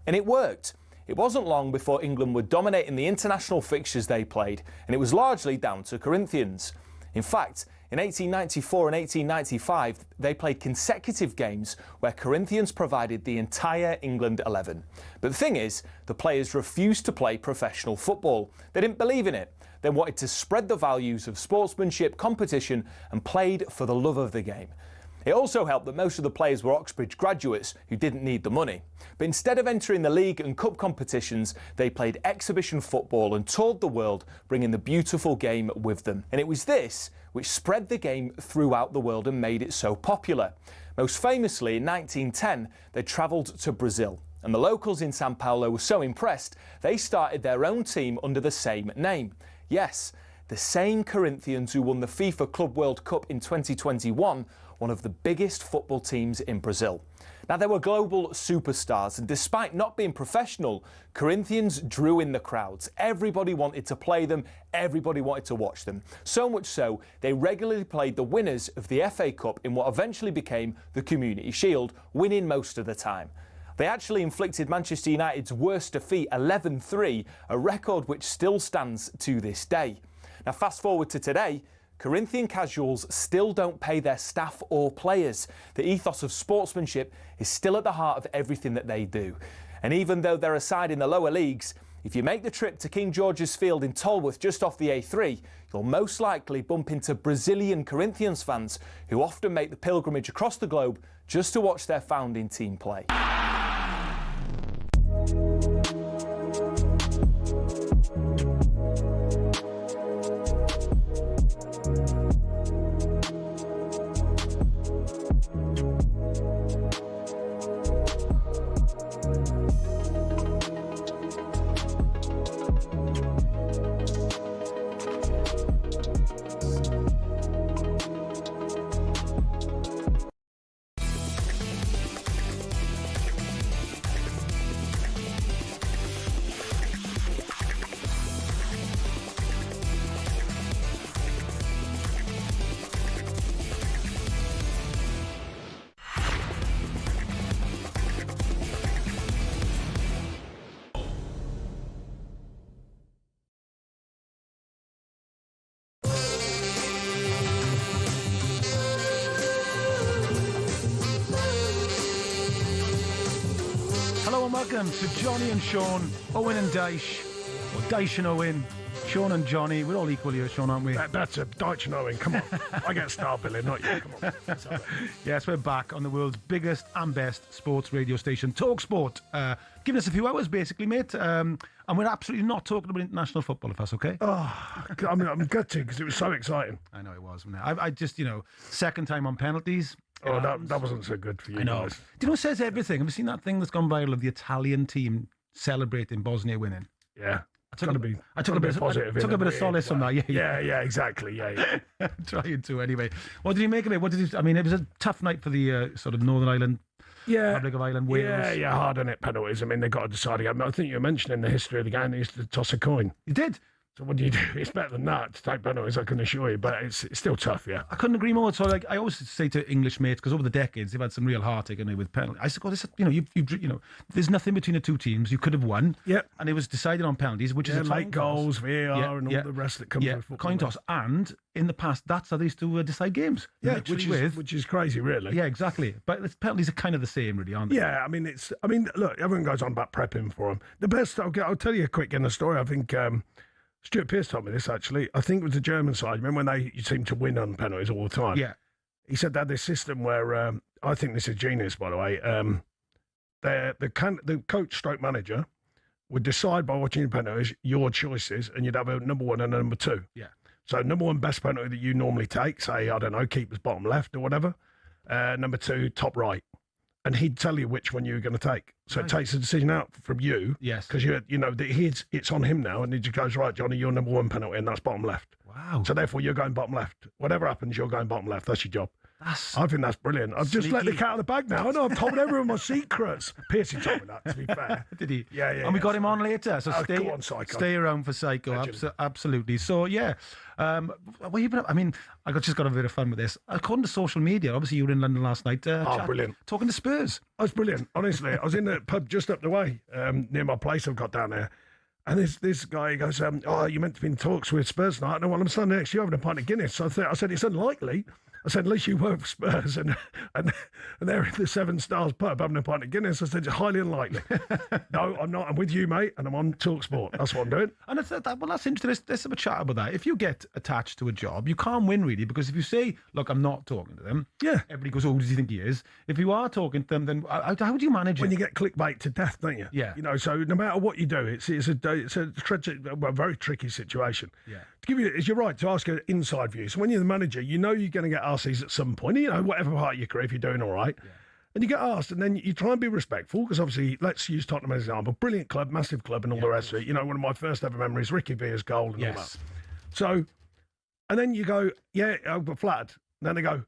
And it worked. It wasn't long before England were dominating the international fixtures they played, and it was largely down to Corinthians. In fact, in 1894 and 1895, they played consecutive games where Corinthians provided the entire England 11. But the thing is, the players refused to play professional football. They didn't believe in it. They wanted to spread the values of sportsmanship, competition, and played for the love of the game. It also helped that most of the players were Oxbridge graduates who didn't need the money. But instead of entering the league and cup competitions, they played exhibition football and toured the world, bringing the beautiful game with them. And it was this which spread the game throughout the world and made it so popular. Most famously, in 1910, they travelled to Brazil. And the locals in Sao Paulo were so impressed, they started their own team under the same name. Yes, the same Corinthians who won the FIFA Club World Cup in 2021, one of the biggest football teams in Brazil. Now, they were global superstars, and despite not being professional, Corinthians drew in the crowds. Everybody wanted to play them, everybody wanted to watch them. So much so, they regularly played the winners of the FA Cup in what eventually became the Community Shield, winning most of the time. They actually inflicted Manchester United's worst defeat, 11-3, a record which still stands to this day. Now, fast forward to today, Corinthian casuals still don't pay their staff or players. The ethos of sportsmanship is still at the heart of everything that they do. And even though they're a side in the lower leagues, if you make the trip to King George's Field in Tolworth just off the A3, you'll most likely bump into Brazilian Corinthians fans who often make the pilgrimage across the globe just to watch their founding team play. Hello and welcome to Jonnny and Sean, Owen and Dyche, or Dyche and Owen, Sean and Jonnny. We're all equal here, Sean, aren't we? That's a Dyche and Owen, come on. I get star billing, not you, come on. Yes, we're back on the world's biggest and best sports radio station, talkSPORT. Giving us a few hours, basically, mate. And we're absolutely not talking about international football, if that's okay. Oh, I mean, I'm gutted because it was so exciting. I know it was. I just, second time on penalties. Oh, that wasn't so good for you guys. Do you know what says everything? Have you seen that thing that's gone viral of the Italian team celebrating Bosnia winning? Yeah. I took a bit of solace from that. Yeah, exactly. Yeah. Trying to anyway. What did you make of it? It was a tough night for the sort of Northern Ireland, Republic of Ireland, Wales. Yeah, hard on it, penalties. I mean, they got to decide again. I think you were mentioning the history of the game. They used to toss a coin. You did? So what do you do? It's better than that to take penalties, I can assure you, but it's still tough, yeah. I couldn't agree more. So, I always say to English mates, because over the decades they've had some real heartache with penalties. I said, "God, there's nothing between the two teams. You could have won, and it was decided on penalties, which is a late goals, VAR, and all the rest that comes with football. Coin toss. And in the past, that's how they used to decide games. Yeah, which is crazy, really. Yeah, exactly. But the penalties are kind of the same, really, aren't they? Yeah, look, everyone goes on about prepping for them. The best, I'll tell you a quick in the story. I think. Stuart Pearce told me this, actually. I think it was the German side. Remember when you seem to win on penalties all the time? Yeah. He said they had this system where, I think this is genius, by the way, the coach stroke manager would decide by watching the penalties your choices, and you'd have a number one and a number two. Yeah. So number one, best penalty that you normally take, say, I don't know, keeper's bottom left or whatever. Number two, top right. And he'd tell you which one you were going to take. So it takes the decision out from you. Yes. Because it's on him now, and he just goes, right, Jonnny, you're number one penalty, and that's bottom left. Wow. So therefore, you're going bottom left. Whatever happens, you're going bottom left. That's your job. I think that's brilliant. I've just let the cat out of the bag now. I know I've told everyone my secrets. Piercy told me that, to be fair. Did he? Yeah. And we got him on later, so go on, Psycho. Stay around for Psycho. Absolutely. So, yeah. I just got a bit of fun with this. According to social media, obviously you were in London last night. Brilliant. Talking to Spurs. That's brilliant. Honestly, I was in the pub just up the way, near my place I've got down there. And this guy goes, you meant to be in talks with Spurs tonight. And I'm standing next to you having a pint of Guinness. So I said, it's unlikely. I said, at least you work for Spurs and they're in the Seven Stars pub having a pint of Guinness. I said, it's highly unlikely. No, I'm not. I'm with you, mate, and I'm on talkSPORT. That's what I'm doing. And that's interesting. Let's have a chat about that. If you get attached to a job, you can't win, really, because if you say, look, I'm not talking to them, everybody goes, who does he think he is? If you are talking to them, then how do you manage it? When you get clickbait to death, don't you? Yeah. So no matter what you do, it's a very tricky situation. Yeah. To give you, it's your right to ask an inside view. So when you're the manager, you know you're going to get asked these at some point, whatever part of your career, if you're doing all right. Yeah. And you get asked, and then you try and be respectful, because obviously, let's use Tottenham as an example. Brilliant club, massive club, and all the rest of it. One of my first ever memories, Ricky Villa's goal and all that. So, and then you go, but flattered. And then they go,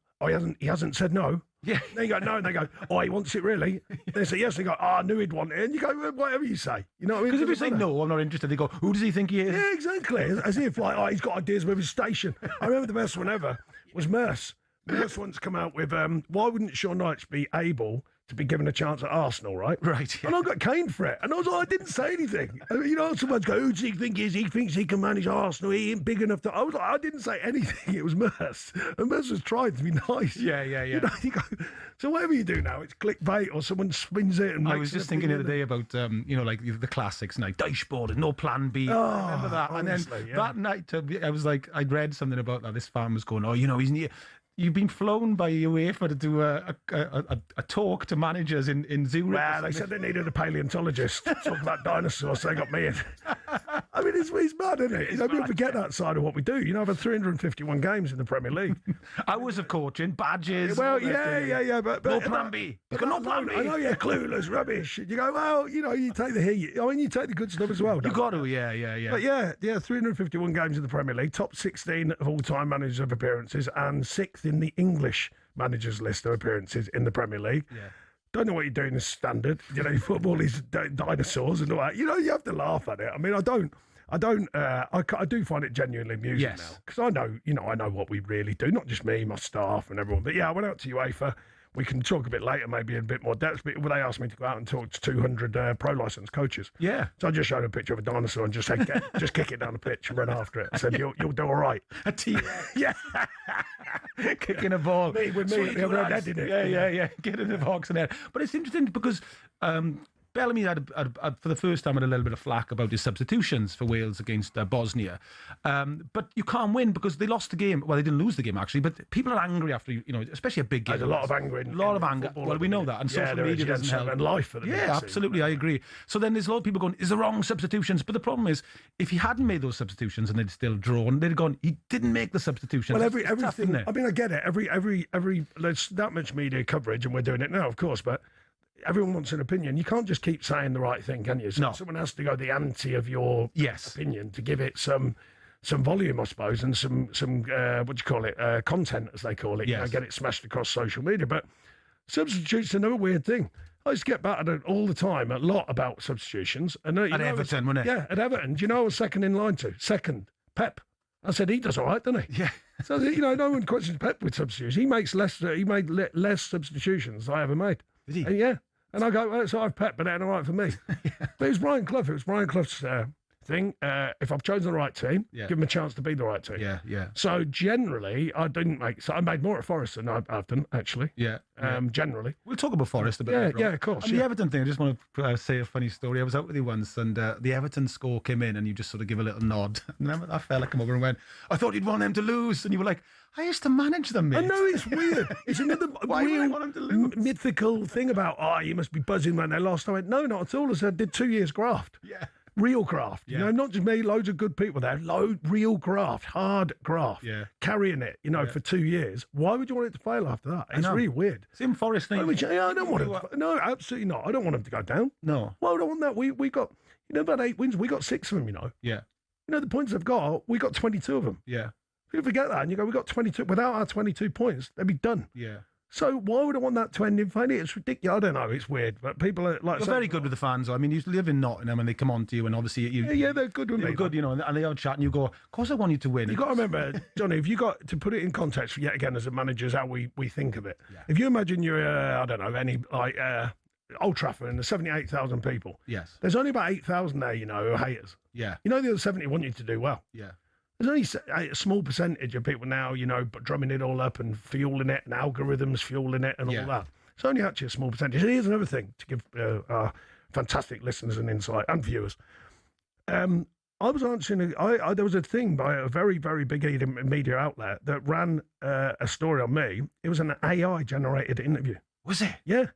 he hasn't said no. Yeah. Then you go, no. And they go, he wants it really. They say yes. They go, I knew he'd want it. And you go, whatever you say. You know what I mean? Because if you say no, I'm not interested, they go, who does he think he is? Yeah, exactly. As if he's got ideas with his station. I remember the best one ever was Merce. Merce once come out with, why wouldn't Sean Dyche be able to be given a chance at Arsenal, right? Right. Yeah. And I got caned for it. And I was like, I didn't say anything. Someone's go, who does he think he is? He thinks he can manage Arsenal. He ain't big enough to... I was like, I didn't say anything. It was Merce. And Merce was trying to be nice. Yeah. You go, so whatever you do now, it's clickbait or someone spins it and I was just thinking the other day about, like the classics night. Dyche ball and no plan B. I remember that. Honestly, and then that night, I was like, I'd read something about that. This fan was going, he's near... You've been flown by UEFA to do a talk to managers in Zurich. Well, they said they needed a paleontologist to talk about dinosaurs, so they got me in. I mean, it's mad, isn't it? People forget that side of what we do. I've had 351 games in the Premier League. Hours of coaching, badges. Well, yeah, but no plan B. You've got no plan B. I know, clueless, rubbish. You go, well, you take the heat. You take the good stuff as well. You got to, yeah. But yeah, 351 games in the Premier League, top 16 of all-time managers of appearances, and 6th in the English managers list of appearances in the Premier League. Yeah. Don't know what you're doing as standard. Football is dinosaurs and all that. You have to laugh at it. I mean, I do find it genuinely amusing now, because I know what we really do. Not just me, my staff, and everyone. But yeah, I went out to UEFA. We can talk a bit later, maybe in a bit more depth. But they asked me to go out and talk to 200 pro licensed coaches. Yeah. So I just showed a picture of a dinosaur and just said, just kick it down the pitch and run after it. I said, you'll do all right. A T-Rex. Yeah. Kicking a ball. Me, Yeah. Get in the box and there. But it's interesting because Bellamy had, for the first time, had a little bit of flack about his substitutions for Wales against Bosnia. But you can't win because they lost the game. Well, they didn't lose the game, actually, but people are angry after, especially a big game. There's a lot of anger. A lot of anger. Well, we know that. And social media doesn't help. And life for them. Yeah, absolutely. I agree. So then there's a lot of people going, is the wrong substitutions? But the problem is, if he hadn't made those substitutions and they'd still drawn, they'd have gone, he didn't make the substitutions. Well, everything. I mean, I get it. There's that much media coverage, and we're doing it now, of course, but everyone wants an opinion. You can't just keep saying the right thing, can you? So someone has to go the ante of your opinion to give it some volume, I suppose, and some content, as they call it. Yes. Get it smashed across social media. But substitutes are another weird thing. I used to get battered all the time, a lot about substitutions. And at Everton, wasn't it? Yeah, at Everton. Do you know I was second in line to? Second, Pep. I said, he does all right, doesn't he? Yeah. So, no one questions Pep with substitutions. He made less substitutions than I ever made. Did he? And yeah. And I go, well, so I've Pep, but it ain't all right for me. But it was Brian Clough. It was Brian Clough's thing. If I've chosen the right team, give them a chance to be the right team. Yeah. So generally, I made more at Forest than I've done, actually. Yeah. Generally. We'll talk about Forest a bit later on. Yeah, of course. And the Everton thing, I just want to say a funny story. I was out with you once, and the Everton score came in, and you just sort of give a little nod. And then that fella came over and went, I thought you'd want them to lose. And you were like, I used to manage them, mate. I know, it's weird. It's another mythical thing about, you must be buzzing when they lost. I went, no, not at all. I said, I did 2 years graft. Yeah. Real graft. Yeah. Not just me, loads of good people there. Real graft, hard graft. Yeah. Carrying it, for 2 years. Why would you want it to fail after that? It's really weird. Same Forest thing. I don't want him to, no, absolutely not. I don't want him to go down. No. Why would I want that? We got, about 8 wins. We got 6 of them, Yeah. The points they've got, we got 22 of them. Yeah. People forget that, and you go, we got 22. Without our 22 points, they'd be done. Yeah. So why would I want that to end in failure? It's ridiculous. I don't know. It's weird, but people are like. You're very good with the fans. I mean, you live in Nottingham, and they come on to you, and obviously Yeah, they're good with me. They're good, you know, and they have a chat, and you go, of course I want you to win. You got to remember, Johnny, if you got to put it in context yet again as a manager, is how we think of it. Yeah. If you imagine you're, I don't know, any like Old Trafford and there's 78,000 people. Yes. There's only about 8,000 there, you know, who are haters. Yeah. You know, the other 70 want you to do well. Yeah. There's only a small percentage of people now, you know, drumming it all up and fueling it and algorithms fueling it and all that. It's only actually a small percentage. Here's another thing to give our fantastic listeners an insight and viewers. I was answering, there was a thing by a very, very big media outlet that ran a story on me. It was an AI-generated interview. Was it? Yeah.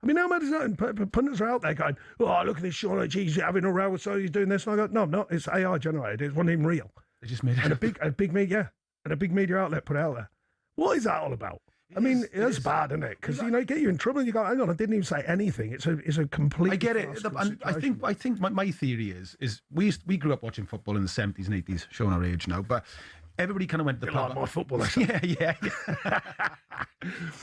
I mean, how mad is that? And pundits are out there going, oh, look at this Sean, he's having a row, so he's doing this. And I go, no, I'm not. It's AI-generated. It wasn't even real. They just made it. And a big media outlet put it out there. What is that all about? I mean, it's bad, isn't it? Because, you know, get you in trouble and you go, hang on, I didn't even say anything. It's a complete. I get it. And I think my theory is we grew up watching football in the 70s and 80s, showing our age now, but everybody kind of went to the pub. Like my football. Yeah.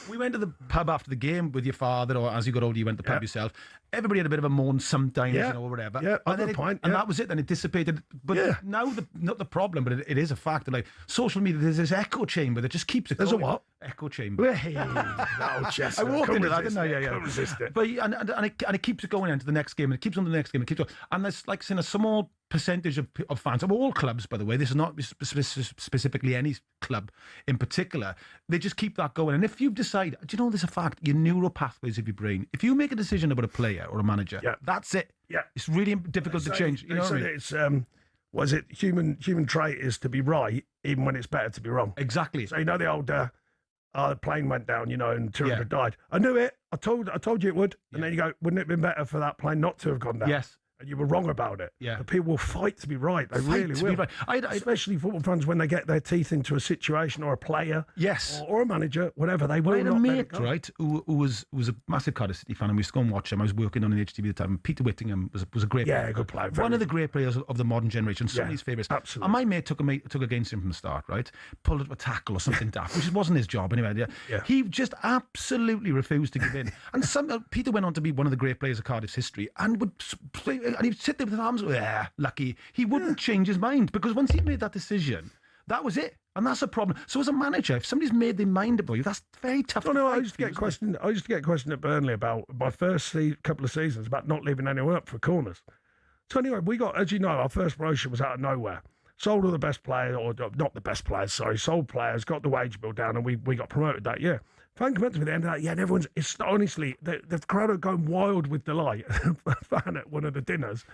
We went to the pub after the game with your father, or as you got older, you went to the pub yourself. Everybody had a bit of a moan sometimes, you know, or whatever. Yeah, and that was it. Then it dissipated. But now, not the problem, but it is a fact that, like, social media, there's this echo chamber that just keeps it going. There's a what? Echo chamber. Hey, that chest. I walked into that, didn't I? Yeah. Can't resist it. But and it keeps it going into the next game, and it keeps on the next game, and it keeps on. And there's, like, saying, a small percentage of fans of all clubs, by the way, this is not specifically any club in particular, they just keep that going. And if you decide, do you know, there's a fact, your neural pathways of your brain, if you make a decision about a player or a manager, that's it. Yeah. It's really difficult to change. You know what I mean? It's, was it human trait is to be right even when it's better to be wrong. Exactly. So, you know, the old the plane went down, you know, and 200 died. I knew it. I told you it would. And then you go, wouldn't it have been better for that plane not to have gone down? Yes. And you were wrong about it. Yeah. But people will fight to be right. They really will. Right. Especially football fans when they get their teeth into a situation or a player. Yes. Or a manager, whatever. They will I had not a let it mate, go. right, who was a massive Cardiff City fan, and we used to go and watch him. I was working on an HTV at the time. And Peter Whittingham was a great player. Yeah, good player. One of the great players of the modern generation. Somebody's favourites. Absolutely. And my mate took against him from the start, right? Pulled up a tackle or something daft, which wasn't his job anyway. Yeah. He just absolutely refused to give in. And Peter went on to be one of the great players of Cardiff's history, and would play, and he'd sit there with his arms, lucky. He wouldn't change his mind, because once he made that decision, that was it. And that's a problem. So as a manager, if somebody's made their mind about you, that's very tough. I used to get questioned. I used to get questioned at Burnley about my first couple of seasons about not leaving anyone up for corners. So anyway, we got, as you know, our first promotion was out of nowhere. Sold all the best players, or not the best players, sorry, sold players, got the wage bill down, and we got promoted that year. Fan came up to me at the end of that, and everyone's, it's honestly, the crowd are going wild with delight. A fan at one of the dinners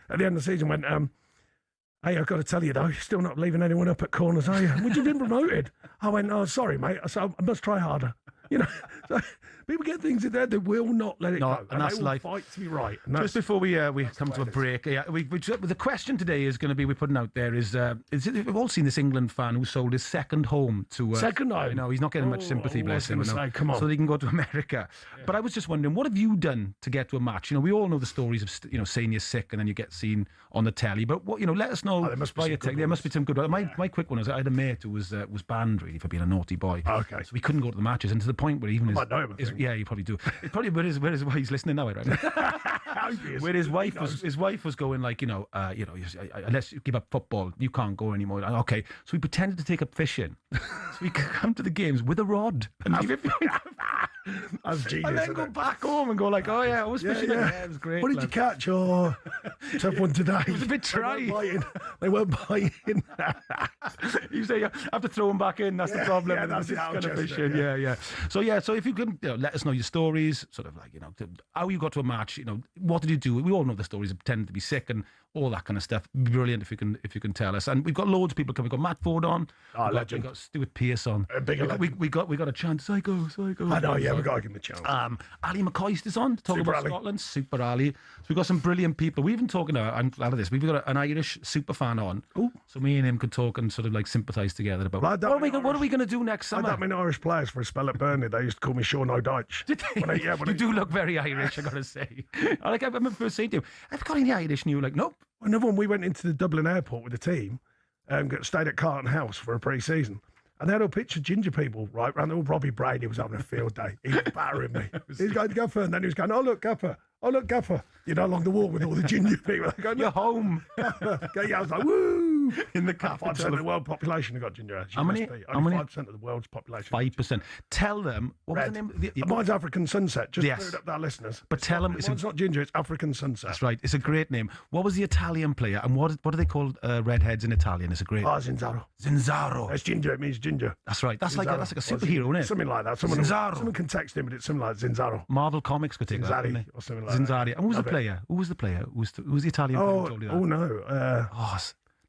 at the end of the season went, hey, I've got to tell you though, you're still not leaving anyone up at corners, are you? Would you have been promoted? I went, oh, sorry, mate. I said, I must try harder. You know, so people get things in there, they will not let it go. And that's they will life. Fight to be right. Just before we come to a break, the question today is going to be, we're putting out there is we've all seen this England fan who sold his second home to second home. You know, he's not getting much sympathy, bless him. Come on. So they can go to America. Yeah. But I was just wondering, what have you done to get to a match? You know, we all know the stories of saying you're sick and then you get seen on the telly. But what, let us know. There must be some good ones. My quick one is, I had a mate who was banned really for being a naughty boy. Okay. So we couldn't go to the matches, and to the point where even yeah, you probably do. It's probably where his he's listening now, right? Where his wife was going, like, unless you give up football, you can't go anymore. Okay, so we pretended to take up fishing, so we could come to the games with a rod and That's genius, and then go back home and go like, oh yeah, I was fishing. Yeah, it was great. What did you catch? Oh, tough one today. It was a bit dry. They weren't biting. You say you have to throw them back in. That's the problem. Yeah, that's kind of fishing. Yeah. So if you can let us know your stories, sort of like how you got to a match. What did you do? We all know the stories of pretending to be sick and all that kind of stuff. Brilliant if you can tell us. And we've got loads of people coming. We've got Matt Ford on. Legend. We've got Stuart Pearce on. We got a chance. Psycho. I know. Yeah, we got to give him a chance. Ali McCoist is on to talk about Scotland. Super Ali. So we've got some brilliant people. We've been talking about, I'm glad of this, we've got an Irish super fan on. Ooh. So me and him could talk and sort of like sympathise together about what are we going to do next summer. I had many Irish players for a spell at Burnley. They used to call me Sean Dyche. Did they? You do look very Irish, I got to say. I remember first saying to him, have you got any Irish? And you were like, nope. Another one, we went into the Dublin airport with the team, stayed at Carlton House for a pre-season. And they had a picture of ginger people, right? And all Robbie Brady was having a field day. He was battering me. He was going to Gaffer, and then he was going, oh, look, Gaffer. Oh, look, Gaffer. You know, along the walk with all the ginger people. Going, You're home. Yeah, I was like, woo! In the capital 5% of the world population have got ginger hair. How many? Only 5% of the world's population. 5%. Tell them, what was the name? Mine's African Sunset. Just Yes. clear it up to our listeners. But tell them... Mine's not ginger, it's African Sunset. That's right. It's a great name. What was the Italian player? And what do they call redheads in Italian? It's a great... Zinzaro. Zinzaro. It's ginger, it means ginger. That's right. That's like a superhero, isn't it? Something like that. Someone can text him, but it's something like Zinzaro. Marvel Comics could take that, Zinzari, couldn't they? or something like Zinzari. that. And who was the player? Who was the player? Who was the Italian player who told you that? Oh, no.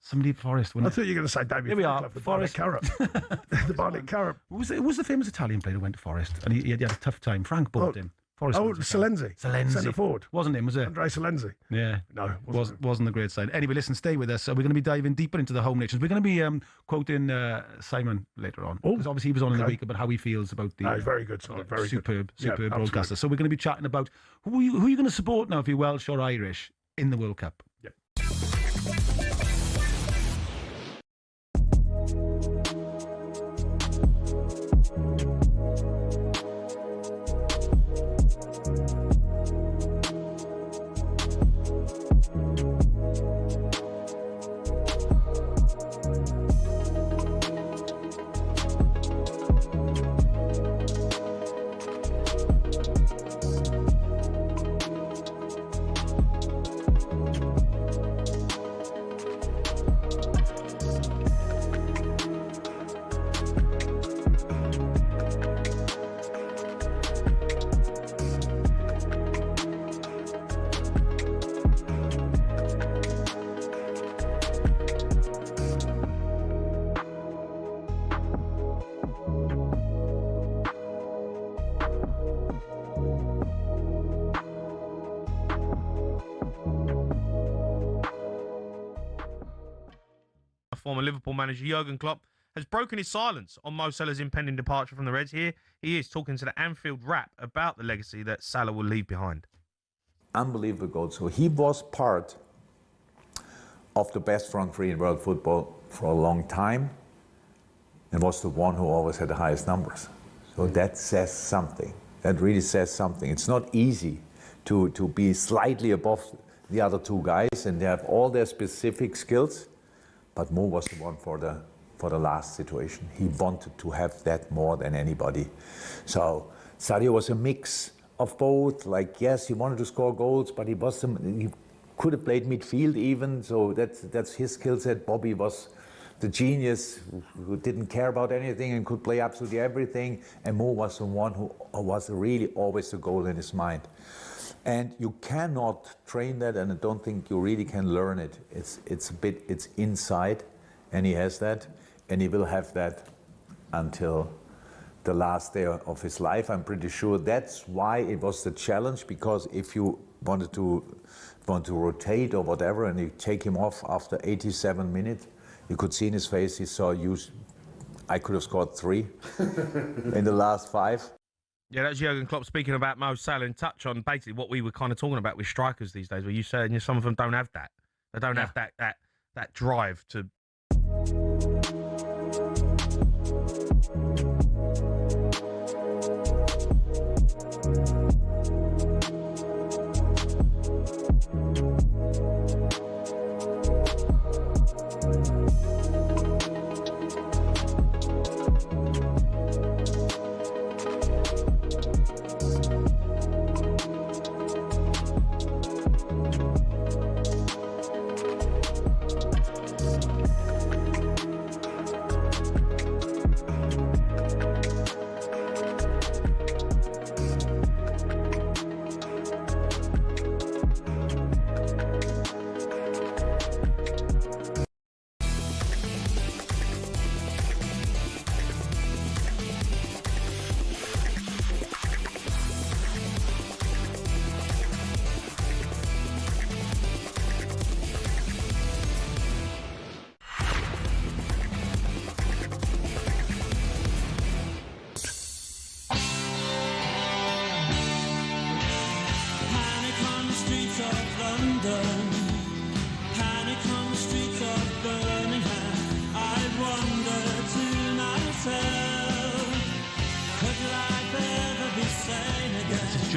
Somebody Forrest. I thought you were going to say David. Here we are, the Forrest. Barnet Carrot. The Barnet Carrot. Who was the famous Italian player who went to Forest? And he had a tough time. Frank bought him. Forest Salenzi. Centre forward. Wasn't him, was it? Andre Salenzi. Yeah. No, wasn't a great sign. Anyway, listen, stay with us. We're going to be diving deeper into the home nations. We're going to be quoting Simon later on. Because obviously he was on in the week about how he feels about the... he's very good, Simon. Very superb good. broadcaster. So we're going to be chatting about who are you going to support now if you're Welsh or Irish in the World Cup. Yep. Former Liverpool manager Jurgen Klopp has broken his silence on Mo Salah's impending departure from the Reds. Here he is talking to the Anfield Wrap about the legacy that Salah will leave behind. Unbelievable goal. So he was part of the best front three in world football for a long time and was the one who always had the highest numbers. So that says something. That really says something. It's not easy to be slightly above the other two guys, and they have all their specific skills. But Mo was the one for the last situation. He wanted to have that more than anybody. So Sadio was a mix of both. Like, yes, he wanted to score goals, but he could have played midfield even. So that's his skill set. Bobby was the genius who didn't care about anything and could play absolutely everything. And Mo was the one who was really always the goal in his mind. And you cannot train that, and I don't think you really can learn it. It's inside, and he has that, and he will have that until the last day of his life. I'm pretty sure that's why it was the challenge, because if you want to rotate or whatever, and you take him off after 87 minutes, you could see in his face he saw I could have scored 3 in the last 5. Yeah, that's Jurgen Klopp speaking about Mo Salah, and touch on basically what we were kind of talking about with strikers these days, where you said some of them don't have that. They don't have that drive to...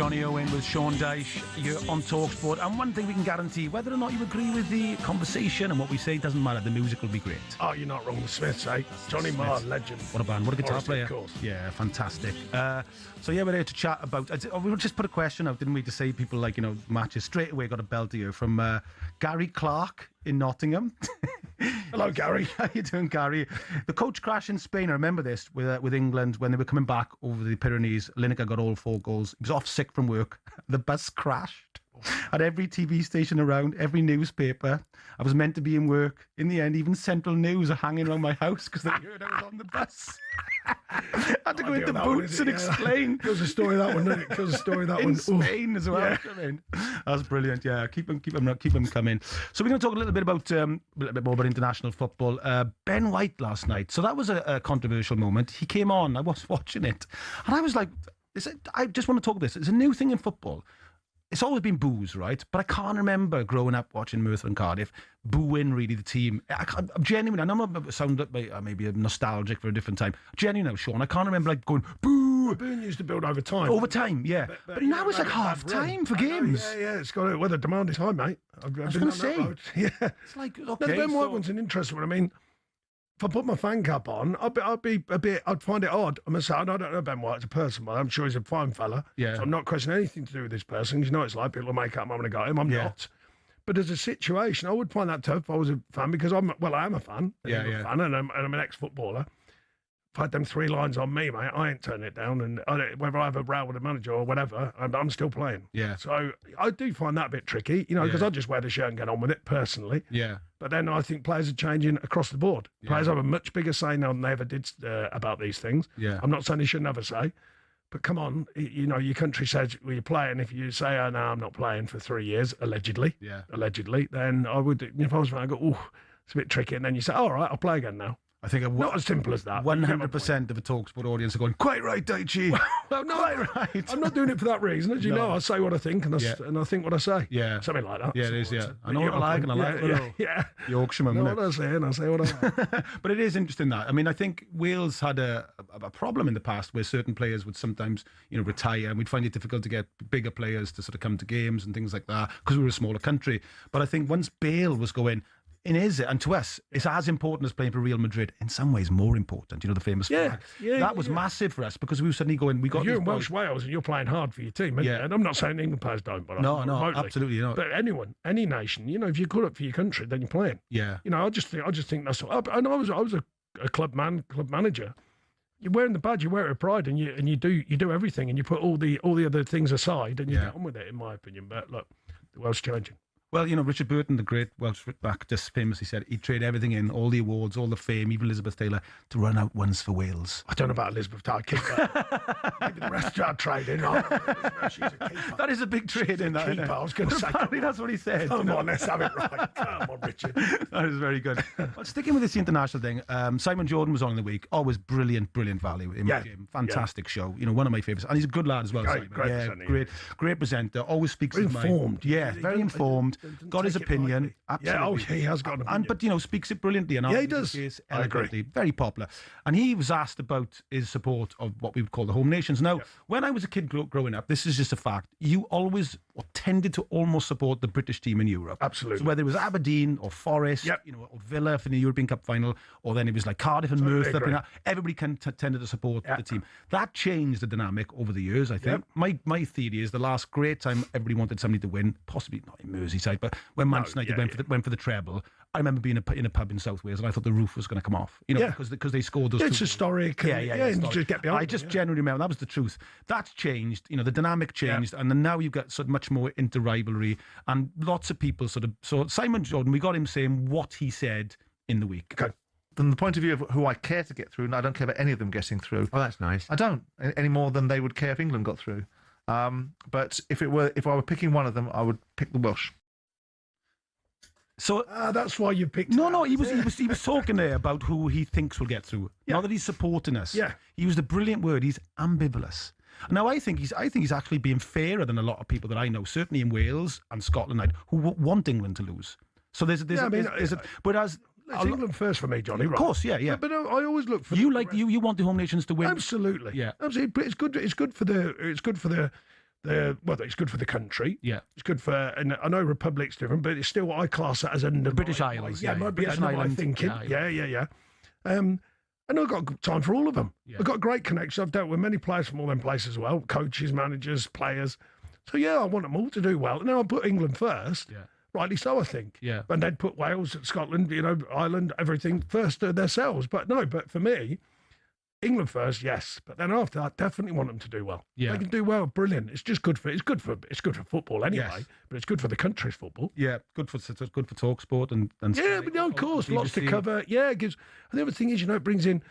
Jonnny Owen with Sean Dyche. You're on talkSPORT, and one thing we can guarantee, whether or not you agree with the conversation and what we say, doesn't matter. The music will be great. Oh, you're not wrong. The Smiths, eh? Johnny Marr, legend. What a band! What a guitar player! Of course. Yeah, fantastic. So yeah, we're here to chat about. We just put a question out, didn't we, to say people like matches straight away. Got a belt here from Gary Clark in Nottingham. Hello, Gary. How you doing, Gary? The coach crash in Spain. I remember this with England when they were coming back over the Pyrenees. Lineker got all 4 goals. He was off sick from work. The bus crashed. At every TV station around, every newspaper. I was meant to be in work. In the end, even Central News are hanging around my house because they heard I was on the bus. I had to go into Boots and explain. There's a story of that one, isn't it? There's a story of that one. In Spain as well. Yeah. I mean, that's brilliant. Yeah, keep them coming. So we're going to talk a little bit more about international football. Ben White last night. So that was a controversial moment. He came on. I was watching it, and I was like, I just want to talk about this. It's a new thing in football. It's always been boos, right? But I can't remember growing up watching Merthyr and Cardiff booing really the team. I'm genuine. I know I sound maybe nostalgic for a different time. Genuine now, Sean. I can't remember going boo. Booing used to build over time. Over time, yeah. But now it's like half time for games. Yeah. It's got the demand is high, mate. I was going to say. Yeah. It's like okay. No, Ben White one's an interesting one. I mean, if I put my fan cap on, I'd find it odd. I must say, I don't know Ben White as a person, but I'm sure he's a fine fella. Yeah. So I'm not questioning anything to do with this person. You know, it's like people will make up, I'm going to go him. I'm not. But as a situation, I would find that tough if I was a fan because I am a fan. I'm a fan and I'm an ex-footballer. If I had them 3 lines on me, mate, I ain't turning it down. And whether I have a row with a manager or whatever, I'm still playing. Yeah. So I do find that a bit tricky, because I just wear the shirt and get on with it personally. Yeah. But then I think players are changing across the board. Players have a much bigger say now than they ever did about these things. Yeah. I'm not saying they shouldn't have a say, but come on, your country says, well, you're playing. If you say, oh, no, I'm not playing for 3 years, allegedly, then I would, if I was I go, oh, it's a bit tricky. And then you say, all right, I'll play again now. I think not as simple as that. 100% of a talkSPORT audience are going, quite right, Dyche. Well, no, quite right. I'm not doing it for that reason. As you know, I say what I think and I think what I say. Yeah. Something like that. Yeah, it is, yeah. I know what I like and I like yeah. Yorkshireman. I know what I say and I say what I like. But it is interesting that. I mean, I think Wales had a problem in the past where certain players would sometimes, retire, and we'd find it difficult to get bigger players to sort of come to games and things like that because we were a smaller country. But I think once Bale was going, and to us, it's as important as playing for Real Madrid. In some ways, more important. The famous flag. That was massive for us because we were suddenly going. You're in Welsh Wales and you're playing hard for your team. And I'm not saying England players don't, but no, absolutely not. But anyone, any nation, if you're good up for your country, then you're playing. Yeah. I just think that's. And I was a club manager. You're wearing the badge, you wear it with pride, and you do everything, and you put all the other things aside, and you get on with it, in my opinion. But look, the world's changing. Well, Richard Burton, the great Welsh back, just famously said he'd trade everything in, all the awards, all the fame, even Elizabeth Taylor, to run out once for Wales. I don't know about Elizabeth Taylor. Keep the rest of our trade in. She's a keeper. That is a big trade in that. Keeper, I was going to say. Apparently that's what he said. Come on, let's have it right. Come on, Richard. That is very good. Well, sticking with this international thing, Simon Jordan was on in the week. Always brilliant value in my game. Fantastic show. One of my favourites. And he's a good lad as well, Simon. Great presenter. Always speaks his mind. Informed. Yeah, very informed. Got his opinion. Absolutely. He has got an opinion. But speaks it brilliantly. And he does. I agree. Very popular. And he was asked about his support of what we would call the home nations. Now, when I was a kid growing up, this is just a fact. You always tended to almost support the British team in Europe. Absolutely. So whether it was Aberdeen or Forest, or Villa for the European Cup final, or then it was like Cardiff and Merthyr. Everybody tended to support the team. That changed the dynamic over the years, I think. My theory is the last great time everybody wanted somebody to win, possibly not in Merseyside, but when Manchester United went for the treble, I remember being in a pub in South Wales and I thought the roof was going to come off, because they scored those. It's historic. And just get behind. I just genuinely remember that was the truth. That's changed. The dynamic changed, and then now you've got sort of much more into rivalry, and lots of people So Simon Jordan, we got him saying what he said in the week. Okay. From the point of view of who I care to get through, and I don't care about any of them getting through. Oh, that's nice. I don't any more than they would care if England got through. But if I were picking one of them, I would pick the Welsh. So that's why you picked. No. He was talking there about who he thinks will get through. Yeah. Not that he's supporting us. Yeah. He used a brilliant word. He's ambivalent. Now I think he's actually being fairer than a lot of people that I know, certainly in Wales and Scotland, who want England to lose. So there's whereas. It's England first for me, Johnny. Of course, yeah. But I always look for you want the home nations to win. Absolutely, yeah. Absolutely. It's good for the Well, it's good for the country. Yeah. It's good for, and I know Republic's different, but it's still, I class it as under the British Isles. Yeah, might be British under my Island. thinking. Yeah. And I've got time for all of them. Yeah. I've got great connections. I've dealt with many players from all them places as well, coaches, managers, players. So, yeah, I want them all to do well. And now I put England first. Yeah. Rightly so, I think. Yeah. And they'd put Wales, Scotland, Ireland, everything first themselves. But no, but for me, England first, yes. But then after, I definitely want them to do well. Yeah. They can do well, brilliant. It's just good for football anyway. Yes. But it's good for the country's football. Yeah, good for talkSPORT and Yeah, Sky, but no, of course, lots to BBC. cover. Yeah, it gives. And the other thing is, it brings in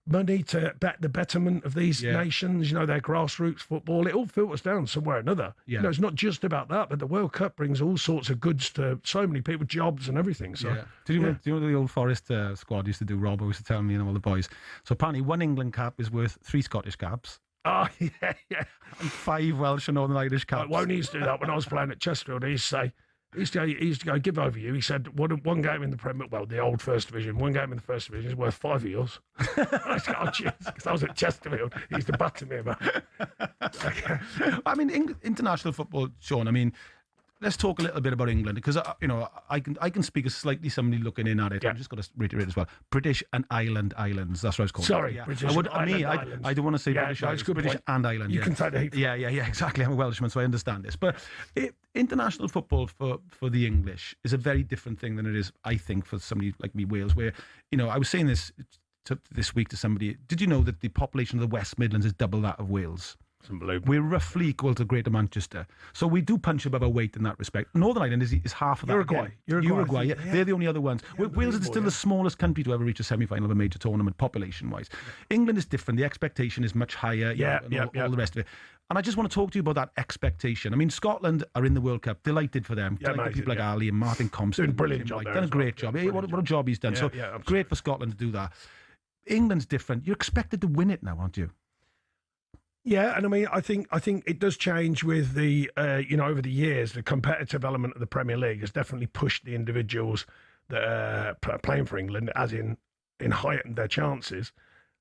money to the betterment of these nations. Their grassroots football. It all filters down somewhere or another. Yeah. It's not just about that, but the World Cup brings all sorts of goods to so many people, jobs and everything. So, Yeah. Do you know what the old Forest squad used to do? Rob used to tell me, all the boys. So apparently, one England cap is worth 3 Scottish caps oh yeah. and 5 Welsh and Northern Irish caps. Won't he used to do that when I was playing at Chesterfield? He used to say. He used to go, give over you. He said, one game in the Premier, well, the old First Division, one game in the First Division is worth 5 of yours. I used to go, oh, jeez, because I was at Chesterfield. He used to batter me about it. I mean, international football, Sean. Let's talk a little bit about England because I can speak as slightly somebody looking in at it. Yeah. I've just got to reiterate as well. British and islands. That's what I was calling. Sorry, it. British and Islands. I don't want to say Yeah, British. no, it's Islands, a good British point. and Ireland. You can take the heat. Yeah, exactly. I'm a Welshman, so I understand this. But international football for the English is a very different thing than it is, I think, for somebody like me, Wales. Where I was saying this this week to somebody. Did you know that the population of the West Midlands is double that of Wales? It's unbelievable. We're roughly equal to Greater Manchester. So we do punch above our weight in that respect. Northern Ireland is half of that. Uruguay. Again. Uruguay, yeah. They're the only other ones. Wales is still yeah. the smallest country to ever reach a semi-final of a major tournament, population-wise. England is different. The expectation is much higher. All the rest of it. And I just want to talk to you about that expectation. Scotland are in the World Cup. Delighted for them. Yeah, Delighted people like Ali and Martin Compston. Doing a brilliant job there Done a as well. great job. What a job he's done. Yeah, So absolutely. great for Scotland to do that. England's different. You're expected to win it now, aren't you? Yeah, and I think it does change with the over the years. The competitive element of the Premier League has definitely pushed the individuals that are playing for England, as in heightened their chances.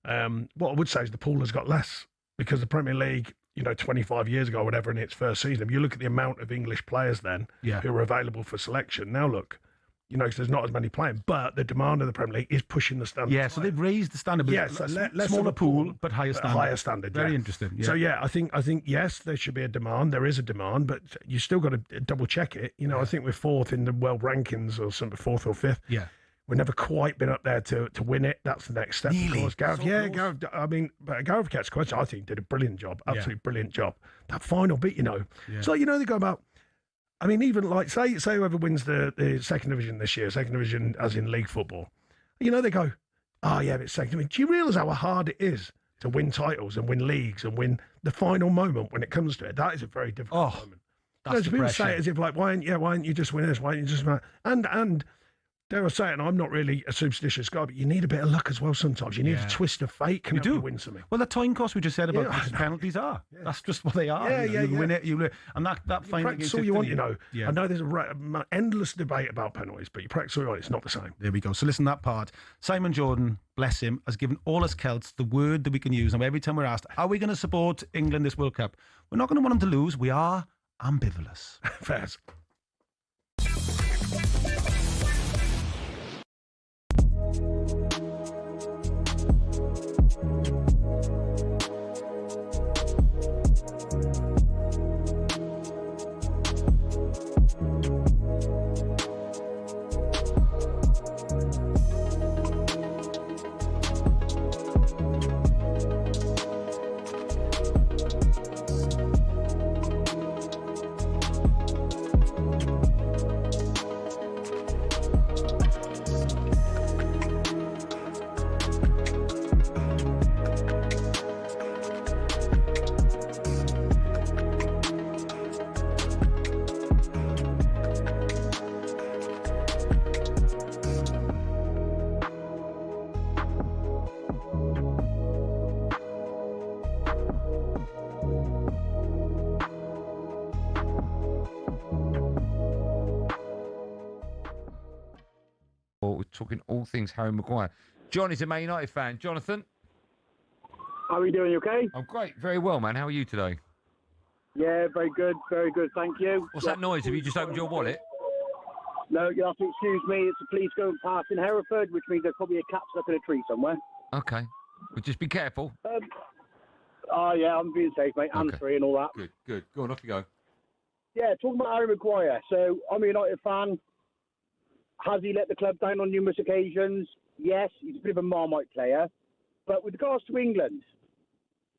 What I would say is the pool has got less because the Premier League, 25 years ago, or whatever, in its first season, you look at the amount of English players then who are available for selection. Now look. 'Cause there's not as many playing, but the demand of the Premier League is pushing the standard. Yeah, so they've raised the standard. Yeah, so less smaller of a pool, but higher standard. Higher standard. Very yeah. interesting. Yeah. So I think yes, there should be a demand. There is a demand, but you still got to double check it. I think we're 4th in the world rankings, or something, 4th or 5th. Yeah. We've never quite been up there to win it. That's the next step. Nearly. Of course, Gareth. So Yeah, close. Gareth. But Gareth Cat's question, I think, did a brilliant job. Absolutely brilliant job. That final bit, it's like they go about. Even like say whoever wins the second division this year, second division as in league football, they go, oh yeah, but it's second. Do you realise how hard it is to win titles and win leagues and win the final moment when it comes to it? That is a very difficult moment. That's the People pressure. say it as if like, why don't you just win this? Why don't you just and dare I say it, and I'm not really a superstitious guy, but you need a bit of luck as well sometimes. You need a twist of fate. Can you win something? Well, the time cost we just said about Yeah, what penalties are. That's just what they are. Yeah, You win it, you lose. And that final Practice against all you want, Italy. I know there's an endless debate about penalties, but you practice all you want. It's not the same. There we go. So listen to that part. Simon Jordan, bless him, has given all us Celts the word that we can use. And every time we're asked, are we going to support England this World Cup? We're not going to want them to lose. We are ambivalent. Fairs. We're talking all things Harry Maguire. Johnny's a Man United fan. Jonathan? How are you doing? You okay? I'm great. Very well, man. How are you today? Yeah, very good, thank you. What's that noise? Have you just opened your wallet? No, you have to excuse me. It's the police going past in Hereford, which means there's probably a cat stuck in a tree somewhere. Okay. Well, just be careful. Oh, yeah, I'm being safe, mate. Hands free and all that. Good, good. Go on, off you go. Yeah, talking about Harry Maguire. So, I'm a United fan. Has he let the club down on numerous occasions? Yes, he's a bit of a Marmite player. But with regards to England,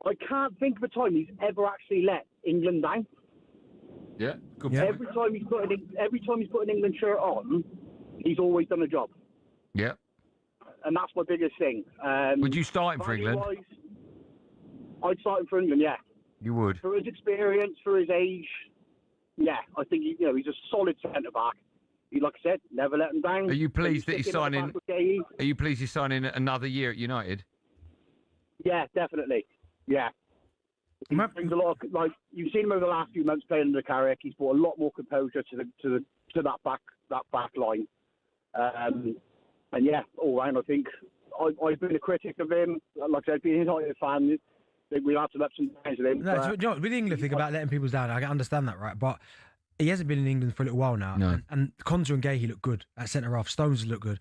I can't think of a time he's ever actually let England down. Yeah, good Yeah. point. Every time he's put an England shirt on, he's always done a job. Yeah. And that's my biggest thing. Would you start him for England? I'd start him for England, yeah. You would. For his experience, for his age, yeah, I think he's a solid centre back. He, like I said, never let him down. Are you pleased that he's sticking at the signing? back with Gay. Are you pleased he's signing another year at United? Yeah, definitely. Yeah. He brings a lot of, like, you've seen him over the last few months playing under Carrick. He's brought a lot more composure to that back line. And yeah, all round, I think I've been a critic of him. Like I said, being a United fan, we'll have some ups and downs with him. No, so, you know, with the England thing about letting people down, I can understand that, right? But he hasn't been in England for a little while now. No. And Konsa and Gahey look good at centre half. Stones look good.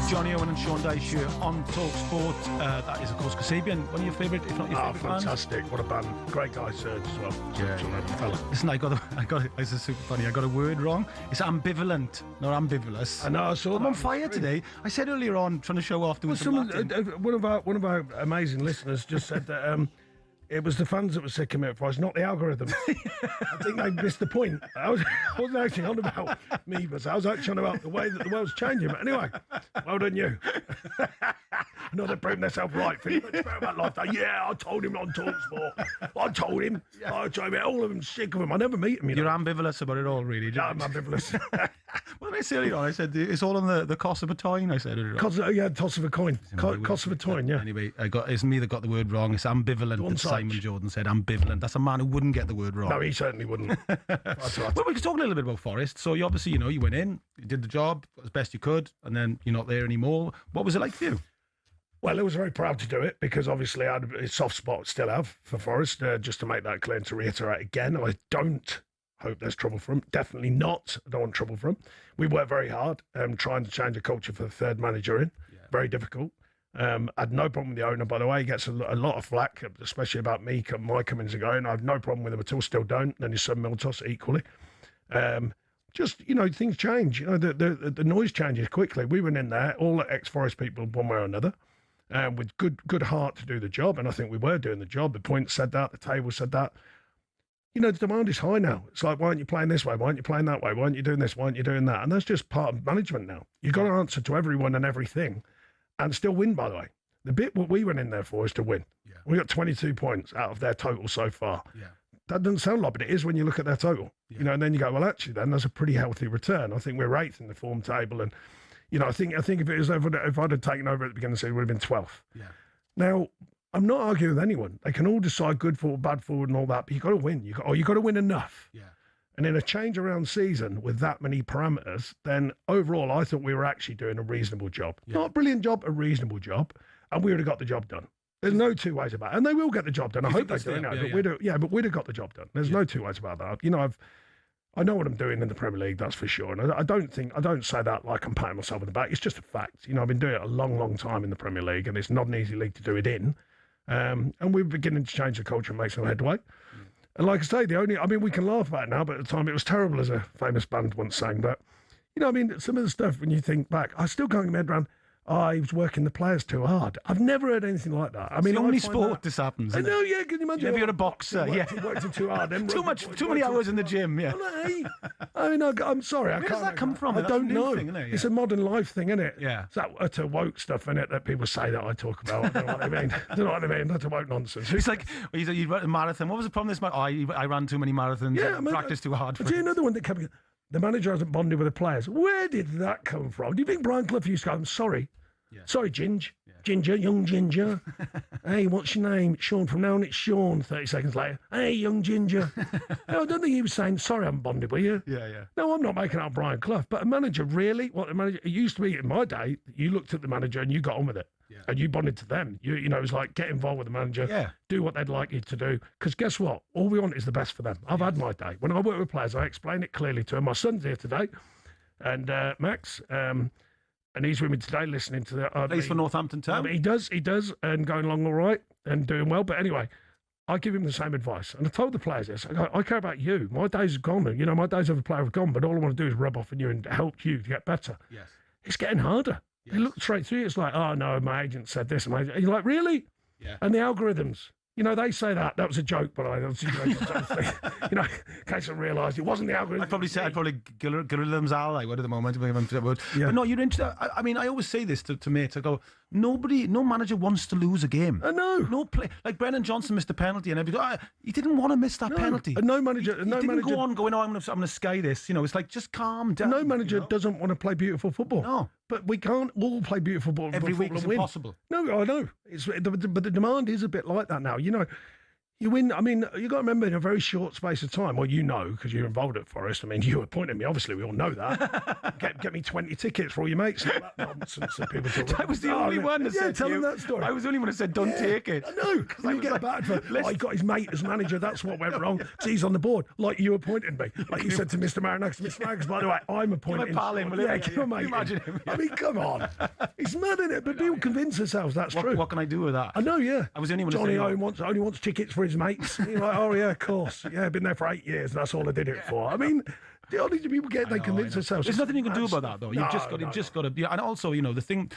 Jonnny Owen and Sean Dyche on talkSPORT. That is, of course, Kasabian. One of your favourite, if not your favourite bands? Fantastic. What a band. Great guy, Serge, as well. Yeah. Listen, I got it. This is super funny. I got a word wrong. It's ambivalent, not ambivalous. I know, I saw I'm that. on fire today. I said earlier on, trying to show off doing some Latin. One of our amazing listeners just said that it was the fans that were sick of it for us, not the algorithm. I think they missed the point. I wasn't actually on about me, but I was actually on about the way that the world's changing. But anyway, well done you. I know they're proving themselves right. Feeling much better about life. Yeah, I told him on talkSPORT. I told him. All of them sick of him. I never meet him. You're ambivalent about it all, really. Yeah, I'm ambivalent. What did I say earlier on? I said it's all on the cost of a coin. I said earlier on. Yeah, toss of a coin. Cost of a coin, yeah. Anyway, it's me that got the word wrong. It's ambivalent. That Simon Jordan said ambivalent. That's a man who wouldn't get the word wrong. No, he certainly wouldn't. Well, we could talk a little bit about Forest. So you obviously, you went in, you did the job as best you could, and then you're not there anymore. What was it like for you? Well, I was very proud to do it because obviously I had a soft spot, still have, for Forest. Just to make that clear and to reiterate again, I don't hope there's trouble for him. Definitely not. I don't want trouble for him. We worked very hard trying to change the culture for the third manager in. Yeah. Very difficult. I had no problem with the owner, by the way. He gets a lot of flack, especially about my comings and going. I have no problem with him at all, still don't. And his son Miltos equally. just, things change. The noise changes quickly. We went in there, all the ex-Forest people, one way or another, with good heart to do the job, and I think we were doing the job. The points said that, the table said that. The demand is high now. It's like, why aren't you playing this way? Why aren't you playing that way? Why aren't you doing this? Why aren't you doing that? And that's just part of management now. You've got to answer to everyone and everything and still win, by the way. The bit what we went in there for is to win. Yeah. We got 22 points out of their total so far. Yeah. That doesn't sound like, but it is when you look at their total. Yeah. And then you go, well, actually, then that's a pretty healthy return. I think we're 8th in the form table. And, I think if it was if I'd have taken over at the beginning of the season, it would have been 12th. Yeah. Now, I'm not arguing with anyone. They can all decide good forward, bad forward, and all that. But you got to win. You got to win enough. Yeah. And in a change around season with that many parameters, then overall, I thought we were actually doing a reasonable job. Yeah. Not a brilliant job, a reasonable job, and we would have got the job done. There's no two ways about it, and they will get the job done. I hope they do. But we'd have got the job done. There's no two ways about that. I know what I'm doing in the Premier League, that's for sure. And I don't say that like I'm patting myself on the back. It's just a fact. I've been doing it a long, long time in the Premier League, and it's not an easy league to do it in. And we're beginning to change the culture and make some headway. And like I say, we can laugh about it now, but at the time it was terrible, as a famous band once sang. But, some of the stuff, when you think back, I still can't get my head around, he was working the players too hard. I've never heard anything like that. It's the only sport this happens. I know, yeah. Can you imagine? If you're a boxer, worked too hard. Too many hours in the gym, yeah. I'm sorry. Where does that come from? I don't know. Thing, isn't it? Yeah. It's a modern life thing, isn't it? Yeah. It's that utter woke stuff in it that people say that I talk about. I don't know what I mean. Do you know what I mean? That's a woke nonsense. It's like, you ran a marathon. What was the problem this marathon? I ran too many marathons. Yeah, practiced too hard. I'll tell you another one that kept. The manager hasn't bonded with the players. Where did that come from? Do you think Brian Clough used to go, I'm sorry? Yeah. Sorry, Ginger. Yeah. Ginger, young Ginger. Hey, what's your name? Sean. From now on, it's Sean. 30 seconds later. Hey, young Ginger. No, I don't think he was saying, sorry, I'm bonded with you. Yeah. No, I'm not making out Brian Clough. But a manager, really? What, a manager? It used to be, in my day, you looked at the manager and you got on with it. Yeah. And you bonded to them. It was like, get involved with the manager. Do what they'd like you to do. Because guess what? All we want is the best for them. I've had my day. When I work with players, I explain it clearly to them. My son's here today. And Max... and he's with me today listening to the... Plays for Northampton Town. He does, and going along all right and doing well. But anyway, I give him the same advice. And I told the players this. I go, I care about you. My days are gone. My days of a player have gone, but all I want to do is rub off on you and help you to get better. Yes. It's getting harder. Yes. You look straight through it. It's like, oh, no, my agent said this. And you're like, really? Yeah. And the algorithms... they say that. That was a joke, but I obviously, in case I realised it wasn't the algorithm. I'd probably Gorillams ally at the moment. But no, you're into. I always say this to mates. I go, no manager wants to lose a game. No play. Like Brennan Johnson missed a penalty, and everybody, he didn't want to miss that penalty. No manager. He didn't go on going, I'm going to sky this. It's like, just calm down. No manager doesn't want to play beautiful football. No. But we can't all play beautiful football every week. It's impossible. No, I know. But the demand is a bit like that now. You win. You got to remember, in a very short space of time. Well, because you're involved at Forest. You appointed me. Obviously, we all know that. get me 20 tickets for all your mates. All that nonsense that people talk about. I was the only one that said tell them that story. I was the only one that said, don't take it. I know. Because you get back for, he got his mate as manager. That's what went wrong. So he's on the board. Like you appointed me. Like you said to Mr. Marinakis, Mr. Marinakis, by the way, I'm appointing. Pal him, imagine him. Come on. It's mad, isn't it? But people convince themselves that's true. What can I do with that? I know, yeah. I was the only one Jonnny Owen only wants tickets for his mates. Oh yeah, of course. Yeah, been there for 8 years. That's all I did it for. The only people they convince themselves. There's nothing you can do about that, though. You've just got to. Yeah, and also, the thing,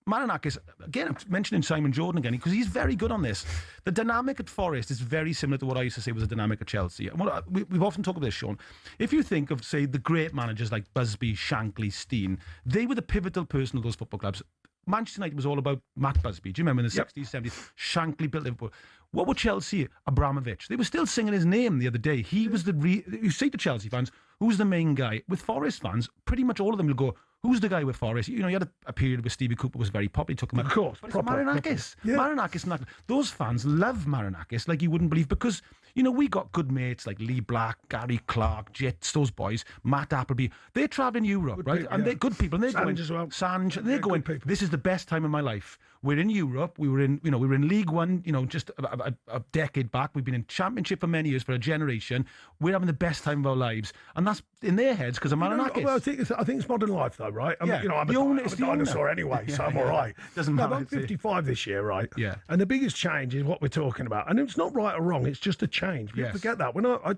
Marinakis, again, I'm mentioning Simon Jordan again, because he's very good on this. The dynamic at Forest is very similar to what I used to say was a dynamic at Chelsea. We've often talked about this, Sean. If you think of, say, the great managers like Busby, Shankly, Steen, they were the pivotal person of those football clubs. Manchester United was all about Matt Busby. Do you remember in the 60s, 70s? Shankly built Liverpool. What would Chelsea? Abramovich. They were still singing his name the other day. He was you say to Chelsea fans, who's the main guy? With Forest fans, pretty much all of them will go, who's the guy with Forest? You had a period where Stevie Cooper was very popular. He took him out. Of course. But it's Marinakis. Yeah. Marinakis. Those fans love Marinakis like you wouldn't believe, because, we got good mates like Lee Black, Gary Clark, Jits, those boys, Matt Appleby. They travel in Europe, right? People, and they're good people. And they're Sanj as well. Sanj. And they're going, this is the best time of my life. We're in Europe. We were in League One, just a decade back. We've been in Championship for many years, for a generation. We're having the best time of our lives. And that's in their heads because of Marinakis. Well, I think it's modern life, though, right? I'm, Yeah. I'm The owner- a it's the owner. dinosaur anyway, so I'm all right. Doesn't No, matter. but I'm 55 this year, right? Yeah. And the biggest change is what we're talking about, and it's not right or wrong. It's just a change. People Yes. forget that. When I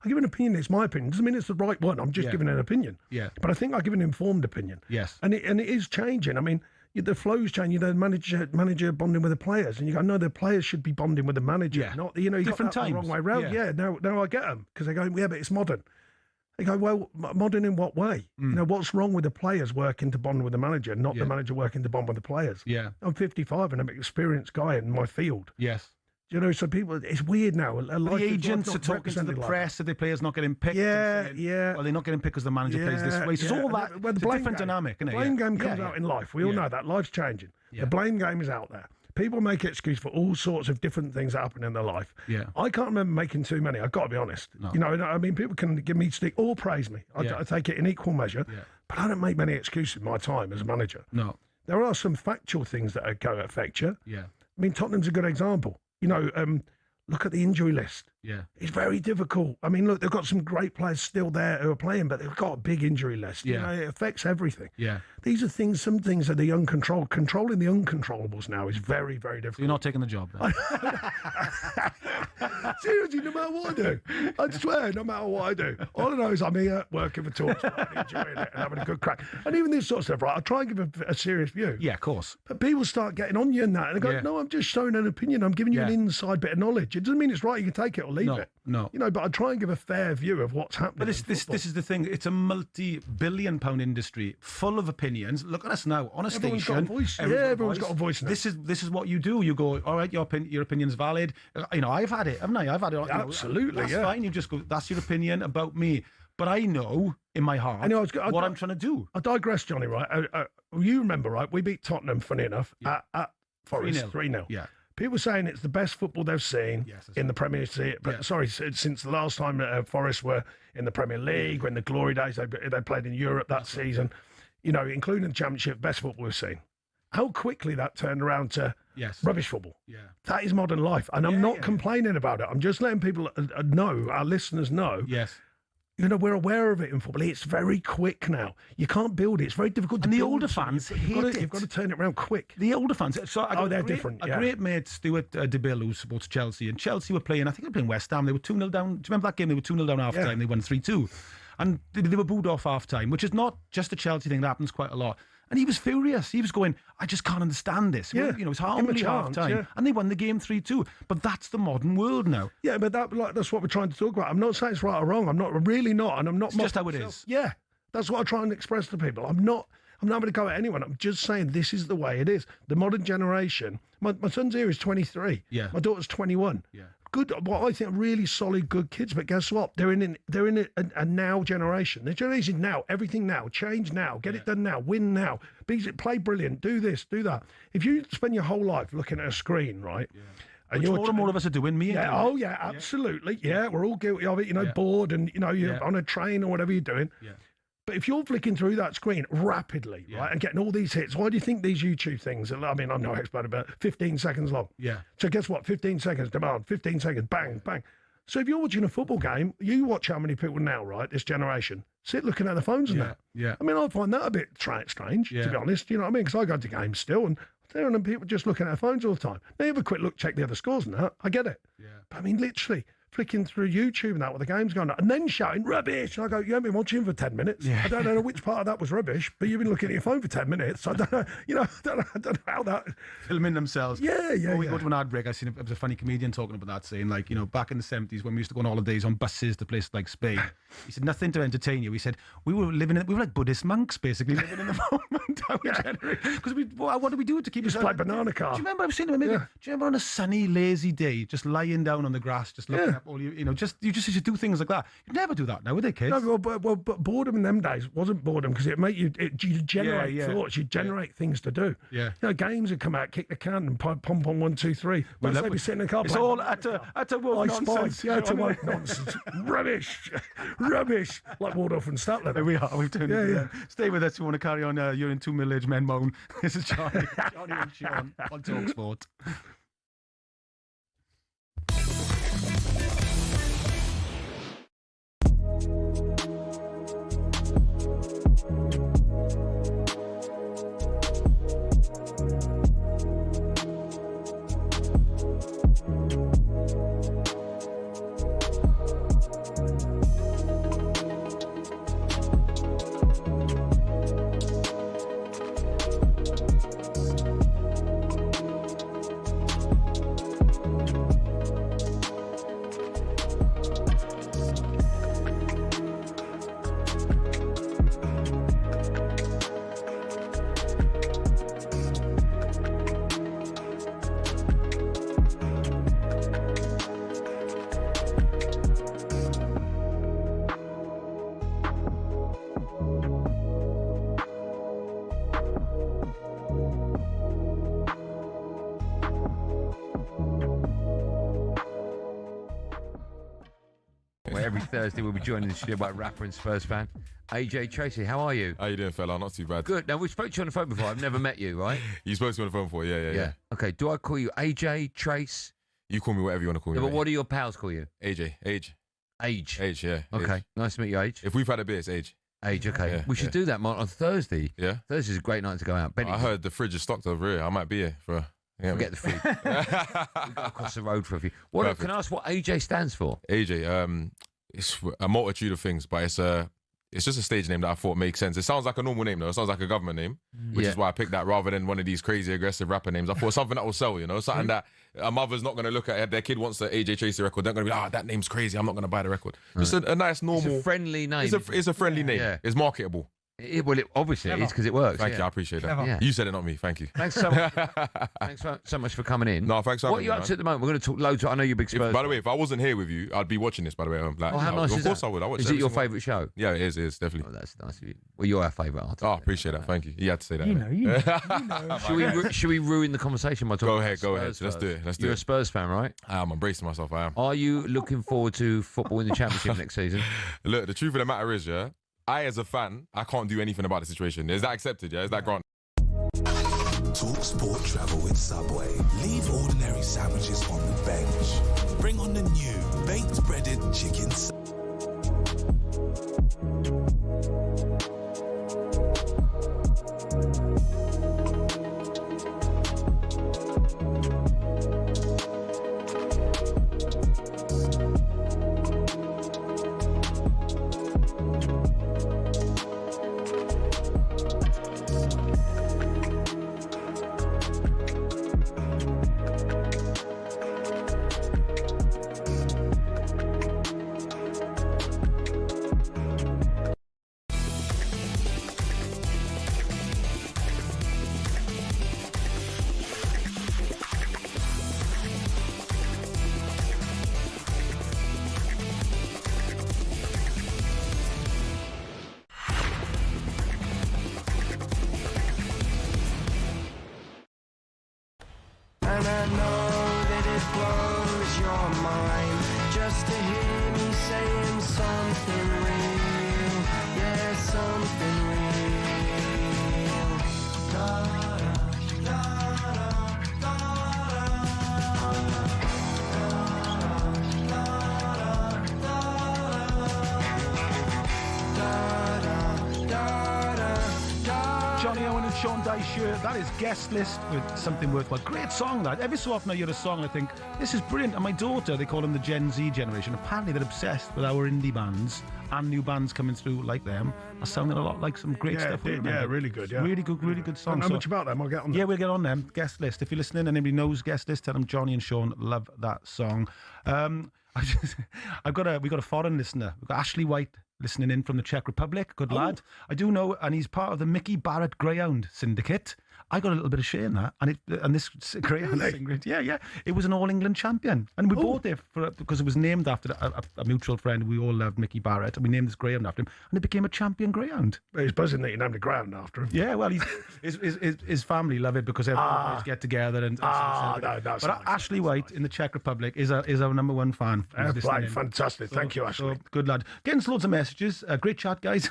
give an opinion, it's my opinion. Doesn't mean it's the right one. I'm just Yeah. giving an opinion. Yeah. But I think I give an informed opinion. Yes. And it is changing. I mean, the flow's changing. The manager bonding with the players, and you go, no, the players should be bonding with the manager. Yeah. Not you Different got that the wrong times. way round. Yeah. Yeah. Now I get them because they go, yeah, but it's modern. They go, well, modern in what way? What's wrong with the players working to bond with the manager, not the manager working to bond with the players? Yeah. I'm 55 and I'm an experienced guy in my field. Yes. So people, it's weird now. The agents are talking to the press that the players not getting picked. Yeah, and saying, yeah. Well, they're not getting picked because the manager plays this way. So it's all that. Well, It's a different dynamic, The isn't it? blame Yeah. game comes Yeah, out yeah. in life. We all Yeah. know that. Life's changing. Yeah. The blame game is out there. People make excuse for all sorts of different things that happen in their life. Yeah. I can't remember making too many. I've got to be honest. No. I mean, people can give me stick or praise me. I take it in equal measure. Yeah. But I don't make many excuses in my time as a manager. No. There are some factual things that are going to affect you. Yeah. I mean, Tottenham's a good example. Look at the injury list. Yeah. It's very difficult. I mean, look, they've got some great players still there who are playing, but they've got a big injury list. Yeah. It affects everything. Yeah. These are things, some things are the uncontrolled. Controlling the uncontrollables now is very, very So difficult. you're not taking the job then? Seriously, no matter what I do. I swear, no matter what I do. All I know is I'm here working for talkSPORT, enjoying it and having a good crack. And even this sort of stuff, right, I try and give a serious view. Yeah, of course. But people start getting on you and that. And they go, Yeah. no, I'm just showing an opinion. I'm giving you an Yeah. inside bit of knowledge. It doesn't mean it's right. You can take it or leave it. No. But I try and give a fair view of what's happening. But this is the thing. It's a multi-billion-pound industry full of opinions. Look at us now on a Everyone's station. got a voice. Everyone's got a voice now. This is what you do. You go, all right, your opinion's valid. I've had it, haven't I? I've had it. Absolutely, That's yeah. fine. You just go, that's your opinion about me. But I know in my heart what I'm trying to do. I digress, Johnny, right? You remember, right? We beat Tottenham, funny enough, at Forest 3-0. Yeah. People saying it's the best football they've seen in the Premier League. But sorry, since the last time Forest were in the Premier League, when the glory days they played in Europe that season, including the Championship, best football we've seen. How quickly that turned around to rubbish football. Yeah. That is modern life. And I'm not complaining about it. I'm just letting people know, our listeners know. Yes. We're aware of it in football. It's very quick now. You can't build it. It's very difficult to And the build older something. fans hate it. You've got to turn it around quick. The older fans. So I got they're a great, different. A great mate, Stuart DeBill, who supports Chelsea, and Chelsea were playing. I think they were playing West Ham. They were 2-0 down. Do you remember that game? They were 2-0 down half time. They won 3-2, and they were booed off half time, which is not just a Chelsea thing. That happens quite a lot. And he was furious. He was going, I just can't understand this. Yeah. It's only half time, and they won the game 3-2. But that's the modern world now. Yeah, but that's what we're trying to talk about. I'm not saying it's right or wrong. I'm really not, and I'm not. It's just how it is. Yeah, that's what I try and express to people. I'm not going to go at anyone. I'm just saying this is the way it is. The modern generation. My son's here is 23. Yeah. My daughter's 21. Yeah. Good, what I think really solid, good kids. But guess what? They're in a now generation. The generation now, everything now, change now, get it done now, win now, play brilliant, do this, do that. If you spend your whole life looking at a screen, right? Yeah. And more and more of us are doing. Me, yeah. Oh yeah, absolutely. Yeah, we're all guilty of it. Bored, and you're on a train or whatever you're doing. Yeah. But if you're flicking through that screen rapidly, right, and getting all these hits, why do you think these YouTube things, I mean, I'm no expert about 15 seconds long. Yeah. So guess what? 15 seconds demand, 15 seconds, bang, bang. So if you're watching a football game, you watch how many people now, right, this generation, sit looking at their phones and that. Yeah. I mean, I find that a bit strange, to be honest. You know what I mean? Because I go to games still, and there are people just looking at their phones all the time. They have a quick look, check the other scores and that. I get it. Yeah. But I mean, literally flicking through YouTube and that with the game's going on, and then shouting rubbish. And I go, you haven't been watching for 10 minutes. Yeah. I don't know which part of that was rubbish, but you've been looking at your phone for 10 minutes. I don't know, I don't know how that. Filming themselves. Yeah. Before we go to an ad break, I seen it was a funny comedian talking about that, saying back in the 70s when we used to go on holidays on buses to places like Spain. He said nothing to entertain you. He said we were like Buddhist monks basically living in the moment. Because what do we do to keep just like banana car? Do you remember I've seen him? Do you remember on a sunny, lazy day, just lying down on the grass, just looking up all you used to do things like that. You'd never do that now, would they, kids? No, but boredom in them days wasn't boredom because you generate thoughts, you generate things to do. Yeah. Games would come out, kick the can, and pump on 1, 2, 3. But they'd be sitting in the car. It's all utter woke nonsense. Utter woke nonsense. Rubbish. Like Waldorf and Statler. There we are. We've turned it. Yeah. Stay with us if you want to carry on. You're in two middle-aged men moan. This is Johnny and Sean on talkSPORT. where every Thursday we'll be joined in the studio by rapper and Spurs fan, AJ Tracy. How are you? How you doing, fella? Not too bad. Good. Now, we spoke to you on the phone before. I've never met you, right? You spoke to me on the phone before, yeah. Okay, do I call you AJ, Trace? You call me whatever you want to call me. Yeah, but mate. what do your pals call you? AJ, Age. Age, yeah. Okay, Age. nice to meet you, Age. If we've had a beer, it's Age. Age, okay. Yeah, We should do that on Thursday. Yeah? Thursday's a great night to go out. Benny, I heard the fridge is stocked over here. I might be here for... Forget the food. We got across the road for a few. Can I ask what AJ stands for? AJ, it's a multitude of things, but it's just a stage name that I thought makes sense. It sounds like a normal name, though. It sounds like a government name, which is why I picked that rather than one of these crazy aggressive rapper names. I thought something that will sell, something that a mother's not going to look at. Their kid wants the AJ Tracy record. They're going to be, that name's crazy. I'm not going to buy the record. Just a nice, normal... It's a friendly name. It's a friendly name. Yeah. It's marketable. Obviously it is because it works. Thank you, I appreciate that. Yeah. You said it, not me. Thank you. Thanks so much. Thanks so much for coming in. No, thanks for having me. What are you up to at the moment? We're going to talk loads. I know you're a big Spurs. By the way, if I wasn't here with you, I'd be watching this. By the way, how nice is that? Of course I would. I watch. Is it your favourite show? Yeah, it is definitely. Oh, that's nice of you. Well, you're our favourite artist. Oh, appreciate that. Thank you. You had to say that. You know. Should we ruin the conversation by talking? Go ahead. Let's do it. You're a Spurs fan, right? I'm embracing myself. I am. Are you looking forward to football in the Championship next season? Look, the truth of the matter is, I, as a fan, I can't do anything about the situation. Is that accepted? Yeah, is that granted? Talk Sport Travel with Subway. Leave ordinary sandwiches on the bench. Bring on the new baked breaded chicken. And I know that it blows your mind just to hear me saying something real. Yeah, something real. Jonnny Owen and Sean Dyche, that is Guest List with Something Worthwhile. Great song, that. Every so often I hear a song and I think, this is brilliant. And my daughter, they call them the Gen Z generation. Apparently they're obsessed with our indie bands and new bands coming through like them are sounding a lot like some great stuff. Yeah, really good, yeah. Really good songs. I don't know much about them. I'll get on them. Yeah, we'll get on them. Guest List. If you're listening and anybody knows Guest List, tell them Johnny and Sean love that song. We got a foreign listener. We've got Ashley White listening in from the Czech Republic. Good lad. I do know, and he's part of the Mickey Barrett Greyhound Syndicate. I got a little bit of share in that, and this Greyhound Syndicate, yeah, it was an All England champion, and we bought it because it was named after a mutual friend. We all loved Mickey Barrett, and we named this greyhound after him, and it became a champion greyhound. He's buzzing that you named a greyhound after him. Yeah, well, his family love it because everyone get together and. But Ashley White in the Czech Republic is our number one fan. Fantastic, thank you, Ashley. So, good lad. Getting loads of messages. Great chat, guys.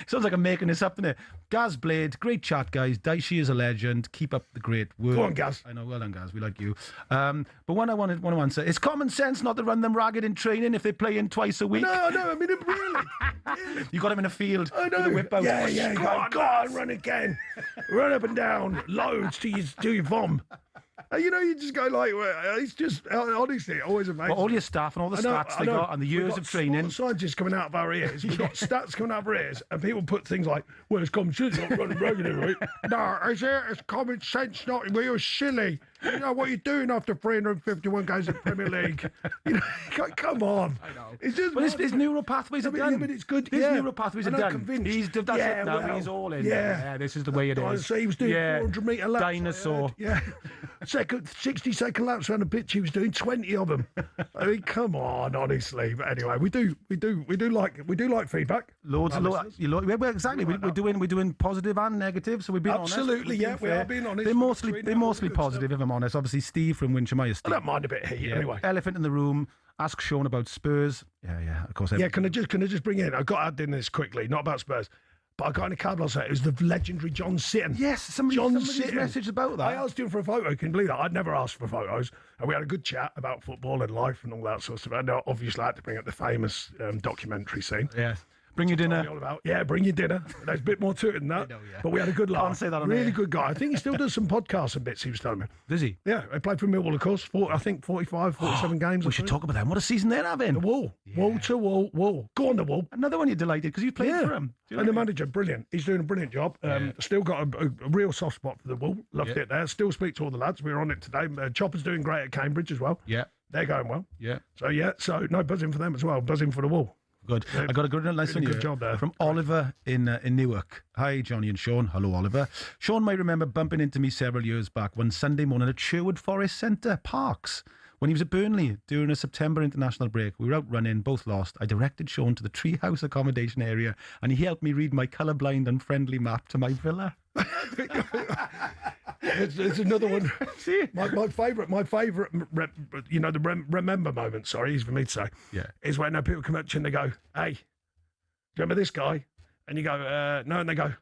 Sounds like I'm making this up, doesn't it? Gaz Blade, great chat, guys. Dyche is a legend. Keep up the great work. Go on, Gaz. I know, well done, Gaz. We like you. But one I want to answer, it's common sense not to run them ragged in training if they play in twice a week. No, I mean, really. You got him in a field I know. with a whip out. Yeah. Go on, run again. Run up and down. Loads till you vom. You just go like, it's just, honestly, always amazing. Well, all your staff and all the stats they got and the years of training. Scientists coming out of our ears. We've got stats coming out of our ears, and people put things like, well, it's common sense not running regularly, right? No, it's common sense not, you're silly. You know what you're doing after 351 games in the Premier League. Come on. I know. It's just. But his neural pathways are done. Yeah, but it's good. His neural pathways are done. Convinced. That's it now. He's all in. Yeah. This is the way it is. So he was doing 400 metre laps. Dinosaur. Yeah. 60-second laps around the pitch. He was doing 20 of them. I mean, come on, honestly. But anyway, we do like feedback. Loads. Well, exactly. We're doing positive and negative. So we've been absolutely. Honest. Yeah, we are being honest. They're mostly positive, if I'm honest. Obviously, Steve from Winchemire. I don't mind a bit of heat anyway. Elephant in the room. Ask Sean about Spurs. Yeah, of course. Yeah, can I just bring in? I got to add in this quickly, not about Spurs. But I got in a cab last night. It was the legendary John Sitton. Yes, somebody's messaged about that. I asked him for a photo. Can you believe that? I'd never asked for photos. And we had a good chat about football and life and all that sort of stuff. And obviously, I had to bring up the famous documentary scene. Yeah. Bring your dinner. Bring your dinner. There's a bit more to it than that. But we had a good laugh. Can't say that on Really air. good guy. I think he still does some podcasts and bits, he was telling me. Does he? Yeah, he played for Millwall, of course. I think 45, 47 games. We should talk about them. What a season they're having. The Wall. Wall to Wall. Go on, the Wall. Another one you're delighted because you played for him. And the manager, brilliant. He's doing a brilliant job. Still got a real soft spot for the Wall. Loved it there. Still speak to all the lads. We were on it today. Chopper's doing great at Cambridge as well. Yeah. They're going well. Yeah. So no, buzzing for them as well. Buzzing for the Wall. Good. I got a good nice one here. Good job there. From Oliver in Newark. Hi, Johnny and Sean. Hello, Oliver. Sean might remember bumping into me several years back one Sunday morning at Sherwood Forest Centre, Parks. When he was at Burnley during a September international break, we were out running, both lost. I directed Sean to the treehouse accommodation area and he helped me read my colourblind and friendly map to my villa. It's another one. My favourite, remember moment, sorry, easy for me to say, is when people come up to you and they go, hey, do you remember this guy? And you go, no, and they go,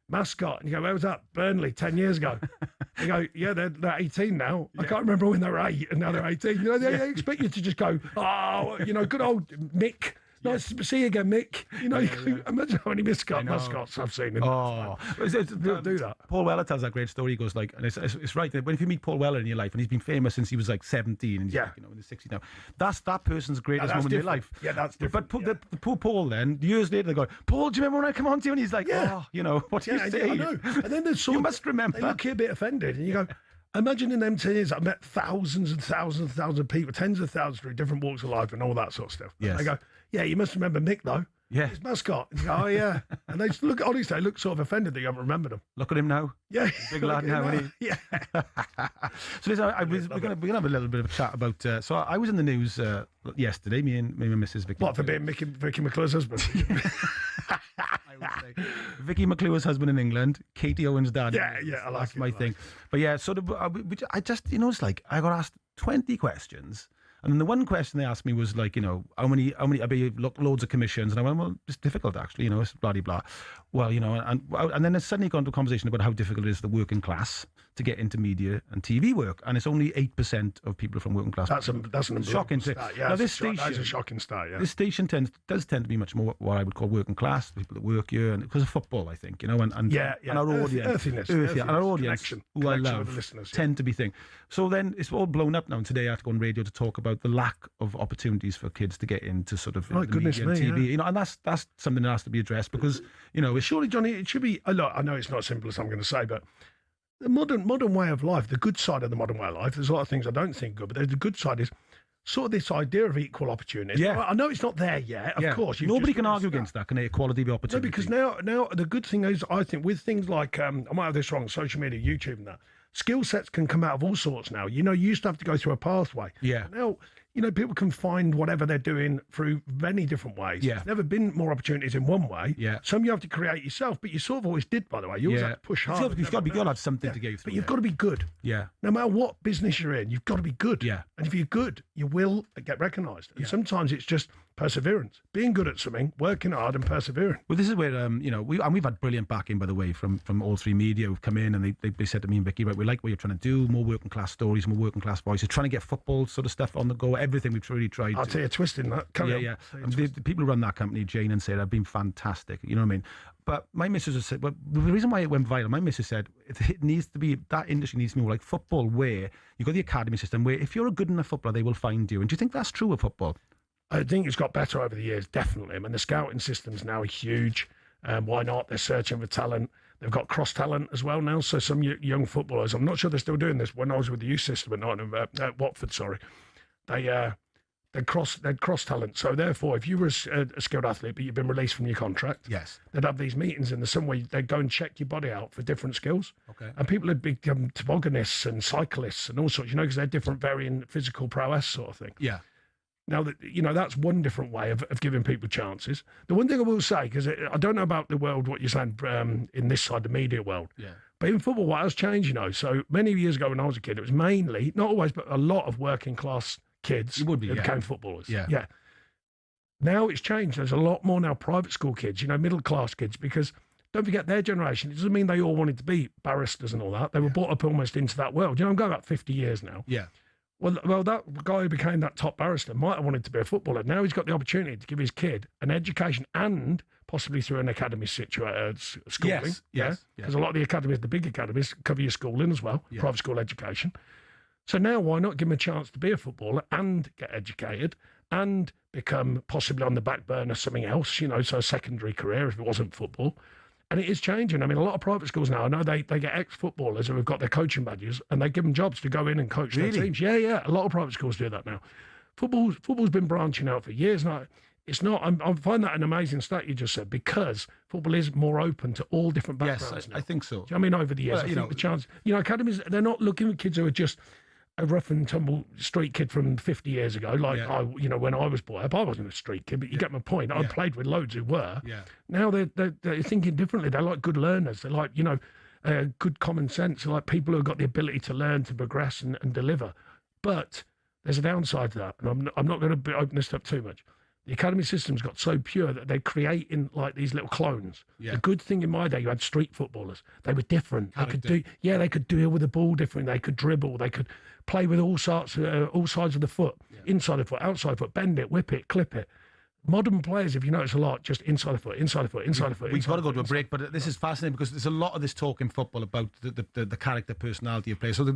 mascot. And you go, where was that? Burnley, 10 years ago. You go, yeah, they're 18 now. I can't remember when they were 8 and now they're 18. You know, they expect you to just go, oh, good old Mick. Nice to see you again, Mick. Imagine how many mascots I've seen. They'll do that. Paul Weller tells that great story. He goes and it's right. When if you meet Paul Weller in your life, and he's been famous since he was like 17, and he's in his 60s now, that's that person's greatest moment in your life. Yeah, that's different. But the poor Paul then, years later, they go, Paul, do you remember when I come on to you? And he's like, what do you say? I know. And then there's you must remember. They look a bit offended, and you go, imagine in them 10 years, I've met thousands and thousands and thousands of people, tens of thousands through different walks of life and all that sort of stuff. Yes. They go, yeah, you must remember Mick, though. Yeah. His mascot. And you go, oh, yeah. And they look, honestly, they look sort of offended that you haven't remembered them. Look at him now. Yeah. Big lad now, isn't he? Yeah. So listen, we're gonna have a little bit of a chat about. So I was in the news yesterday. Me and Mrs. Vicky. What, for being Vicky McClure's husband? I would say Vicky McClure's husband in England, Katie Owen's dad. Yeah, I like that's my thing. But yeah, sort of. I just, it's like I got asked 20 questions. And then the one question they asked me was like, how many, I be loads of commissions. And I went, well, it's difficult actually, it's blah, blah, blah. Well, and then it's suddenly gone to a conversation about how difficult it is for the working class to get into media and TV work. And it's only 8% of people from working class. That's an shocking start. Yeah, now, that's a shocking start, yeah. This station does tend to be much more what I would call working class, people that work here, and because of football, I think, and our audience, earthiness, and our audience, who I love, with the listeners, tend to be thing. So then it's all blown up now, and today I have to go on radio to talk about the lack of opportunities for kids to get into sort of the media and TV, and that's something that has to be addressed because, surely, Johnny, it should be, look, I know it's not as simple as I'm going to say, but the modern way of life, the good side of the modern way of life, there's a lot of things I don't think good, but the good side is sort of this idea of equal opportunity. Yeah. I know it's not there yet, of course. Nobody can argue against that, can they? Equality of opportunity. No, because now the good thing is, I think, with things like, I might have this wrong, social media, YouTube and that, skill sets can come out of all sorts now. You used to have to go through a pathway. Yeah. Now, people can find whatever they're doing through many different ways. Yeah. There's never been more opportunities in one way. Yeah. Some you have to create yourself, but you sort of always did, by the way. You always have to push hard. You've got to have something to go through. But you've got to be good. Yeah. No matter what business you're in, you've got to be good. Yeah. And if you're good, you will get recognised. And sometimes it's just perseverance, being good at something, working hard and persevering. Well, this is where, we've had brilliant backing, by the way, from all three media who've come in and they said to me and Vicky, right, we like what you're trying to do, more working class stories, more working class voices, trying to get football sort of stuff on the go, everything we've really tried. I'll tell you a twist in that. Yeah. The people who run that company, Jane and Sarah, have been fantastic. You know what I mean? But my missus has said, well, the reason why it went viral, my missus said, it needs to be, that industry needs to be more like football, where you've got the academy system, where if you're a good enough footballer, they will find you. And do you think that's true of football? I think it's got better over the years, definitely. I mean, the scouting systems now are huge. Why not? They're searching for talent. They've got cross talent as well now. So some young footballers, I'm not sure they're still doing this. When I was with the youth system at Watford, they'd cross talent. So therefore, if you were a skilled athlete, but you've been released from your contract, yes, they'd have these meetings in the same way. They'd go and check your body out for different skills. Okay. And people had become tobogganists and cyclists and all sorts, because they're different, varying physical prowess sort of thing. Yeah. Now, that's one different way of giving people chances. The one thing I will say, because I don't know about the world, what you're saying in this side, the media world, yeah. But in football, what has changed, so many years ago when I was a kid, it was mainly, not always, but a lot of working class kids who became footballers. Yeah. Now it's changed. There's a lot more now private school kids, middle class kids, because don't forget their generation. It doesn't mean they all wanted to be barristers and all that. They were brought up almost into that world. I'm going back 50 years now. Yeah. Well, that guy who became that top barrister might have wanted to be a footballer. Now he's got the opportunity to give his kid an education and possibly through an academy schooling. Yes. Because a lot of the academies, the big academies, cover your schooling as well, private school education. So now why not give him a chance to be a footballer and get educated and become possibly on the back burner something else, so a secondary career if it wasn't football. And it is changing. I mean, a lot of private schools now, I know they get ex-footballers who have got their coaching badges and they give them jobs to go in and coach their teams. Yeah. A lot of private schools do that now. Football's been branching out for years now. It's not. I find that an amazing stat you just said, because football is more open to all different backgrounds. Yes, I think so. Do you know what I mean? Over the years, Well, I think the chance. Academies, they're not looking at kids who are just a rough and tumble street kid from 50 years ago. Like when I was brought up, I wasn't a street kid, but you get my point. I played with loads who were. Yeah. Now they're thinking differently. They're like good learners. They're like good common sense. They're like people who have got the ability to learn, to progress, and deliver. But there's a downside to that, and I'm not going to open this up too much. The academy system's got so pure that they're creating like these little clones. Yeah. The good thing in my day, you had street footballers. They were different. They could deal with the ball differently. They could dribble. They could play with all sides of the foot, inside the foot, outside the foot, bend it, whip it, clip it. Modern players, if you notice a lot, just inside the foot, inside the foot, inside the foot. We've got to go to a break, but this is fascinating because there's a lot of this talk in football about the character, personality of players. So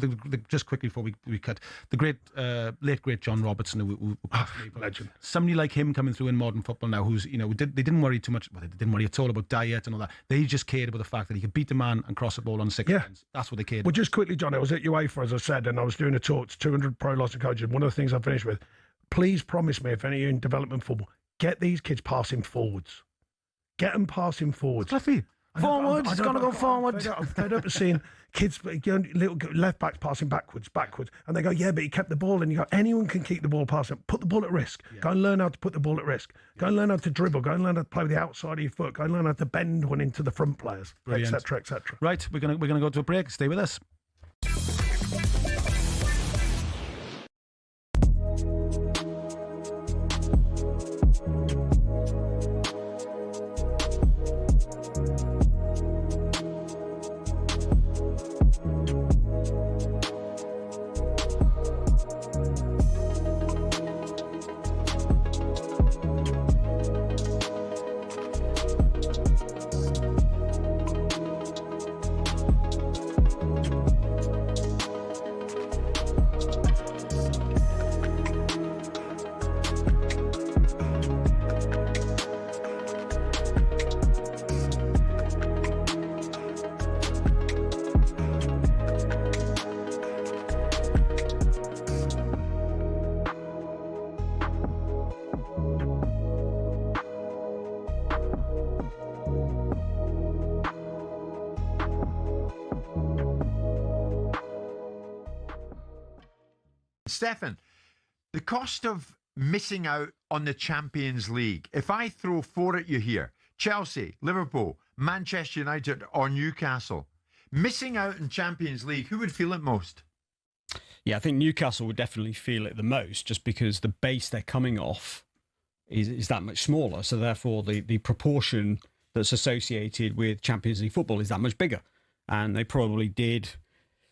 just quickly before we cut, the late great John Robertson, who legend. Somebody like him coming through in modern football now, who's they didn't worry too much. Well, they didn't worry at all about diet and all that. They just cared about the fact that he could beat the man and cross the ball on 6 hands. That's what they cared. Well, just quickly, John, I was at UEFA, as I said, and I was doing a talk to 200 pro license coaches. One of the things I finished with: please promise me, if any of you in development football, get these kids passing forwards. Get them passing forwards. Fluffy. Forwards, it's going to go forward. I'm fed up of seeing kids, little left backs passing backwards. And they go, yeah, but he kept the ball. And you go, anyone can keep the ball passing. Put the ball at risk. Yeah. Go and learn how to put the ball at risk. Go and learn how to dribble. Go and learn how to play with the outside of your foot. Go and learn how to bend one into the front players, etc., etc. Right, we're gonna go to a break. Stay with us. Stefan, the cost of missing out on the Champions League. If I throw four at you here, Chelsea, Liverpool, Manchester United or Newcastle, missing out in Champions League, who would feel it most? Yeah, I think Newcastle would definitely feel it the most, just because the base they're coming off is that much smaller. So therefore the proportion that's associated with Champions League football is that much bigger. And they probably did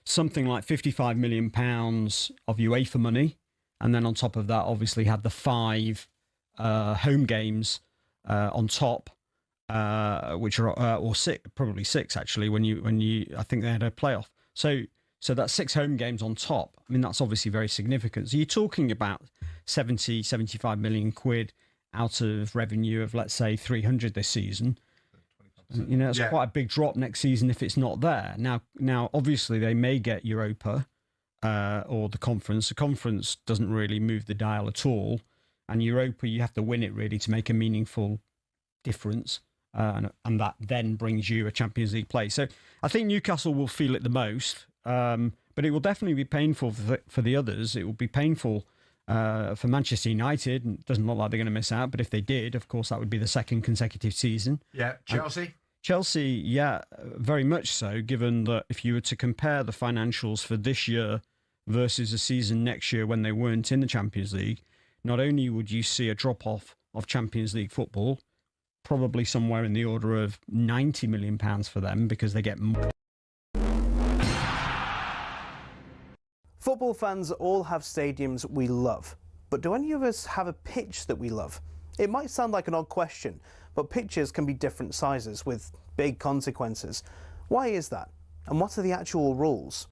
something like £55 million of UEFA money. And then on top of that, obviously had the 5 home games on top, which are, or 6, probably 6 actually, when you, I think they had a playoff. So that's 6 home games on top. I mean, that's obviously very significant. So you're talking about 75 million quid out of revenue of, let's say, 300 this season. You know, it's quite a big drop next season if it's not there. Now, obviously, they may get Europa or the conference. The conference doesn't really move the dial at all. And Europa, you have to win it really to make a meaningful difference. And that then brings you a Champions League place. So I think Newcastle will feel it the most. But it will definitely be painful for the others. It will be painful for Manchester United. It doesn't look like they're going to miss out. But if they did, of course, that would be the second consecutive season. Yeah, Chelsea? Chelsea, yeah, very much so, given that if you were to compare the financials for this year versus the season next year when they weren't in the Champions League, not only would you see a drop-off of Champions League football, probably somewhere in the order of £90 million for them because they get more. Football fans all have stadiums we love, but do any of us have a pitch that we love? It might sound like an odd question, but pitches can be different sizes with big consequences. Why is that? And what are the actual rules?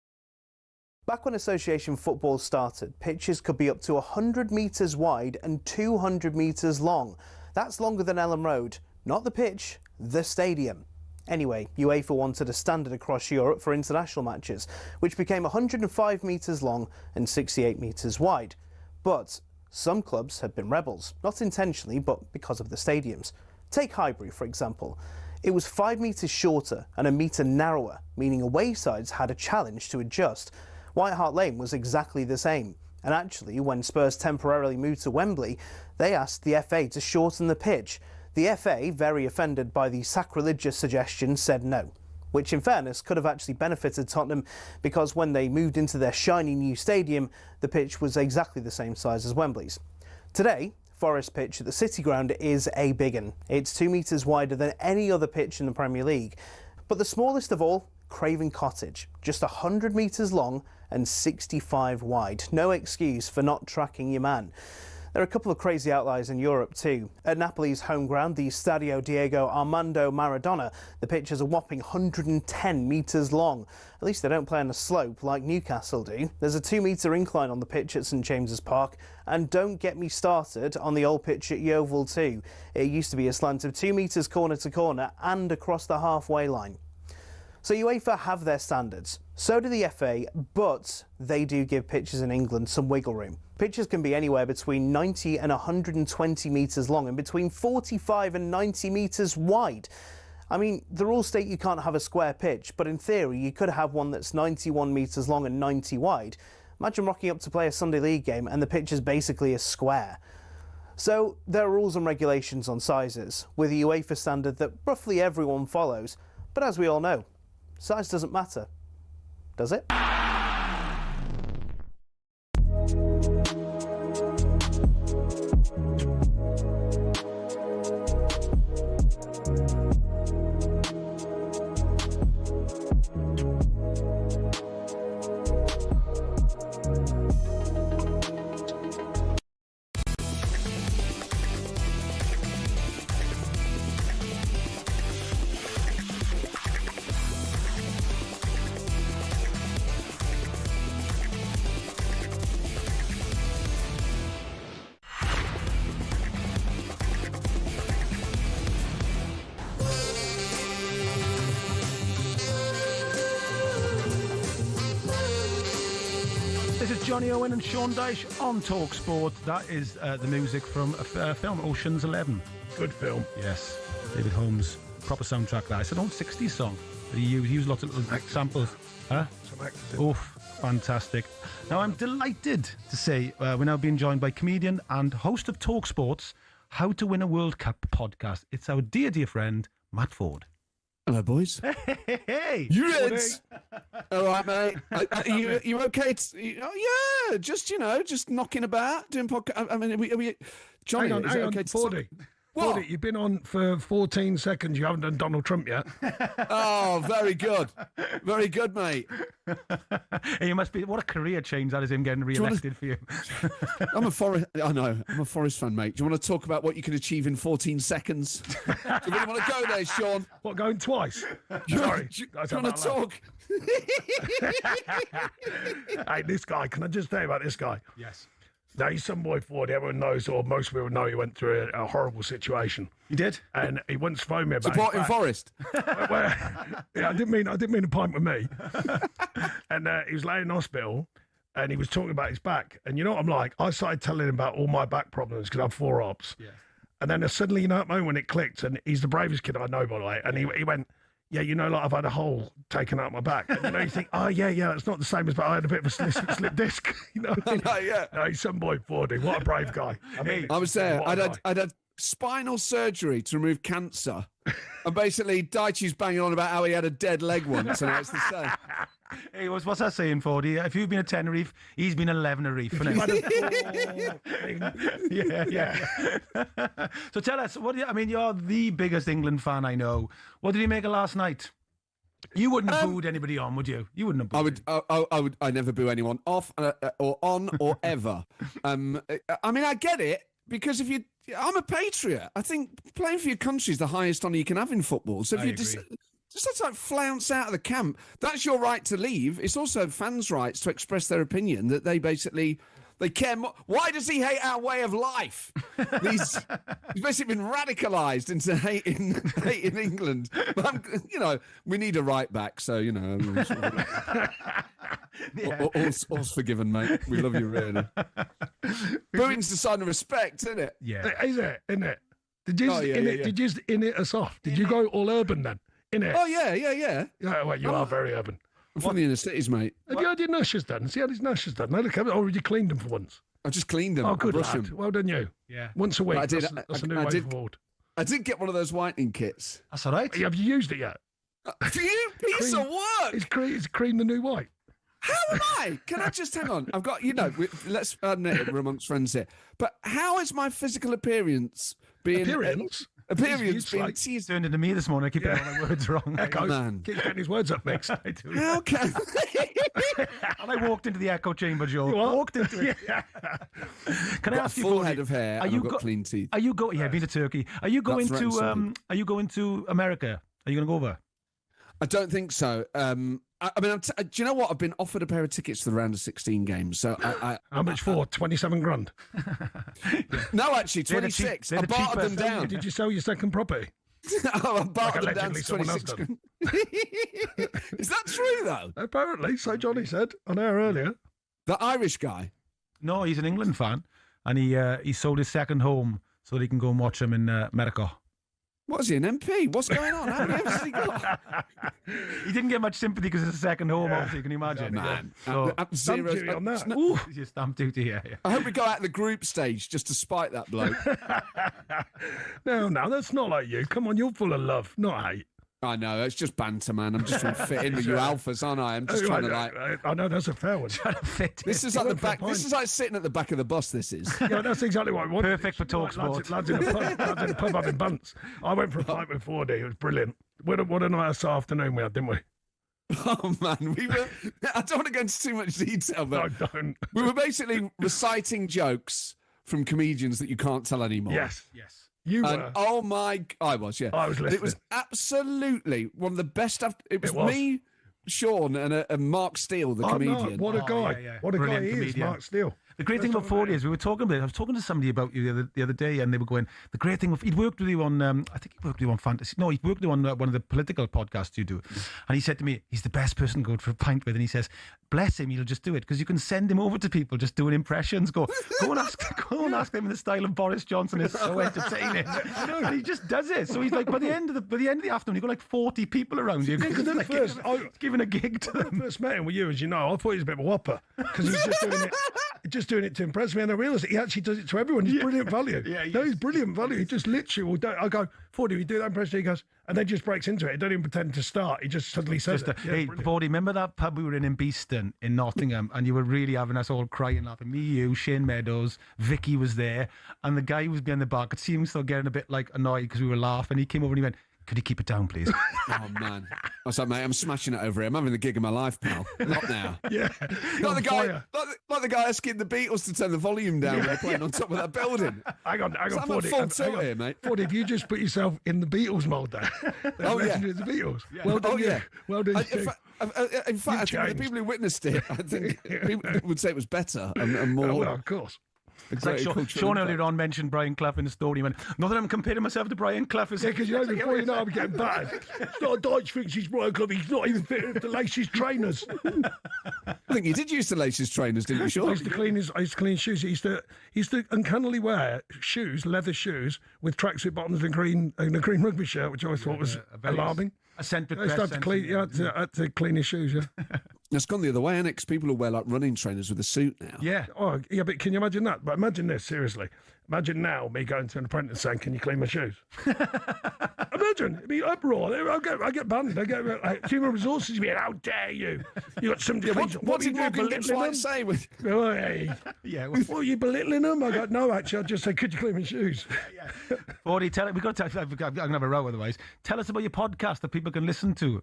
Back when association football started, pitches could be up to 100 metres wide and 200 metres long. That's longer than Ellen Road. Not the pitch, the stadium. Anyway, UEFA wanted a standard across Europe for international matches, which became 105 metres long and 68 metres wide. But some clubs had been rebels, not intentionally, but because of the stadiums. Take Highbury, for example. It was 5 metres shorter and a metre narrower, meaning away sides had a challenge to adjust. White Hart Lane was exactly the same. And actually, when Spurs temporarily moved to Wembley, they asked the FA to shorten the pitch. The FA, very offended by the sacrilegious suggestion, said no, which in fairness could have actually benefited Tottenham because when they moved into their shiny new stadium, the pitch was exactly the same size as Wembley's. Today, Forest pitch at the City Ground is a big one. It's 2 metres wider than any other pitch in the Premier League. But the smallest of all, Craven Cottage, just 100 metres long and 65 wide. No excuse for not tracking your man. There are a couple of crazy outliers in Europe too. At Napoli's home ground, the Stadio Diego Armando Maradona, the pitch is a whopping 110 metres long. At least they don't play on a slope like Newcastle do. There's a 2-metre incline on the pitch at St James's Park. And don't get me started on the old pitch at Yeovil too. It used to be a slant of 2 metres corner to corner and across the halfway line. So UEFA have their standards. So do the FA, but they do give pitches in England some wiggle room. Pitches can be anywhere between 90 and 120 metres long and between 45 and 90 metres wide. I mean, the rules state you can't have a square pitch, but in theory you could have one that's 91 metres long and 90 wide. Imagine rocking up to play a Sunday League game and the pitch is basically a square. So there are rules and regulations on sizes, with a UEFA standard that roughly everyone follows. But as we all know, size doesn't matter, does it? This is Jonnny Owen and Sean Dyche on talkSPORT. That is the music from a film, Ocean's 11. Good film. Yes. David Holmes, proper soundtrack that. It's an old 60s song. He used lots of little samples. Huh? Some actors. Oof, fantastic. Now, I'm delighted to say we're now being joined by comedian and host of talkSPORT's How to Win a World Cup podcast. It's our dear, dear friend, Matt Ford. Hello, boys. Hey, you Reds? All right, mate. You okay? Yeah, just knocking about, doing podcast. I mean, are we Johnny, hang on, okay 40. What? You've been on for 14 seconds. You haven't done Donald Trump yet. Oh, very good. Very good, mate. Hey, you must be. What a career change that is, him getting re-elected for you. I'm a Forest fan, mate. Do you want to talk about what you can achieve in 14 seconds? Do you really want to go there, Sean? What, going twice? Sorry. Do you want to talk? Hey, this guy, can I just tell you about this guy? Yes. Now, he's some boy Ford. Everyone knows, or most people know, he went through a horrible situation. He did? And he once phoned me about supporting Forest. Well, yeah, I didn't mean to point with me. And he was laying in hospital, and he was talking about his back. And you know what I'm like? I started telling him about all my back problems because I have 4 ops. Yeah. And then suddenly, you know, at the moment when it clicked, and he's the bravest kid I know, by the way. And he went, yeah, you know, like I've had a hole taken out my back. And, you know, you think, oh, yeah, it's not the same as, but I had a bit of a slip disc. You know, yeah. No, he's some boy 40. What a brave guy. I mean, I was there. I'd had spinal surgery to remove cancer. And basically, Dyche's banging on about how he had a dead leg once, and it's the same. Hey, what's that saying, Fordy? If you've been at Tenerife, he's been at 11 Reef. Yeah. So tell us, you're the biggest England fan I know. What did you make of last night? You wouldn't have booed anybody on, would you? You wouldn't have booed. I never boo anyone off or on or ever. I get it, because I'm a patriot. I think playing for your country is the highest honour you can have in football. So if you just have to flounce out of the camp, that's your right to leave. It's also fans' rights to express their opinion that they care more. Why does he hate our way of life? He's basically been radicalised into hating England. But we need a right back, so all's forgiven, mate. We love you, really. Booing's the sign of respect, isn't it? Yeah, isn't it? Did you in it us off? Did you go all urban then? In it? Oh yeah. Yeah, well, you are very urban. I'm from the inner cities, mate. Have you had your gnashes done? Has he had his gnashes done? Or have you cleaned them for once? I just cleaned them. Oh, good lad. them. Well done, you. Yeah. Once a week. I did. That's a new way forward. I did get one of those whitening kits. That's all right. Have you used it yet? You piece of work. It's cream the new white. How am I? Can I just hang on? I've got, let's admit it, we're amongst friends here. But how is my physical appearance being... Appearance being teased. Turned into me this morning. I keep getting all my words wrong. Echoes. Man. Keep getting his words up next. How can... And I walked into the echo chamber, Joe. Walked into it. Can I ask you, full head of hair and I've got clean teeth. Are you going... Yeah, been to Turkey. Are you going to America? Are you going to go over? I don't think so. Do you know what? I've been offered a pair of tickets to the round of 16 games. So how much for? 27 grand? No, actually, 26. I bartered them down. Did you sell your second property? I bartered them down to 26 grand. Is that true, though? Apparently, so Johnny said on air earlier. The Irish guy? No, he's an England fan, and he sold his second home so that he can go and watch them in America. What is he, an MP? What's going on? How many has he got? He didn't get much sympathy because it's a second home, obviously, can you imagine? Man. So, stamp duty on that. Ooh, your stamp duty, yeah. I hope we go out the group stage just to spite that bloke. No, that's not like you. Come on, you're full of love, not hate. I know, it's just banter, man. I'm just trying to fit in with you alphas, aren't I? I'm just trying to I know, that's a fair one. Trying to fit in. This is like the back. This is like sitting at the back of the bus, this is. Yeah, that's exactly what I wanted. Perfect for talkSPORT. Lads in the pub having bunts. I went for a pint with 4D. It was brilliant. What a nice afternoon we had, didn't we? Oh, man. I don't want to go into too much detail, but no, don't. We were basically reciting jokes from comedians that you can't tell anymore. Yes. You were. Oh my! I was. Yeah, I was listening. It was absolutely one of the best. It was me, Sean, and Mark Steele, the comedian. No, what a guy! Yeah. What a Brilliant guy he is, comedian. Mark Steele. The great thing about Fordy is I was talking to somebody about you the other day, and they were going, the great thing, he'd worked with you on, I think he worked with you on fantasy. No, he worked with you on one of the political podcasts you do. And he said to me, he's the best person to go for a pint with. And he says, bless him, he'll just do it because you can send him over to people just doing impressions. Go and ask them in the style of Boris Johnson. It's so entertaining. And he just does it. So he's like, by the end of the afternoon, you've got like 40 people around you. Giving a gig to them. When I first met him with you, as you know, I thought he was a bit of a whopper because he's just doing it to impress me, and I realised that he actually does it to everyone. He's brilliant value. He's brilliant value. He just literally will do. I go, Fordy, you do that impression? He goes, and then just breaks into it. He don't even pretend to start. He just suddenly says it. Hey, Fordy, remember that pub we were in Beeston in Nottingham, and you were really having us all crying, laughing. Me, you, Shane Meadows, Vicky was there, and the guy who was behind the bar could see him still getting a bit like annoyed because we were laughing. He came over and he went, could you keep it down, please? Oh, man. I was like, mate, I'm smashing it over here. I'm having the gig of my life, pal. Not now. Yeah. Like the guy asking the Beatles to turn the volume down when they're playing on top of that building. Hang on, I'm at full tilt here, mate. Fordy, if you just put yourself in the Beatles mould there. Oh, yeah. The Beatles. Yeah. Well done, yeah. Well done. In fact, I think the people who witnessed it, I think people would say it was better and more. Oh, well, of course. It's like Sean earlier on mentioned Brian Clough in the story. He went, not that I'm comparing myself to Brian Clough. Yeah, because before you know I'm getting battered. It's not a Dyche thinks he's Brian Clough. He's not even fit enough to lace his trainers. I think you did used to lace his trainers, didn't you, Sean? I used to clean his shoes. He used to uncannily wear shoes, leather shoes, with tracksuit bottoms and a green rugby shirt, which I always thought was alarming. I had to clean his shoes, yeah. It's gone the other way, Alex. People who wear like running trainers with a suit now. Yeah. Oh, yeah, but can you imagine that? But imagine this, seriously. Imagine now me going to an apprentice saying, can you clean my shoes? I imagine? It'd be uproar. I get banned. I get human resources. Being, how dare you? You got somebody. What did Morgan Gibbs White say? Oh, hey. Yeah. What are you belittling them? I go, no, actually, I'll just say, could you clean my shoes? Fordy, we've got to. I'm going to have a row otherwise. Tell us about your podcast that people can listen to.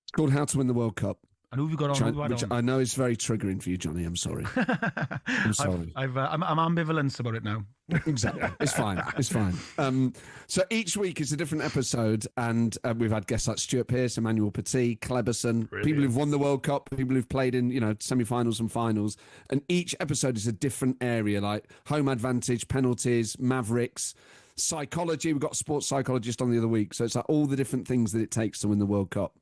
It's called How to Win the World Cup. And who have you got on? Which I know is very triggering for you, Johnny. I'm sorry. I'm sorry. I'm ambivalent about it now. Exactly. It's fine. It's fine. So each week is a different episode, and we've had guests like Stuart Pearce, Emmanuel Petit, Kleberson, people who've won the World Cup, people who've played in semi-finals and finals, and each episode is a different area, like home advantage, penalties, Mavericks, psychology. We've got a sports psychologist on the other week, so it's like all the different things that it takes to win the World Cup.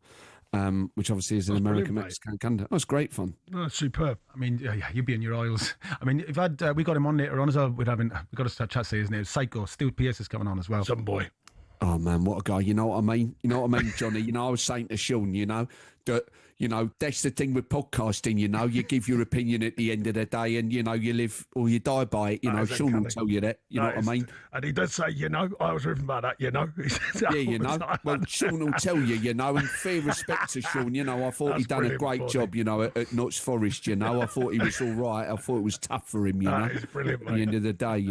Which obviously is an American-Mexican Canada. Oh, it's great fun. Oh, superb. I mean, yeah, you'd be in your oils. I mean, we got him on later on as well. We got to start chat. Say his name. Psycho. Stuart Pearce is coming on as well. Some boy. Oh man, what a guy! You know what I mean? You know what I mean, Johnny? I was saying to Sean, that that's the thing with podcasting. You give your opinion at the end of the day, and you live or you die by it. Sean will tell you that. You know what I mean? And he does say, I was driven by that. He says that yeah, all the time. Well, Sean will tell you. And fair respect to Sean. I thought he'd done a great job. At Notts Forest. I thought he was all right. I thought it was tough for him. He's brilliant, mate. At the end of the day,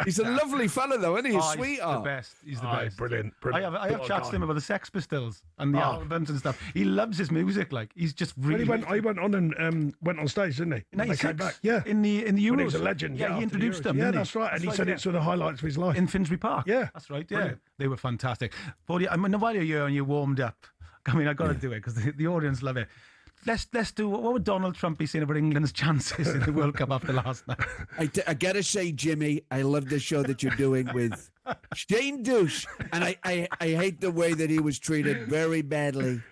he's a lovely fella, though, isn't he? He's a He's sweetheart. the best. He's the best. Brilliant. I have chats to him about the Sex Pistols and the albums and stuff. He loves his music. Like he's just really. Well, he went on and went on stage, didn't he? In 96, they came back. Yeah, in the Euros. When he was a legend. Yeah, he introduced them. Yeah, that's right. And he said it's one of the highlights of his life in Finsbury Park. Yeah, that's right. Yeah, brilliant. They were fantastic. But I mean, while you're here and you warmed up, I mean, I got to do it because the audience love it. Let's do what would Donald Trump be saying about England's chances in the World Cup after last night? I gotta say, Jimmy, I love the show that you're doing with Shane Dyche, and I hate the way that he was treated very badly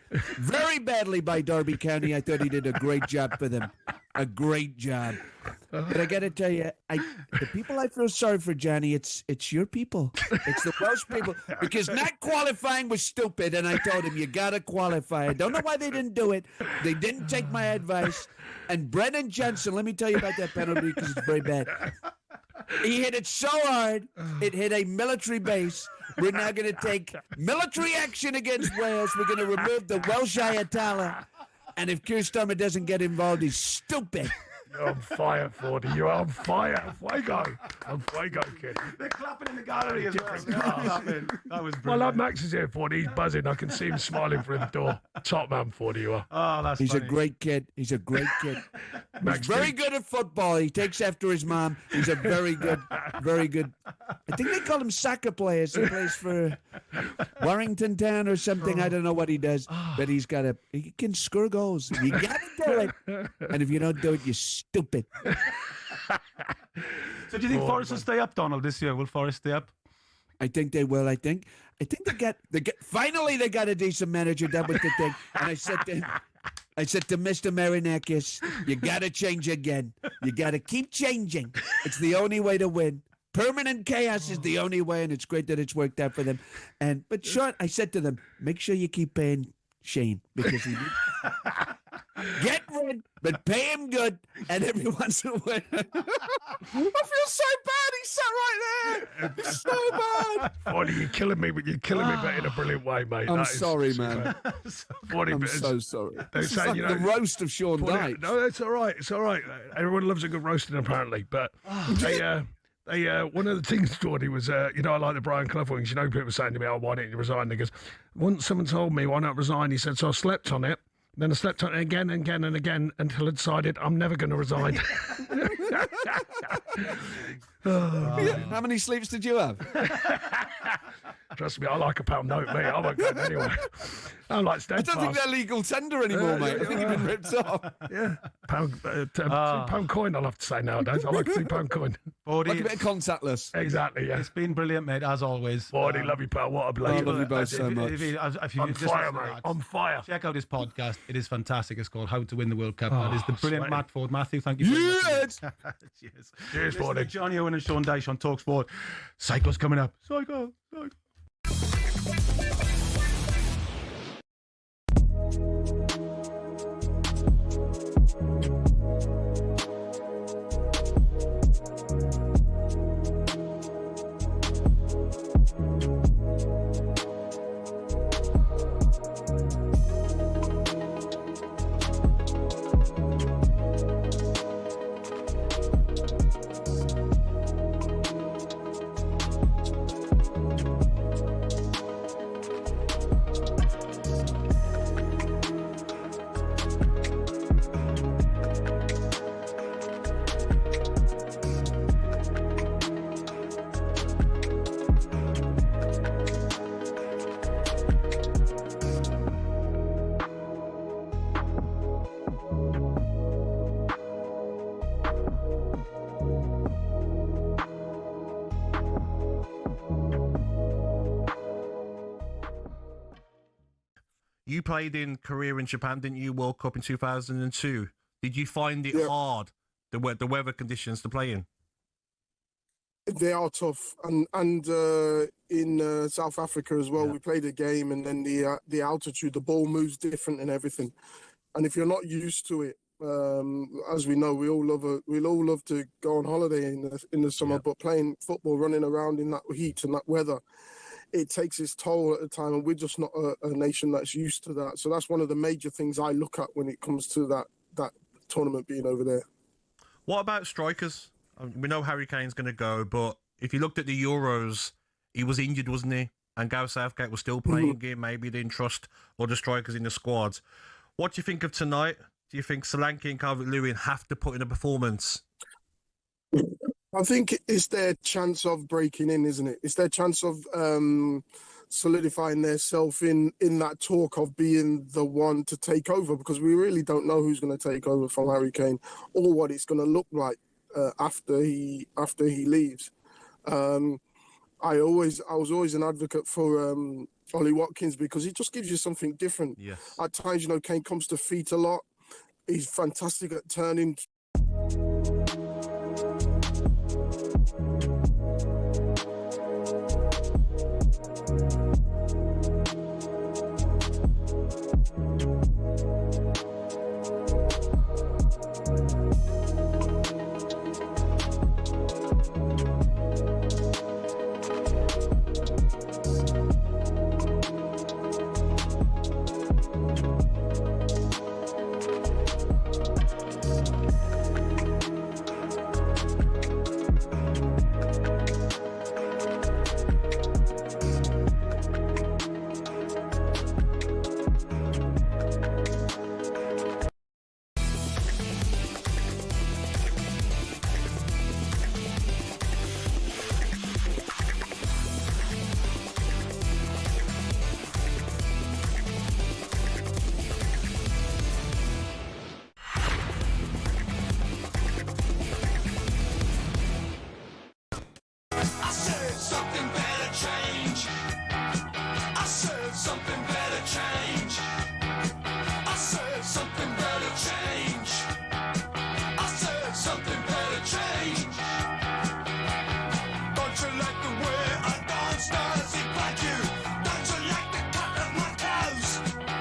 by Derby County. I thought he did a great job for them, a great job. But I gotta tell you, the people I feel sorry for, Johnny, it's your people, it's the Welsh people, because not qualifying was stupid, and I told him you gotta qualify. I don't know why they didn't do it. They didn't take my advice. And Brennan Johnson, let me tell you about that penalty because it's very bad. He hit it so hard, it hit a military base. We're now going to take military action against Wales. We're going to remove the Welsh Ayatollah. And if Keir Starmer doesn't get involved, he's stupid. You're on fire, Fordy. You're on fire. Fuego. On fuego, kid. They're clapping in the gallery as well. That was brilliant. Well, that Max is here, Fordy. He's buzzing. I can see him smiling through the door. Top man, Fordy, you are. Oh, that's He's funny. a great kid. He's a great kid. Max, He's very good at football. He takes after his mom. He's a very good. I think they call him soccer players. He plays for Warrington Town or something. I don't know what he does, but he can score goals. You got to do it. And if you don't do it, you're stupid. So do you think Forest will stay up, Donald, this year? Will Forest stay up? I think they will. I think they get finally they got a decent manager. That was the thing. And I said to Mr. Marinakis, you got to change again. You got to keep changing. It's the only way to win. Permanent chaos is the only way, and it's great that it's worked out for them. But Sean, I said to them, make sure you keep paying Shane because he get rid, but pay him good, and everyone's a winner. I feel so bad. He sat right there. It's so bad. Fordy, you're killing me, but you're killing me, but in a brilliant way, mate. I'm sorry, man. Fordy, I'm so sorry. They're saying, like the roast of Sean Dyche. No, it's all right. It's all right. Everyone loves a good roasting, apparently, but one of the things, Fordy, was, I like the Brian Clough things. People were saying to me, why didn't you resign? He goes, once someone told me, why not resign? He said, so I slept on it. Then I slept on it again and again and again until I decided I'm never going to resign. How many sleeps did you have? Trust me, I like a pound note, mate. I won't go anywhere. I'm like steadfast. I don't think they're legal tender anymore, mate. I think you've been ripped off. Yeah. £2 coin, I'll have to say nowadays. I like £2 coin. Like a bit of contactless. Exactly, yeah. It's been brilliant, mate, as always. Fordy, love you, pal. What a bloody. I love you both so much. On fire, mate. On fire. Check out his podcast. It is fantastic. It's called How to Win the World Cup. That is the brilliant sweaty. Matt Ford. Matthew, thank you very much. Cheers. Cheers, Fordy. Jonnny Owen and Sean Dyche on talkSPORT. Psycho's coming up. Psycho. You played in Korea and Japan, didn't you? World Cup in 2002. Did you find it hard, the weather conditions to play in? They are tough, and in South Africa as well. We played a game, and then the altitude, the ball moves different and everything. And if you're not used to it, as we know, we all love to go on holiday in the summer, but playing football, running around in that heat and that weather, it takes its toll at the time, and we're just not a nation that's used to that. So that's one of the major things I look at when it comes to that tournament being over there. What about strikers? We know Harry Kane's going to go, but if you looked at the Euros, he was injured, wasn't he? And Gareth Southgate was still playing it. Maybe they didn't trust other strikers in the squads. What do you think of tonight? Do you think Solanke and Calvert-Lewin have to put in a performance? I think it's their chance of breaking in, isn't it? It's their chance of solidifying themselves in that talk of being the one to take over, because we really don't know who's going to take over from Harry Kane or what it's going to look like after he leaves. I was always an advocate for Ollie Watkins, because he just gives you something different. Yes. At times, Kane comes to feet a lot. He's fantastic at turning.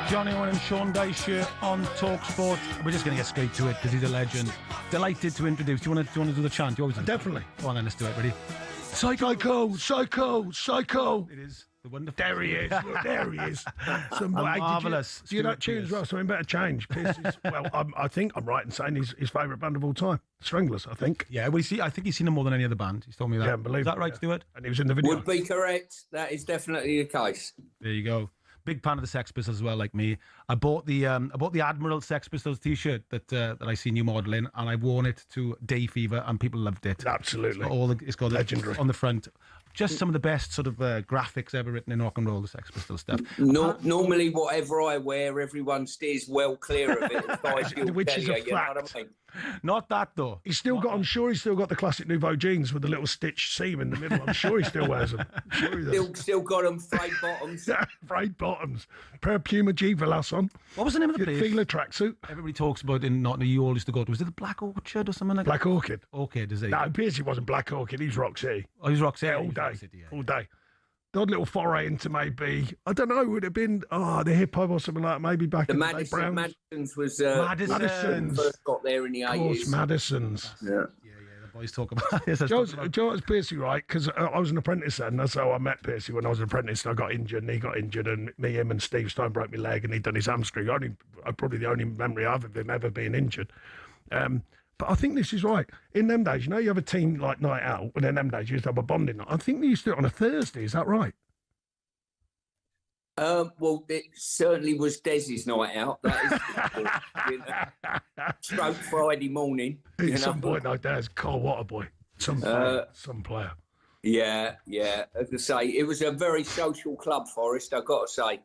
Jonnny Owen and Sean Dyche on talkSPORT. We're just going to get straight to it because he's a legend. Delighted to introduce. Do you want to do the chant? You always do. Definitely. Go on then, let's do it. Ready? Psycho, psycho, psycho. It is the wonderful. There he is. There he is. Marvellous. Do you know that tune as well? Something better change. I think I'm right in saying his favourite band of all time. Stranglers, I think. Yeah, I think he's seen them more than any other band. He's told me that. Yeah, believe Is that it, right, Stuart? And he was in the video. Would be correct. That is definitely the case. There you go. Big fan of the Sex Pistols as well, like me. I bought the Admiral Sex Pistols T-shirt that I seen you modelling, and I worn it to Day Fever, and people loved it. Absolutely. It's got legendary on the front. Just some of the best sort of graphics ever written in rock and roll, the Sex Pistols stuff. Normally, whatever I wear, everyone steers well clear of it. Which is a fact. You know what I mean? Not that though. I'm sure he's still got the classic Nouveau jeans with the little stitched seam in the middle. I'm sure he still wears them. Still got them frayed bottoms. Frayed bottoms. Pair of Puma G Velas on. What was the name of the place? Fila tracksuit. Everybody talks about in Nottingham. You all used to go to. Was it the Black Orchard or something like that? Black Orchid. Orchid, is it? No, Piercy wasn't Black Orchid. He's Rock City. Oh, he's Rock City. Yeah, all day. All day. The odd little foray into maybe, I don't know, would it have been, the hip hop or something like that, maybe back in the day. Madison's was Madison's. first got there in the 80s. Of course, Madison's. Yeah. The boys talk about this. Do you know what's Piercy, right? Because I was an apprentice then. That's how I met Piercy when I was an apprentice. And I got injured, and he got injured, and him and Steve Stone broke my leg, and he'd done his hamstring. Probably the only memory I have of him ever being injured. But I think this is right. In them days, you have a team like night out, and in them days, you used to have a bonding night. I think they used to do it on a Thursday. Is that right? Well, it certainly was Desi's night out. That is stroke Friday morning. At some point like that, Carl Waterboy. Some player. Yeah. As I say, it was a very social club, Forest, I've got to say.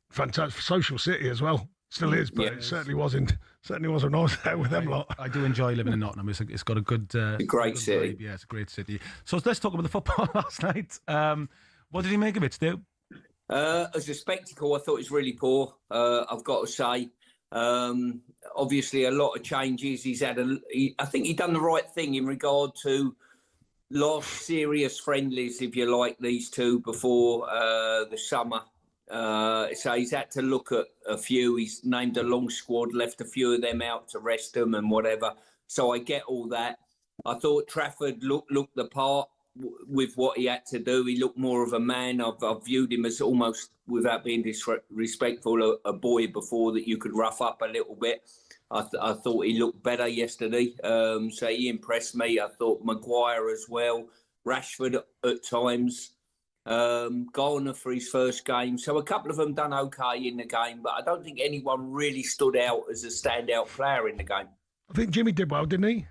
Fantastic. Social city as well. Still is, but it certainly wasn't. Certainly wasn't when I was there with them lot. I do enjoy living in Nottingham. It's got a good, great city. Vibe. Yeah, it's a great city. So let's talk about the football last night. What did he make of it, Stu? As a spectacle, I thought it was really poor. I've got to say, obviously a lot of changes. I think he's done the right thing in regard to last serious friendlies, if you like, these two before the summer. So he's had to look at a few. He's named a long squad, left a few of them out to rest them and whatever. So I get all that. I thought Trafford looked the part with what he had to do. He looked more of a man. I've viewed him as almost, without being disrespectful, a boy before that you could rough up a little bit. I thought he looked better yesterday. So he impressed me. I thought Maguire as well. Rashford at times. Garner for his first game. So a couple of them done okay in the game, but I don't think anyone really stood out as a standout player in the game. I think Jimmy did well, didn't he?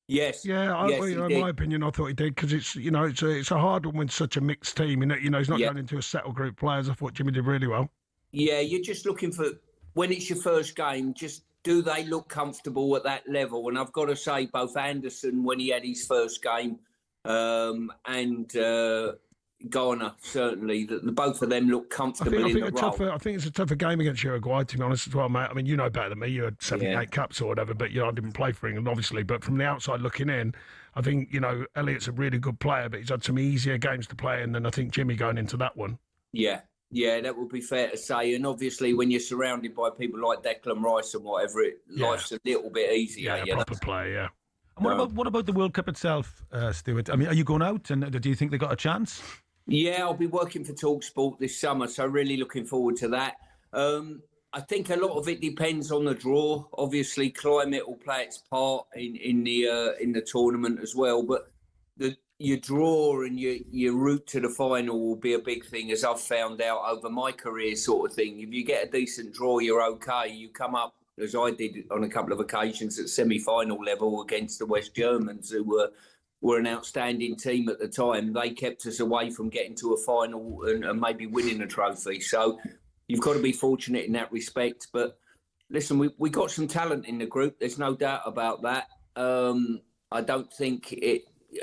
Yes. Yeah, yes, in my opinion, I thought he did, because it's a hard one with such a mixed team. He's not going into a settled group of players. I thought Jimmy did really well. Yeah, you're just looking for, when it's your first game, just do they look comfortable at that level? And I've got to say, both Anderson, when he had his first game, and Garner, certainly, that both of them look comfortable in the role. I think it's a tougher game against Uruguay, to be honest, as well, mate. I mean, you know better than me. You had 78 caps or whatever, but I didn't play for England, obviously. But from the outside looking in, I think, Elliott's a really good player, but he's had some easier games to play in than I think Jimmy going into that one. Yeah, that would be fair to say. And obviously, when you're surrounded by people like Declan Rice and whatever, life's a little bit easier. Yeah, proper player, yeah. And what about the World Cup itself, Stuart? I mean, are you going out, and do you think they got a chance? Yeah, I'll be working for talkSPORT this summer, so really looking forward to that. I think a lot of it depends on the draw. Obviously, climate will play its part in the tournament as well. But your draw and your route to the final will be a big thing, as I've found out over my career, sort of thing. If you get a decent draw, you're okay. You come up, as I did on a couple of occasions, at semi-final level against the West Germans, who were an outstanding team at the time. They kept us away from getting to a final and maybe winning a trophy. So you've got to be fortunate in that respect. But listen, we got some talent in the group. There's no doubt about that. I don't think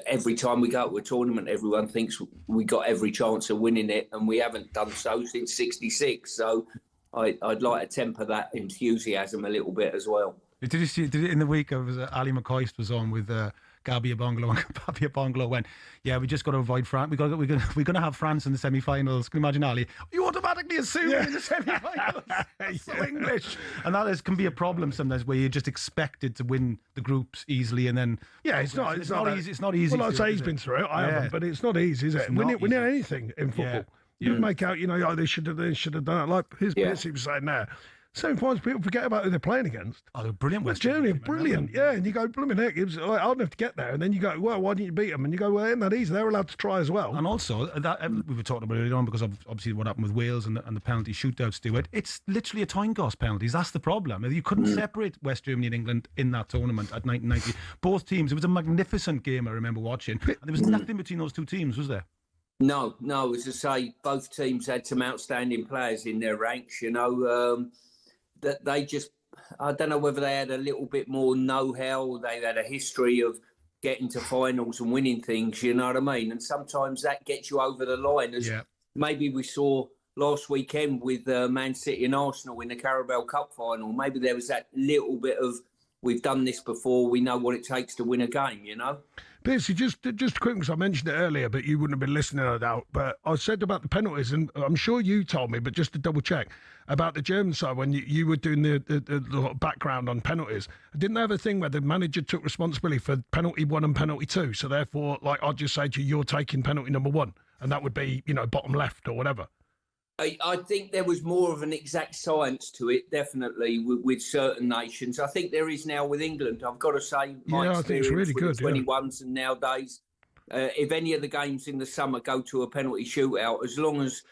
every time we go to a tournament, everyone thinks we got every chance of winning it, and we haven't done so since '66. So I'd like to temper that enthusiasm a little bit as well. Did you see in the week? Ali McCoist was on with Gabi Abonglo, and Gabi Abonglo went, "Yeah, we just got to avoid France. We're going to have France in the semi-finals." Can you imagine, Ali? You automatically assume in the semi-finals. So English, and that can be a problem sometimes, where you're just expected to win the groups easily, and then it's not easy. It's not easy. Well, I'd say he's been through it. I haven't, but it's not easy, is it? Winning anything in football, you make out, they should have done it. Like his he was saying there. Sometimes people forget about who they're playing against. Oh, they're brilliant. West Germany, brilliant. Yeah, and you go, blooming heck, it was hard enough to get there. And then you go, well, why didn't you beat them? And you go, well, ain't that easy? They're allowed to try as well. And also, we were talking about it earlier on, because of obviously what happened with Wales and the penalty shootouts, Stuart. It's literally a time cost penalties. That's the problem. You couldn't separate West Germany and England in that tournament at 1990. Both teams, it was a magnificent game, I remember watching. And there was nothing between those two teams, was there? No. As I say, both teams had some outstanding players in their ranks, that they just, I don't know whether they had a little bit more know-how, they had a history of getting to finals and winning things, you know what I mean? And sometimes that gets you over the line, as maybe we saw last weekend with Man City and Arsenal in the Carabao Cup final. Maybe there was that little bit of, we've done this before, we know what it takes to win a game, Piercy, just quick, because I mentioned it earlier, but you wouldn't have been listening, no doubt. But I said about the penalties, and I'm sure you told me, but just to double check, about the German side, when you were doing the background on penalties, didn't they have a thing where the manager took responsibility for penalty 1 and penalty 2? So therefore, I'd just say to you, you're taking penalty number 1, and that would be, bottom left or whatever. I think there was more of an exact science to it, definitely, with certain nations. I think there is now with England. I've got to say, my experience really with good, the 21s and nowadays, if any of the games in the summer go to a penalty shootout, as long as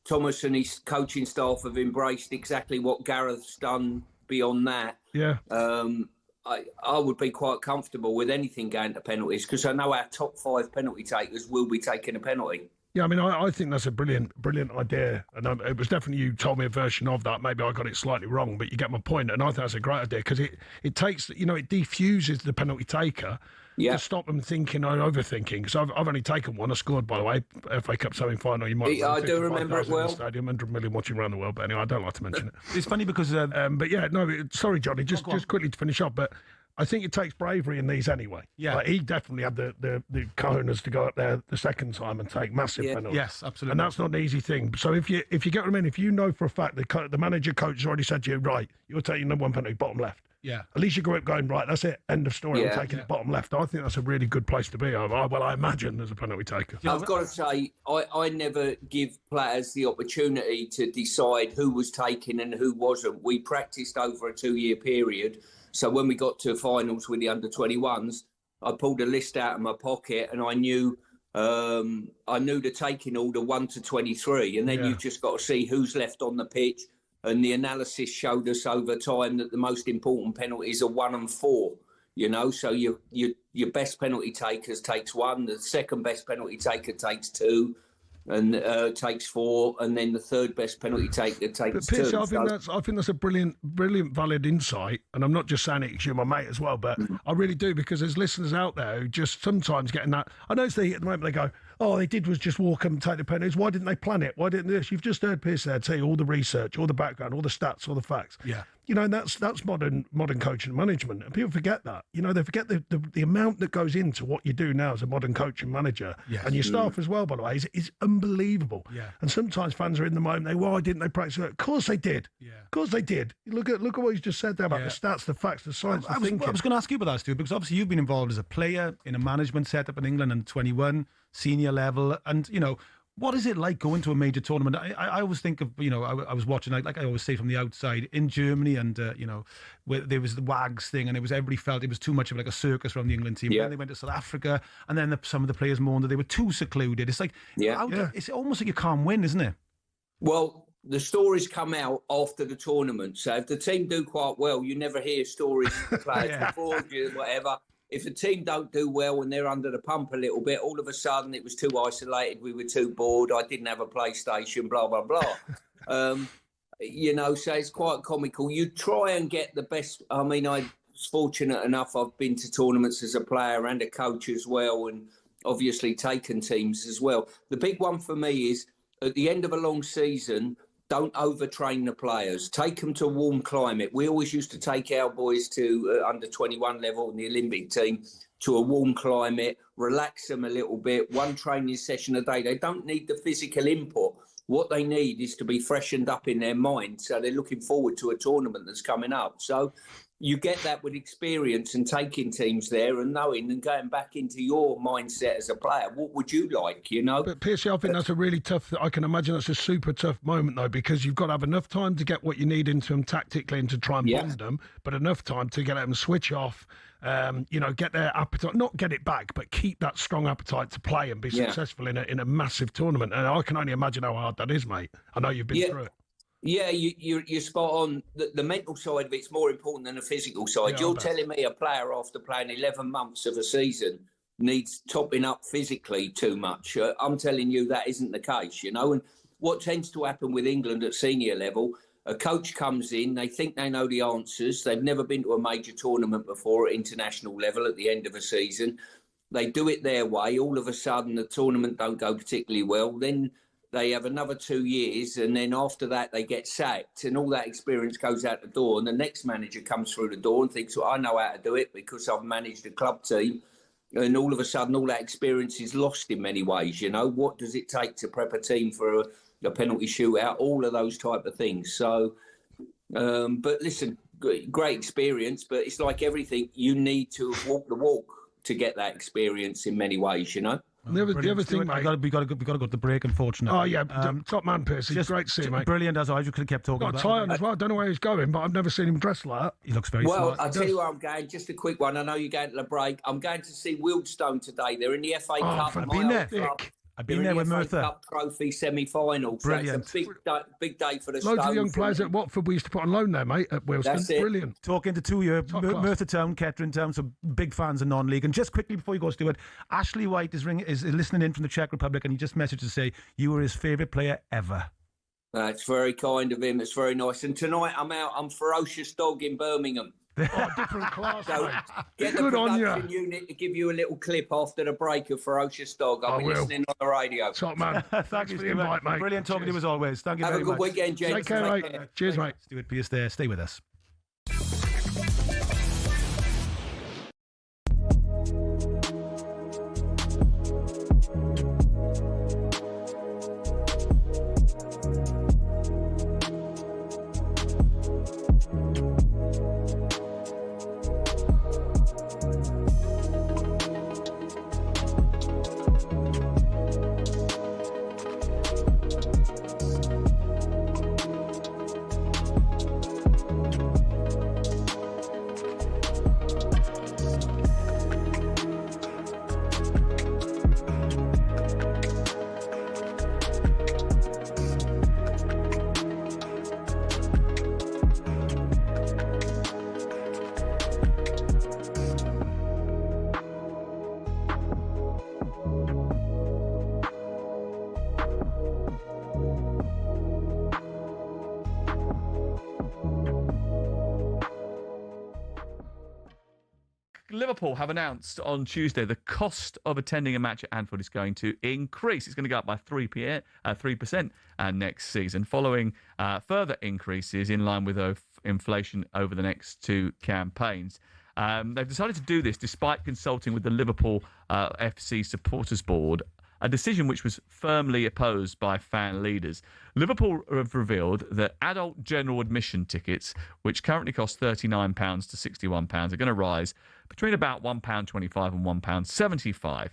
Thomas and his coaching staff have embraced exactly what Gareth's done beyond that, I would be quite comfortable with anything going to penalties, because I know our top 5 penalty takers will be taking a penalty. Yeah, I mean, I think that's a brilliant idea. And it was definitely, you told me a version of that. Maybe I got it slightly wrong, but you get my point. And I think that's a great idea, because it takes, it defuses the penalty taker. Yeah. To stop them thinking or overthinking. Because I've only taken one. I scored, by the way, FA Cup semi-final. You might. I do remember it well. In the stadium, 100 million watching around the world. But anyway, I don't like to mention it. It's funny because, but yeah, no. Sorry, Johnny. Just quickly to finish up, but. I think it takes bravery in these anyway. Yeah. Like, he definitely had the cojones to go up there the second time and take massive penalties. Yes, absolutely. And that's not an easy thing. So if you get what I mean, if you know for a fact the manager coach has already said to you, right, you're taking number one penalty, bottom left. Yeah. At least you go up going, right, that's it, end of story. Yeah. I'm taking it bottom left. I think that's a really good place to be. I imagine as a penalty taker. I've got to say, I never give players the opportunity to decide who was taken and who wasn't. We practiced over a 2-year period. So when we got to finals with the under-21s, I pulled a list out of my pocket and I knew the taking order 1 to 23. And then you've just got to see who's left on the pitch. And the analysis showed us over time that the most important penalties are 1 and 4. You know, so your best penalty takers takes 1, the second best penalty taker takes 2, and takes 4, and then the third best penalty taker takes 2. Pierce, I think that's a brilliant, valid insight, and I'm not just saying it because you're my mate as well, but I really do, because there's listeners out there who just sometimes getting that. I know at the moment they go, all they did was just walk up and take the penalties. Why didn't they plan it? Why didn't this? You've just heard Pierce there tell you all the research, all the background, all the stats, all the facts. Yeah. You know, and that's modern coaching and management, and people forget that. You know, they forget the amount that goes into what you do now as a modern coach and manager, and your staff as well. By the way, is unbelievable. Yeah. And sometimes fans are in the moment. Why didn't they practice it? Of course they did. Yeah. Of course they did. Look at what you just said there about the stats, the facts, the science, the thinking. I was going to ask you about that, Stu, because obviously you've been involved as a player in a management setup in England and 21 senior level, and you know. What is it like going to a major tournament? I always think of, you know, I was watching, like I always say from the outside, in Germany, and, you know, where there was the WAGs thing, and everybody felt it was too much of like a circus from the England team. Yeah. Then they went to South Africa, and then some of the players moaned that they were too secluded. It's like, it's almost like you can't win, isn't it? Well, the stories come out after the tournament. So if the team do quite well, you never hear stories from players before, whatever. If the team don't do well and they're under the pump a little bit, all of a sudden it was too isolated, we were too bored, I didn't have a PlayStation, blah, blah, blah. You know, so it's quite comical. You try and get the best. I mean, I was fortunate enough, I've been to tournaments as a player and a coach as well, and obviously taken teams as well. The big one for me is, at the end of a long season, don't overtrain the players. Take them to a warm climate. We always used to take our boys to under 21 level in the Olympic team to a warm climate, relax them a little bit, 1 training session a day. They don't need the physical input. What they need is to be freshened up in their mind, so they're looking forward to a tournament that's coming up. So you get that with experience and taking teams there and knowing and going back into your mindset as a player. What would you like, you know? But Pierce, I think that's a really tough, I can imagine that's a super tough moment though, because you've got to have enough time to get what you need into them tactically and to try and bond them, but enough time to get them switch off, you know, get their appetite, not get it back, but keep that strong appetite to play and be successful in a massive tournament. And I can only imagine how hard that is, mate. I know you've been through it. Yeah, you're spot on. The mental side of it's more important than the physical side. You're telling me a player after playing 11 months of a season needs topping up physically too much. I'm telling you that isn't the case, you know. And what tends to happen with England at senior level, a coach comes in, they think they know the answers. They've never been to a major tournament before at international level at the end of a season. They do it their way. All of a sudden, the tournament don't go particularly well. Then they have another 2 years, and then after that they get sacked, and all that experience goes out the door. And the next manager comes through the door and thinks, well, I know how to do it because I've managed a club team. And all of a sudden, all that experience is lost in many ways. You know, what does it take to prep a team for a penalty shootout? All of those type of things. So, but listen, great experience, but it's like everything. You need to walk the walk to get that experience in many ways, you know. The other thing, mate, we got to go to the break, unfortunately. Oh yeah, top man, Pierce. He's great to see, mate. Brilliant as always. You could have kept talking got about a tie on as well. I don't know where he's going, but I've never seen him dressed like that. He looks very well. smart. I'll tell you where I'm going. Just a quick one. I know you're going to the break. I'm going to see Wealdstone today. They're in the FA Cup. I've been there. I've been there with Merthyr. Cup Trophy semi-final. So Brilliant. it's a big day for the Loads Stones. of young players at Watford we used to put on loan there, mate, at Wealdstone. That's it. Brilliant. Talking to 2 year Merthyr Town, Kettering Town, so big fans of non-league. And just quickly before you go, Stuart, Ashley White is listening in from the Czech Republic, and he just messaged to say you were his favourite player ever. It's very kind of him. It's very nice. And tonight I'm out. I'm Ferocious Dog in Birmingham. Different class. So get the Good on you. production unit to give you a little clip after the break of Ferocious Dog. I'll be listening on the radio. Top man. Thanks for the invite, mate. Brilliant talking to you as always. Thank you Have very a good much. weekend, gents. Take care, mate. Cheers, mate. Stuart Pearce there. Stay with us. Liverpool have announced on Tuesday the cost of attending a match at Anfield is going to increase. It's going to go up by 3% next season, following further increases in line with inflation over the next two campaigns. They've decided to do this despite consulting with the Liverpool FC Supporters Board, a decision which was firmly opposed by fan leaders. Liverpool have revealed that adult general admission tickets, which currently cost £39 to £61, are going to rise between about £1.25 and £1.75.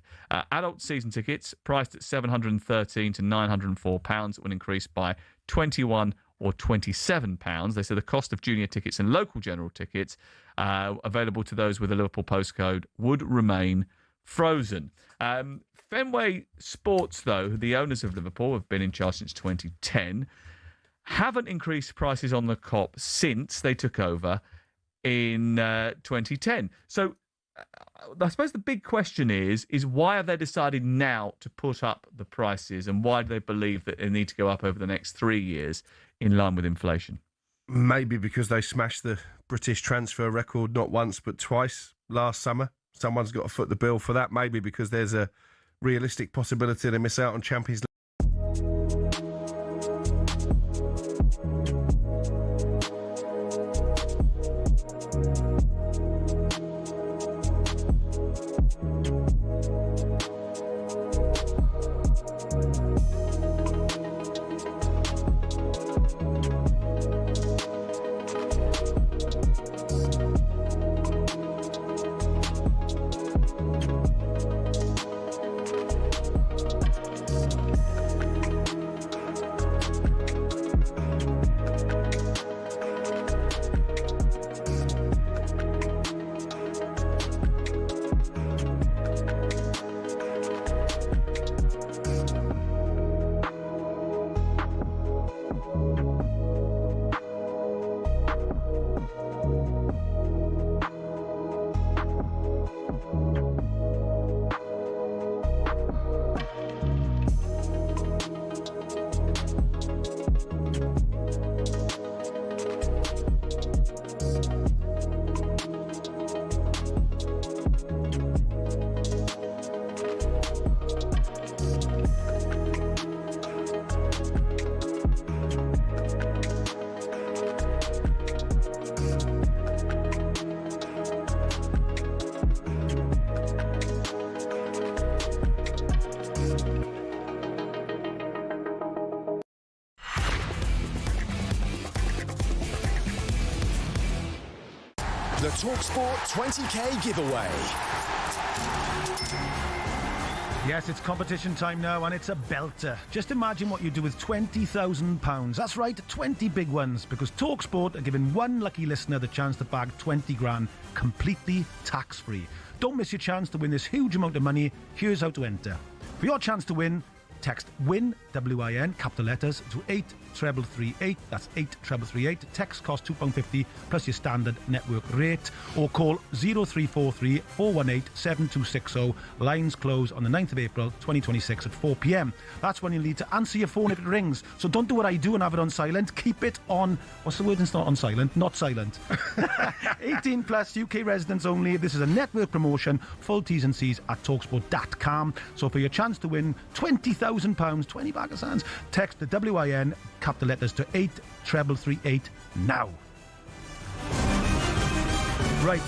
Adult season tickets, priced at £713 to £904, will increase by £21 or £27. They say the cost of junior tickets and local general tickets available to those with a Liverpool postcode would remain frozen. Fenway Sports, though, the owners of Liverpool, have been in charge since 2010, haven't increased prices on the Kop since they took over in 2010. So I suppose the big question is why have they decided now to put up the prices, and why do they believe that they need to go up over the next 3 years in line with inflation? Maybe because they smashed the British transfer record not once but twice last summer. Someone's got to foot the bill for that. Maybe because there's a realistic possibility they miss out on Champions League. The talkSPORT 20k giveaway. Yes, it's competition time now, and it's a belter. Just imagine what you do with £20,000. That's right, 20 big ones, because talkSPORT are giving one lucky listener the chance to bag 20 grand completely tax-free. Don't miss your chance to win this huge amount of money. Here's how to enter. For your chance to win, Text WIN, W-I-N, capital letters, to 8338. That's 8338. Text cost £2.50 plus your standard network rate. Or call 0343 418 7260. Lines close on the 9th of April 2026 at 4 p.m. That's when you need to answer your phone if it rings. So don't do what I do and have it on silent. Keep it on, what's the word? It's not on silent, not silent. 18 plus, UK residents only. This is a network promotion. Full T's and C's at talksport.com. So for your chance to win £20,000, 20 bag of sands, text the WIN, capital letters, to 8338 now. Right,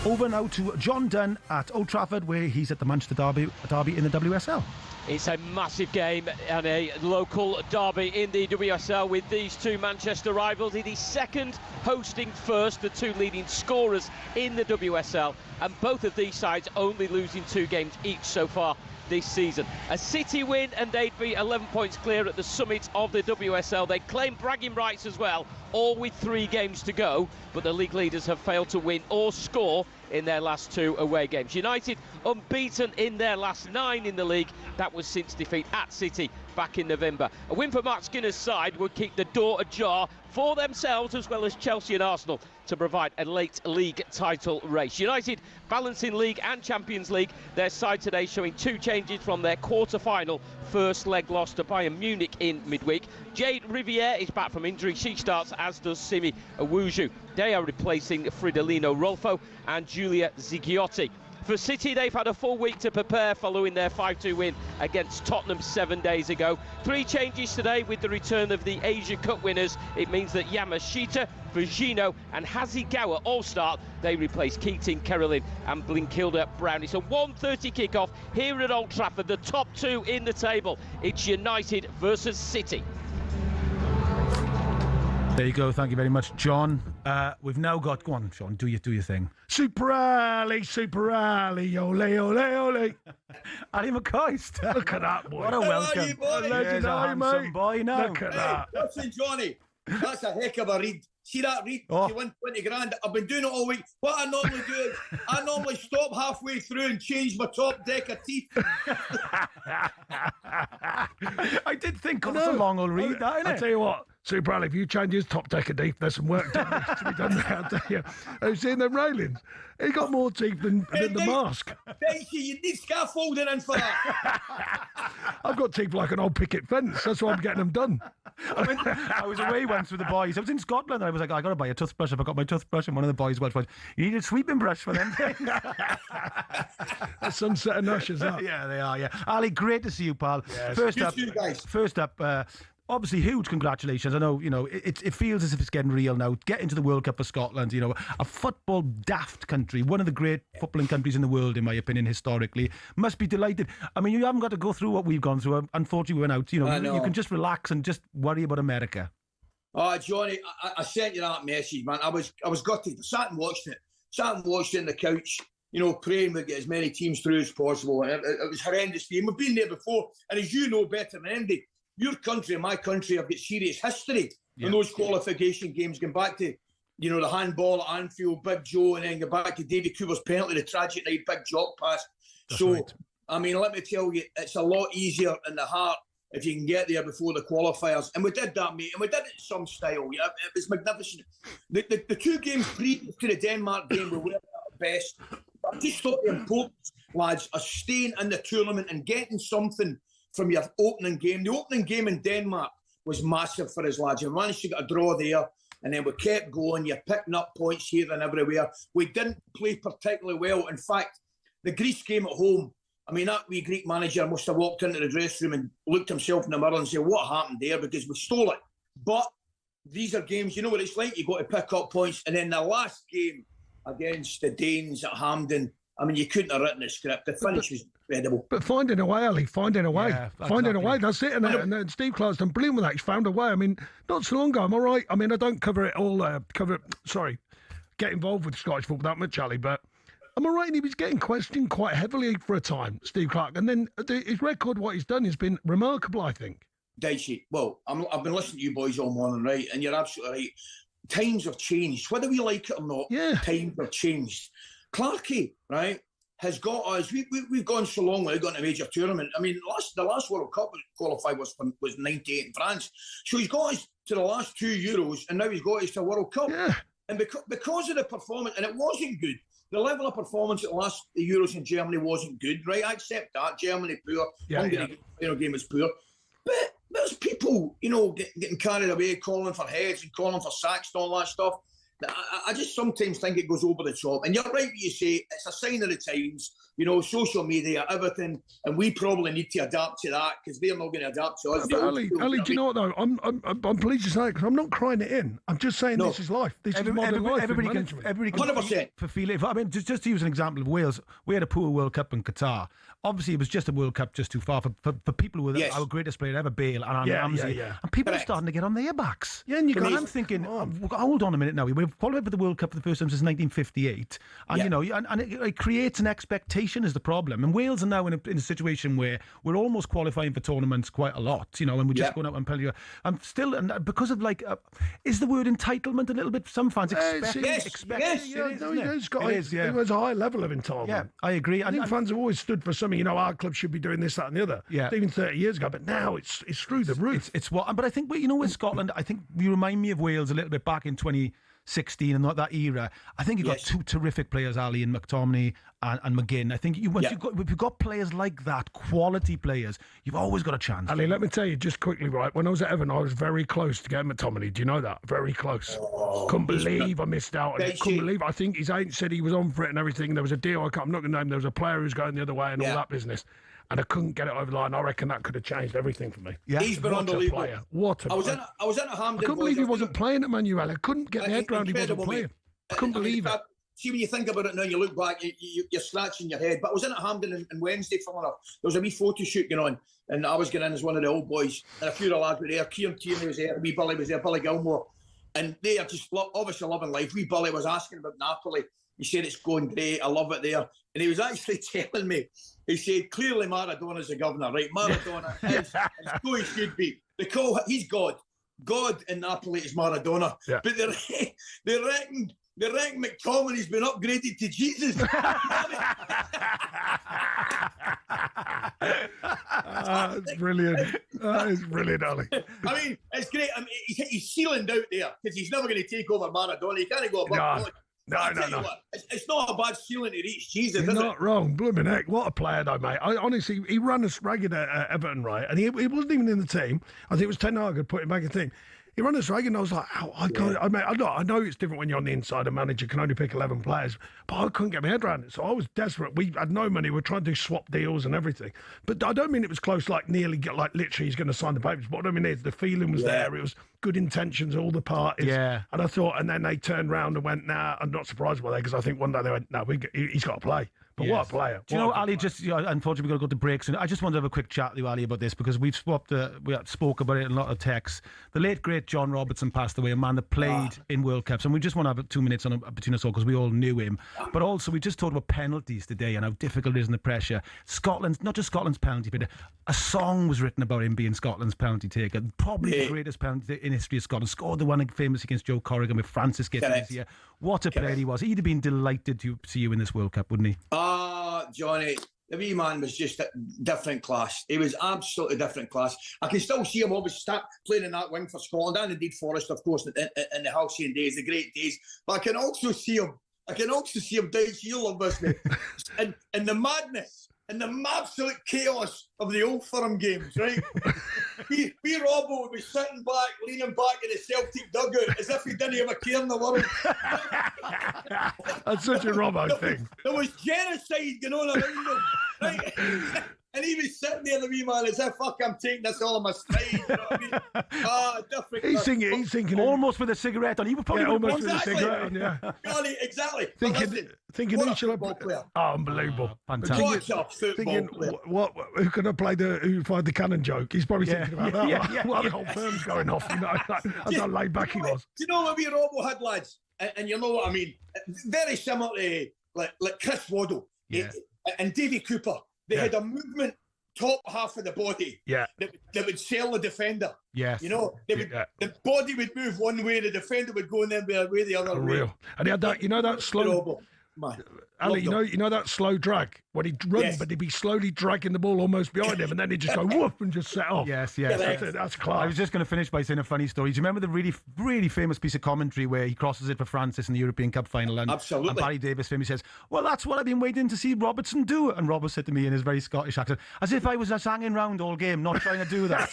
over now to John Dunn at Old Trafford, where he's at the Manchester Derby in the WSL. It's a massive game and a local derby in the WSL with these two Manchester rivals. It is second hosting first, the two leading scorers in the WSL, and both of these sides only losing 2 games each so far this season. A City win and they'd be 11 points clear at the summit of the WSL. They claim bragging rights as well, all with 3 games to go, but the league leaders have failed to win or score in their last 2 away games. United unbeaten in their last 9 in the league. That was since defeat at City back in November. A win for Mark Skinner's side would keep the door ajar for themselves as well as Chelsea and Arsenal to provide a late league title race. United balancing league and Champions League. Their side today showing 2 changes from their quarter-final first leg loss to Bayern Munich in midweek. Jade Riviere is back from injury. She starts, as does Simi Awuju. They are replacing Fridolino Rolfo and Giulia Zighiotti. For City, they've had a full week to prepare following their 5-2 win against Tottenham 7 days ago. 3 changes today with the return of the Asia Cup winners. It means that Yamashita, Fujino and Hasegawa all start. They replace Keating, Carolyn and Blinkilda Brown. It's a 1:30 kickoff here at Old Trafford. The top 2 in the table. It's United versus City. There you go. Thank you very much, John. We've now got... Go on, Sean. Do your thing. Super Ali, ole, ole, ole. Ali McCoist. Look at that, boy. What a welcome. How are you, boy? There's a handsome boy now. Look at that. Listen, Johnny, that's a heck of a read. See that read? You win 20 grand. I've been doing it all week. What I normally do is I normally stop halfway through and change my top deck of teeth. I did think it's a long old read, that, innit? I'll tell you what, Super Ali, if you change his top deck of teeth, there's some work to be done there, I'll tell you. Have you seen them railings? He got more teeth than the mask. Dyche, you need scaffolding in for that. I've got teeth like an old picket fence. That's why I'm getting them done. I was away once with the boys. I was in Scotland. I was like, I got to buy a toothbrush. I forgot my toothbrush. And one of the boys went, you need a sweeping brush for them. A sunset and Usher's up. Yeah, they are, yeah. Ali, great to see you, pal. Yes. First up, obviously, huge congratulations. I know, it feels as if it's getting real now. Get into the World Cup for Scotland, a football daft country, one of the great footballing countries in the world, in my opinion, historically. Must be delighted. I mean, you haven't got to go through what we've gone through. Unfortunately, we went out. You can just relax and just worry about America. Oh, Johnny, I sent you that message, man. I was gutted. I sat and watched it. On the couch, praying we get as many teams through as possible. And it was horrendous for you. We've been there before, and as you know better than anybody, your country and my country have got serious history in those qualification games, going back to, the handball at Anfield, Big Joe, and then go back to David Cooper's penalty, the tragic night, big drop pass. That's right. I mean, let me tell you, it's a lot easier in the heart if you can get there before the qualifiers. And we did that, mate, and we did it in some style. Yeah, it was magnificent. The 2 games previous to the Denmark game were at our best. I just thought the importance, lads, of staying in the tournament and getting something from your opening game. The opening game in Denmark was massive for us, lads. We managed to get a draw there, and then we kept going. You're picking up points here and everywhere. We didn't play particularly well. In fact, the Greece game at home, I mean, that wee Greek manager must have walked into the dressing room and looked himself in the mirror and said, what happened there? Because we stole it. But these are games, you know what it's like? You've got to pick up points. And then the last game against the Danes at Hampden, I mean, you couldn't have written a script. The finish was incredible. But finding a way, Ali, finding a way. Yeah, finding a way, that's it. And then Steve Clark's done brilliant with that. He's found a way. I mean, not so long ago, I'm all right. I mean, I don't get involved with Scottish football that much, Ali, but I'm all right. And he was getting questioned quite heavily for a time, Steve Clark. And then his record, what he's done, has been remarkable, I think. Dyche, well, I've been listening to you boys all morning, right? And you're absolutely right. Times have changed. Whether we like it or not, times have changed. Clarkey, right? has got us. We've gone so long without going to a major tournament. I mean, the last World Cup qualified was 98 in France. So he's got us to the last 2 Euros, and now he's got us to a World Cup. Yeah. And because of the performance, and it wasn't good. The level of performance at the last Euros in Germany wasn't good, right? I accept that. Germany poor. Hungary, game was poor. But there's people, getting carried away, calling for heads and calling for sacks and all that stuff. I just sometimes think it goes over the top. And you're right when you say it's a sign of the times, social media, everything. And we probably need to adapt to that because they're not going to adapt to us. But Ali, do you know what though? I'm pleased to say it because I'm not crying it in. I'm just saying this is life. This is modern life. Everybody can 100% feel it. I mean, just to use an example of Wales, we had a poor World Cup in Qatar. Obviously, it was just a World Cup just too far for people who were our greatest player ever, Bale and Ramsey. And people are starting to get on their backs. Yeah, and I'm thinking, hold on a minute now. We've qualified for the World Cup for the first time since 1958, and and it creates an expectation is the problem. And Wales are now in a situation where we're almost qualifying for tournaments quite a lot, and we're just going out and playing. I'm still, and because of is the word entitlement a little bit? Some fans expect. It was a high level of entitlement. Yeah, I agree. I think fans have always stood for something. Our club should be doing this, that, and the other. Yeah, even 30 years ago. But now it's through the roof. It's what. But I think with Scotland, I think you remind me of Wales a little bit back in 2016 and that era. I think you've got two terrific players, Ali and McTominay and McGinn. I think if you've got players like that, quality players, you've always got a chance. Ali, let me tell you just quickly, right? When I was at Everton, I was very close to getting McTominay. Do you know that? Very close. Couldn't believe I missed out on it. Couldn't believe. I think his agent said he was on for it and everything. There was a deal. I'm not going to name. There was a player who's going the other way and all that business. And I couldn't get it over the line. I reckon that could have changed everything for me. Yeah, he's been unbelievable. What a player. I was in a Hampden. I couldn't believe he wasn't playing at Manuel. I couldn't get my head around he wasn't playing. I couldn't believe it. See, when you think about it now, you look back, you're scratching your head. But I was in at Hampden on Wednesday, for enough. There was a wee photo shoot going on, and I was going in as one of the old boys, and a few of the lads were there. Kieran Tierney was there, wee Billy was there, Billy Gilmore, and they are just obviously loving life. Wee Billy was asking about Napoli. He said it's going great. I love it there, and he was actually telling me. He said, clearly Maradona's the governor, right? Maradona is, and so he should be. He's God. God in Napoli is Maradona. Yeah. But they reckon McTominay's been upgraded to Jesus. That's brilliant. That is brilliant, Ali. I mean, it's great. I mean, he's sealing out there because he's never going to take over Maradona. He can't go above. No. What, it's not a bad ceiling to reach Jesus, You're is not wrong. Blooming heck. What a player, though, mate. Honestly, he ran us ragged at Everton, right? And he wasn't even in the team. I think it was Ten Hag had put him back in the team. He ran us ragged, and I was like, I can't. I know it's different when you're on the inside. A manager can only pick 11 players, but I couldn't get my head around it. So I was desperate. We had no money. We were trying to do swap deals and everything. But I don't mean it was close, literally he's going to sign the papers. But what I mean is the feeling was there. It was good intentions, all the parties. Yeah. And I thought, and then they turned round and went, nah, I'm not surprised by that because I think one day they went, no, he's got to play. But what a player. Do you know, Ali, unfortunately, we've got to go to break soon. I just wanted to have a quick chat with you, Ali, about this because we spoke about it in a lot of texts. The late, great John Robertson passed away, a man that played in World Cups. And we just want to have 2 minutes between us all because we all knew him. But also, we just talked about penalties today and how difficult it is and the pressure. Scotland's, not just Scotland's penalty, but a song was written about him being Scotland's penalty taker. Probably the greatest penalty in history of Scotland. Scored the one famous against Joe Corrigan with Francis getting this year. What a player he was. He'd have been delighted to see you in this World Cup, wouldn't he? Johnny, the wee man was just a different class. He was absolutely different class. I can still see him always start playing in that wing for Scotland, and indeed Forrest, of course, in the halcyon days, the great days. But I can also see him. Dyche, you love this, mate. and the madness and the absolute chaos of the Old Firm games, right? we Robbo would be sitting back, leaning back in the Celtic dugout as if he didn't have a care in the world. That's such a Robbo thing. There was genocide going on around him, right? And he was sitting there, the wee man, as if, fuck, I'm taking this all on my stride. You know what I mean? Different. He's thinking almost with a cigarette on. He would probably almost with a cigarette on, yeah. Exactly. Thinking he should have. Unbelievable. Fantastic. What a football player. Who can I play who fired the cannon joke? He's probably thinking about that. While the whole firm's going off, That's how laid back he was. Do you know what we Robbo had, lads? And you know what I mean? Very similar to like Chris Waddle and Davy Cooper. They had a movement top half of the body that would sell the defender. Yes. You know, the body would move one way, the defender would go in there the other way. And he had that, that slow man. Ali, you know that slow drag when he'd run, but he'd be slowly dragging the ball almost behind him, and then he'd just go whoop and just set off. Yes. That's class. I was just going to finish by saying a funny story. Do you remember the really, really famous piece of commentary where he crosses it for Francis in the European Cup final? And, Absolutely. And Barry Davis famously says, "Well, that's what I've been waiting to see Robertson do." And Robert said to me in his very Scottish accent, as if I was just hanging round all game, not trying to do that.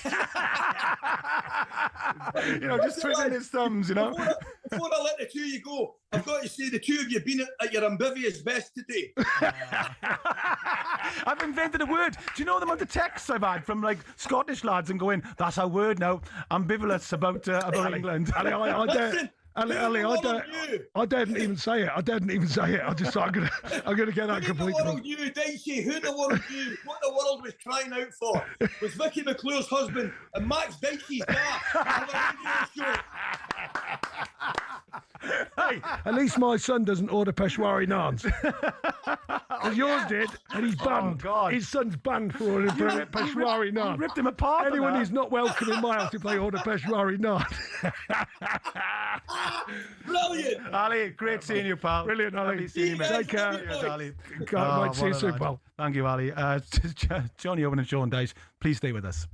Just twiddling his thumbs, Before I let the two of you go, I've got to say the two of you have been at your amphibious best today. I've invented a word. Do you know the amount of texts I've had from like Scottish lads and going, "That's our word now, ambivalence about England." Ali, I daren't even say it. I just thought I'm gonna get that completely Who the wrong. world knew, Dyche? Who the world knew? What the world was crying out for was Vicky McClure's husband and Max Dyche's dad. Hey, at least my son doesn't order Peshwari naans. Because yours did, and he's banned. His son's banned for ordering Peshwari naan. You ripped him apart. Anyone who's not welcome in my house if they order Peshwari naan. Brilliant. Ali, great seeing you, pal. Brilliant, Ali. Lovely seeing you, mate. Take care. Cheers, Ali. Can't wait to see you soon, pal. Thank you, Ali. Jonnny Owen and Sean Dyche, please stay with us.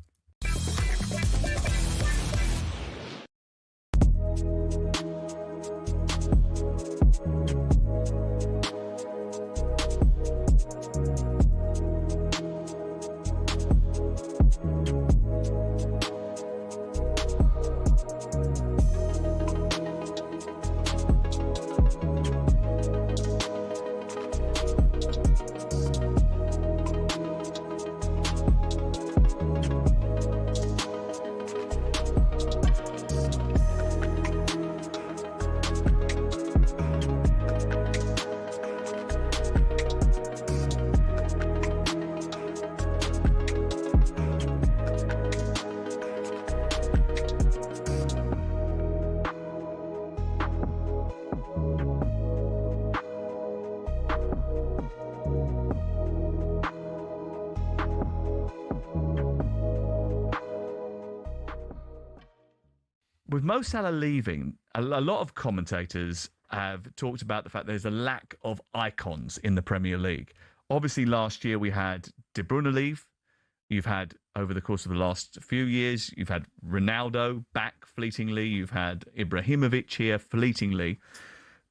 With Mo Salah leaving, a lot of commentators have talked about the fact there's a lack of icons in the Premier League. Obviously, last year we had De Bruyne leave. You've had, over the course of the last few years, you've had Ronaldo back fleetingly. You've had Ibrahimovic here fleetingly.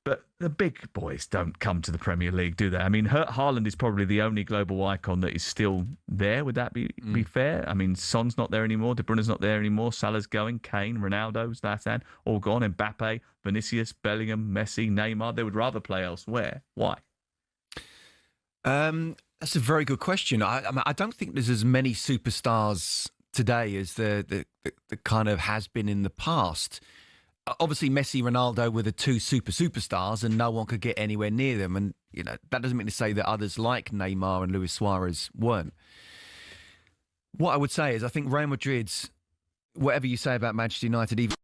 But the big boys don't come to the Premier League, do they? I mean, Haaland is probably the only global icon that is still there. Would that be fair? I mean, Son's not there anymore. De Bruyne's not there anymore. Salah's going. Kane, Ronaldo, Zlatan, all gone. Mbappe, Vinicius, Bellingham, Messi, Neymar. They would rather play elsewhere. Why? That's a very good question. I don't think there's as many superstars today as the kind of has been in the past. Obviously, Messi, Ronaldo were the two superstars, and no one could get anywhere near them. And that doesn't mean to say that others like Neymar and Luis Suarez weren't. What I would say is, I think Real Madrid's, whatever you say about Manchester United, even.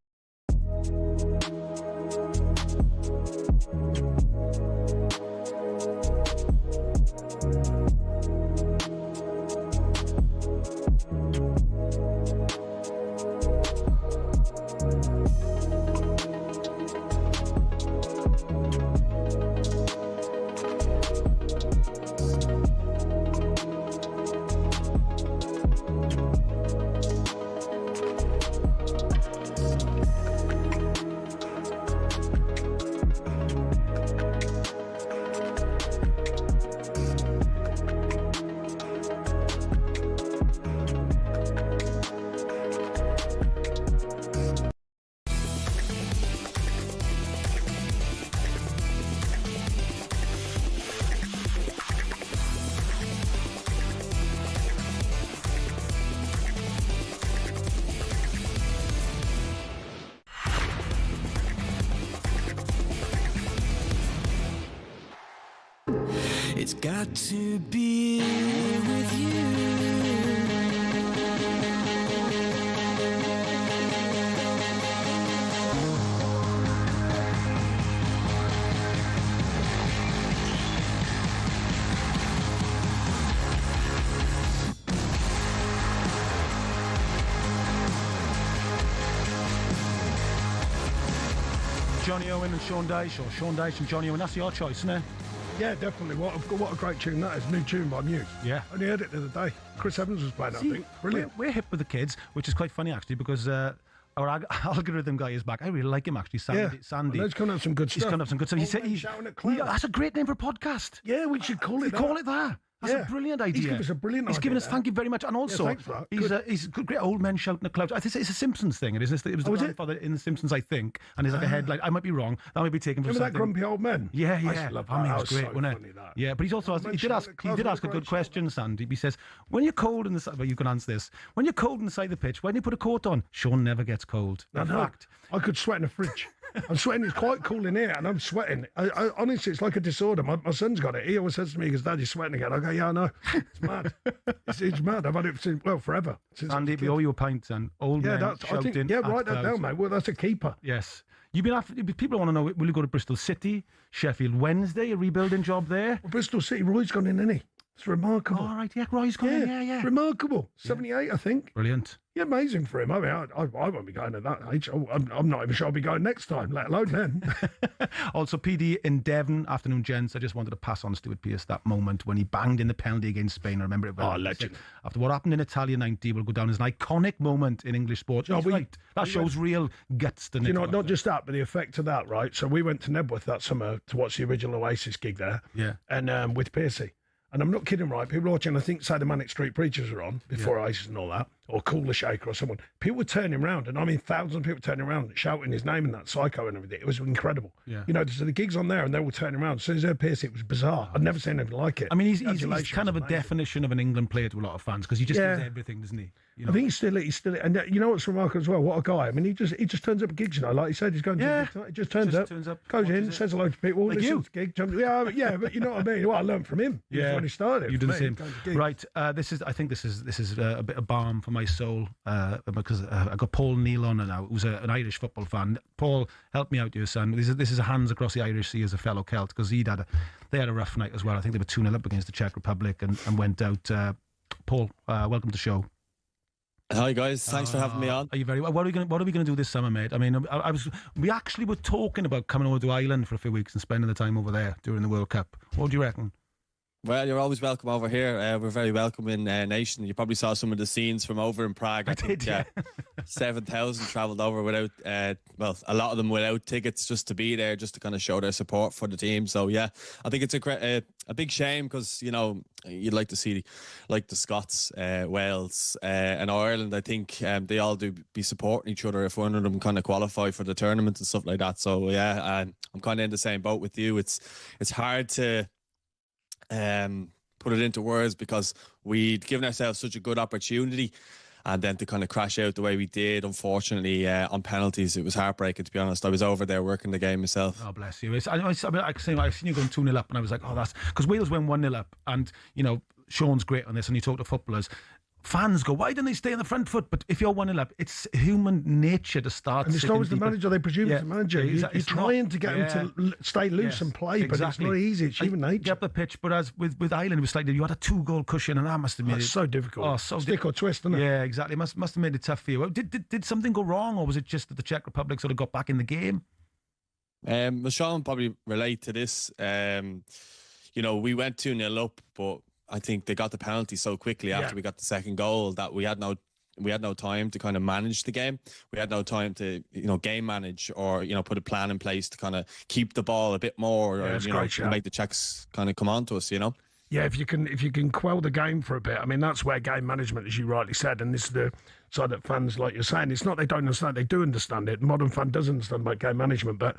It's got to be with you. Jonnny Owen and Sean Dyche, or Sean Dyche and Jonnny Owen. That's your choice, isn't it? Yeah, definitely. What a great tune that is. New tune by Muse. Yeah. I only heard it the other day. Chris Evans was playing it, I think. Brilliant. We're hip with the kids, which is quite funny actually, because our algorithm guy is back. I really like him actually, Sandy. Sandy. He's going to have some good stuff. He's going to have some good stuff. He said that's a great name for a podcast. Yeah, we should call it that. Call it that. That's a brilliant idea. He's given us a brilliant idea. He's given us, thank you very much. And also, thanks for that. he's great old men shouting at clouds. I think it's a Simpsons thing. It was the grandfather in The Simpsons, I think. And he's like a headline. I might be wrong. That might be taken from Remember something. that grumpy old man? Yeah. I used to love that. I mean, it That was was great, so wasn't funny, it? that. Yeah, but he did ask a good question, Sandy. He says, when you're cold in the side, well, you can answer this. When you're cold inside the pitch, when you put a coat on, Sean never gets cold. In fact, I could sweat in a fridge. I'm sweating. It's quite cool in here, and I'm sweating. I honestly, it's like a disorder. My son's got it. He always says to me, he goes, Dad, you're sweating again. I go, yeah, I know. It's mad. it's mad. I've had it since, forever. Sandy, we owe you a pint, and old men shouting. Write that down, mate. Well, that's a keeper. Yes. You've been after, people want to know, will you go to Bristol City, Sheffield Wednesday, a rebuilding job there? Well, Bristol City, Roy's gone in, isn't he? It's remarkable. All right, yeah, Roy's gone in, yeah. Remarkable. 78, I think. Brilliant. Yeah, amazing for him. I mean, I won't be going at that age. I'm not even sure I'll be going next time, let alone then. Also, PD in Devon, afternoon, gents. I just wanted to pass on Stuart Pearce that moment when he banged in the penalty against Spain. I remember it well. Oh, legend. After what happened in Italia 90 will go down as an iconic moment in English sport. That shows real guts, doesn't it? You know, not just that, but the effect of that, right? So we went to Nebworth that summer to watch the original Oasis gig there. Yeah. And with Piercy. And I'm not kidding, right? People watching, I think, say the Manic Street Preachers were on before Oasis and all that, or Cooler Shaker or someone. People were turning around, and I mean thousands of people turning around, shouting his name and that, Psycho and everything. It was incredible. Yeah. You know, so the gig's on there, and they were turning around. As soon as they heard Piercy, it was bizarre. I'd never seen anything like it. I mean, he's kind of a definition of an England player to a lot of fans, because he just does everything, doesn't he? You know? I think he's still, and you know what's remarkable as well? What a guy! I mean, he just turns up at gigs, you know, like he said, he's going. Yeah, he just turns up, goes in, says hello to people, like listens to gig, yeah, but you know what I mean. Well, I learned from him. Yeah, when he started. You do the same, right? I think this is a bit of balm for my soul because I got Paul Neal on now, who's an Irish football fan. Paul, help me out, dear son. This is a hands across the Irish Sea as a fellow Celt, because they had a rough night as well. I think they were 2-0 up against the Czech Republic and went out. Paul, welcome to the show. Hi guys, thanks for having me on. Are you very well? What are we going to do this summer, mate? I mean, we actually were talking about coming over to Ireland for a few weeks and spending the time over there during the World Cup. What do you reckon? Well, you're always welcome over here. We're very welcoming nation. You probably saw some of the scenes from over in Prague. I think 7,000 travelled over without, a lot of them without tickets, just to be there, just to kind of show their support for the team. So yeah, I think it's a big shame, because you know you'd like to see like the Scots, Wales, and Ireland. I think they all do be supporting each other if one of them kind of qualify for the tournament and stuff like that. So yeah, I'm kind of in the same boat with you. It's hard to put it into words, because we'd given ourselves such a good opportunity, and then to kind of crash out the way we did, unfortunately, on penalties, it was heartbreaking, to be honest. I was over there working the game myself. Oh, bless you. I seen you going 2-0 up, and I was like, oh, that's because Wales went 1-0 up, and you know Sean's great on this, and you talk to footballers. Fans go, why didn't they stay on the front foot? But if you're 1-0 up, it's human nature to start. And it's not as the manager, they presume it's the manager. You're trying to get him to stay loose and play, but it's not easy. It's human nature. Get up the pitch, but as with Ireland, it was like you had a 2-goal cushion, and that must have made it so difficult. Oh, so stick or twist, isn't it? Yeah, exactly. Must have made it tough for you. Did something go wrong, or was it just that the Czech Republic sort of got back in the game? Well, Sean probably relate to this. You know, we went 2-0 up, but I think they got the penalty so quickly after we got the second goal that we had no time to kind of manage the game. We had no time to, game manage or, put a plan in place to kind of keep the ball a bit more or, make the Czechs kind of come on to us, Yeah, if you can quell the game for a bit, I mean, that's where game management, as you rightly said, and this is the side that fans, like you're saying, it's not they don't understand, they do understand it. The modern fan does understand about game management, but,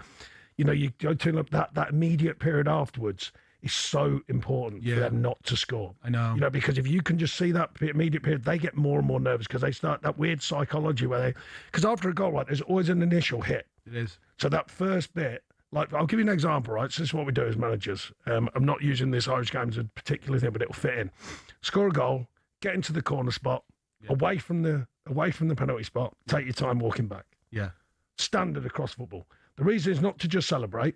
you go to that immediate period afterwards is so important for them not to score. I know. Because if you can just see that immediate period, they get more and more nervous because they start that weird psychology where because after a goal, right, there's always an initial hit. It is. So that first bit, like, I'll give you an example, right? So this is what we do as managers. I'm not using this Irish game as a particular thing, but it'll fit in. Score a goal, get into the corner spot, away from the penalty spot, take your time walking back. Yeah. Standard across football. The reason is not to just celebrate,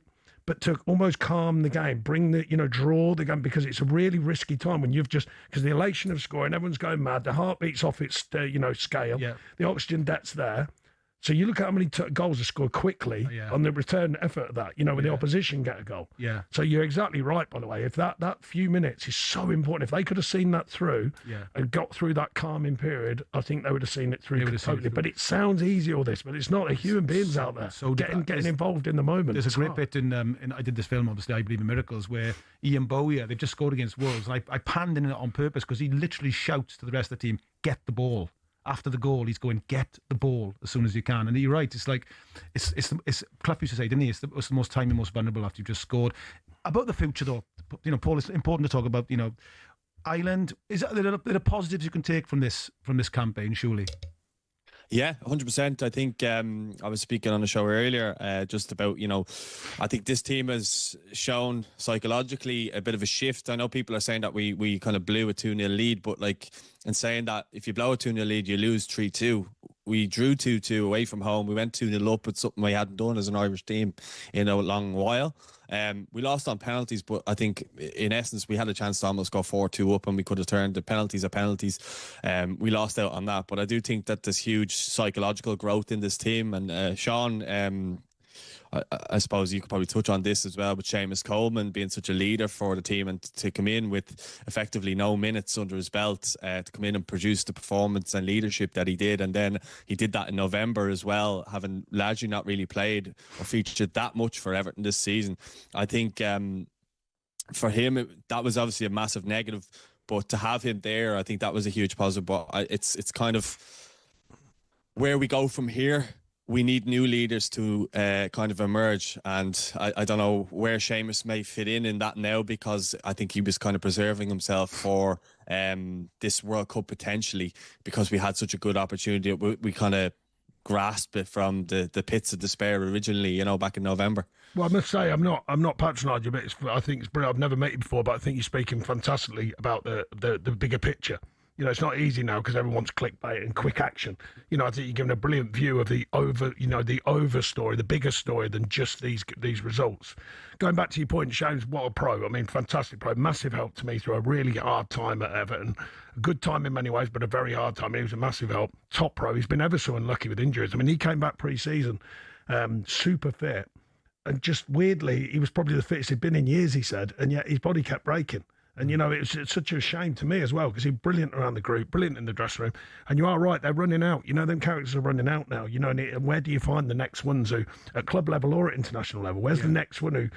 but to almost calm the game, bring the, draw the game, because it's a really risky time when because the elation of scoring, everyone's going mad, the heartbeat's off its, scale, the oxygen debt's there. So you look at how many goals are scored quickly on the return effort of that, when the opposition get a goal. Yeah. So you're exactly right, by the way. If that few minutes is so important, if they could have seen that through and got through that calming period, I think they would have seen it through totally. But it sounds easy, all this, but it's not. The human beings out there getting involved in the moment. There's a great bit in I did this film, obviously, I Believe in Miracles, where Ian Bowyer, they've just scored against Wolves, and I panned in it on purpose because he literally shouts to the rest of the team, get the ball. After the goal, he's going, get the ball as soon as you can. And you're right, it's like, it's Clough used to say, didn't he? It's the most time and most vulnerable after you've just scored. About the future, though, Paul, it's important to talk about, Ireland. There are positives you can take from this campaign, surely? Yeah, 100%. I think I was speaking on the show earlier just about, I think this team has shown psychologically a bit of a shift. I know people are saying that we kind of blew a 2-0 lead, but in saying that if you blow a 2-0 lead, you lose 3-2. We drew 2-2 away from home. We went 2-0 up. It's something we hadn't done as an Irish team in a long while. We lost on penalties, but I think in essence we had a chance to almost go 4-2 up, and we could have turned the penalties at penalties. We lost out on that, but I do think that there's huge psychological growth in this team. And Sean, I suppose you could probably touch on this as well, with Seamus Coleman being such a leader for the team, and to come in with effectively no minutes under his belt, to come in and produce the performance and leadership that he did. And then he did that in November as well, having largely not really played or featured that much for Everton this season. I think for him, that was obviously a massive negative, but to have him there, I think that was a huge positive. But it's kind of where we go from here. We need new leaders to kind of emerge, and I don't know where Seamus may fit in that now, because I think he was kind of preserving himself for this World Cup potentially, because we had such a good opportunity. We kind of grasped it from the pits of despair originally, back in November. Well, I must say, I'm not patronising, but I think it's brilliant. I've never met you before, but I think you're speaking fantastically about the bigger picture. It's not easy now because everyone's clickbait and quick action. I think you're giving a brilliant view of the over story, the bigger story than just these results. Going back to your point, James, what a pro. I mean, fantastic pro. Massive help to me through a really hard time at Everton. A good time in many ways, but a very hard time. He was a massive help. Top pro. He's been ever so unlucky with injuries. I mean, he came back pre-season, super fit. And just weirdly, he was probably the fittest he'd been in years, he said. And yet his body kept breaking. And, it's such a shame to me as well, because he's brilliant around the group, brilliant in the dressing room. And you are right, they're running out. Them characters are running out now. And where do you find the next ones who, at club level or at international level, where's the next one who,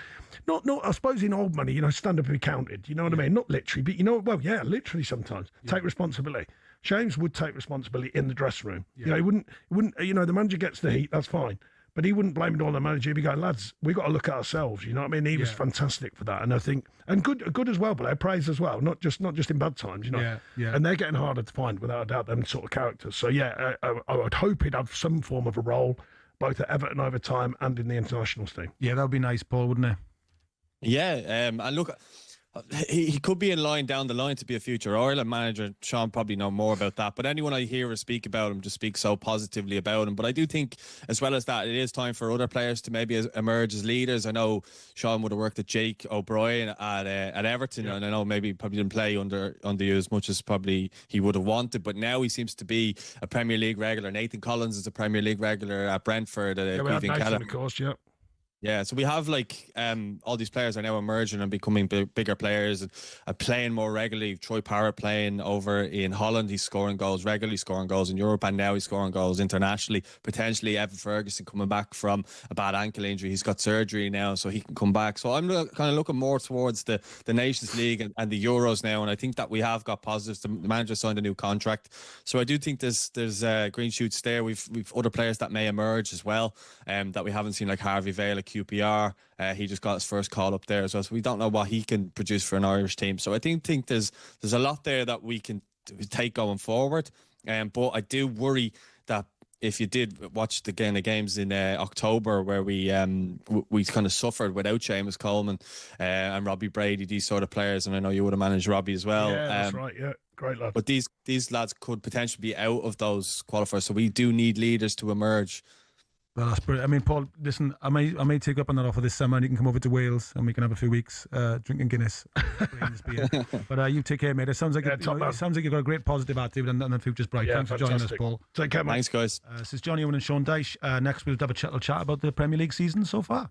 not I suppose in old money, stand up and be counted, you know what I mean? Not literally, but literally sometimes. Take responsibility. James would take responsibility in the dressing room. He wouldn't, the manager gets the heat, that's fine. But he wouldn't blame it all on the manager. He'd be going, lads, we've got to look at ourselves. You know what I mean? He was fantastic for that. And I think, and good as well, but they're praised as well, not just in bad times, Yeah. And they're getting harder to find, without a doubt, them sort of characters. So, I would hope he'd have some form of a role, both at Everton over time and in the internationals team. Yeah, that would be nice, Paul, wouldn't it? Yeah, and look, he could be in line down the line to be a future Ireland manager. Sean probably know more about that, but anyone I hear or speak about him just speaks so positively about him. But I do think, as well as that, it is time for other players to maybe emerge as leaders. I know Sean would have worked at Jake O'Brien at Everton, and I know maybe probably didn't play under you as much as probably he would have wanted, but now he seems to be a Premier League regular. Nathan Collins is a Premier League regular at Brentford. We had Nathan, of course, Yeah, so we have all these players are now emerging and becoming bigger players and playing more regularly. Troy Parrott playing over in Holland, he's scoring goals regularly, scoring goals in Europe, and now he's scoring goals internationally. Potentially Evan Ferguson coming back from a bad ankle injury. He's got surgery now, so he can come back. So I'm kind of looking more towards the Nations League and the Euros now, and I think that we have got positives. The manager signed a new contract, so I do think there's green shoots there. We've other players that may emerge as well, that we haven't seen, like Harvey Vale at QPR. He just got his first call up there as well, so we don't know what he can produce for an Irish team. So I think there's a lot there that we can take going forward. But I do worry that if you did watch the games in October, where we kind of suffered without Seamus Coleman and Robbie Brady, these sort of players, and I know you would have managed Robbie as well. Yeah, that's right. Yeah, great lad. But these lads could potentially be out of those qualifiers, so we do need leaders to emerge. Well, that's brilliant. I mean, Paul, listen, I may take up on that offer this summer, and you can come over to Wales, and we can have a few weeks drinking Guinness, this beer. But you take care, mate. It sounds like it sounds like you've got a great positive attitude, and the future's bright. Yeah, Thanks for joining us, fantastic. Paul. Take care, mate. Thanks, guys. This is Jonnny Owen and Sean Dyche. Next, we'll have a little chat about the Premier League season so far.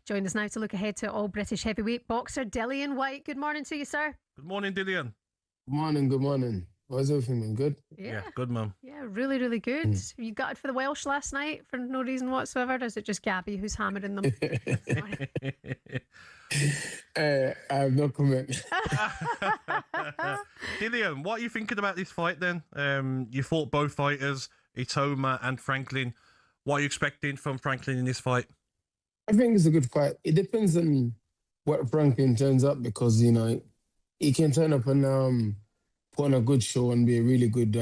Join us now to look ahead to all British heavyweight boxer Dillian White. Good morning to you, sir. Good morning, Dillian. Good morning, good morning. How's everything been? Good? Yeah, good, mum. Yeah, really, really good. You gutted for the Welsh last night for no reason whatsoever? Or is it just Gabby who's hammering them? I have no comment. Dillian, what are you thinking about this fight then? You fought both fighters, Itoma and Franklin. What are you expecting from Franklin in this fight? I think it's a good fight. It depends on what Franklin turns up because, you know, he can turn up and put on a good show and be a really good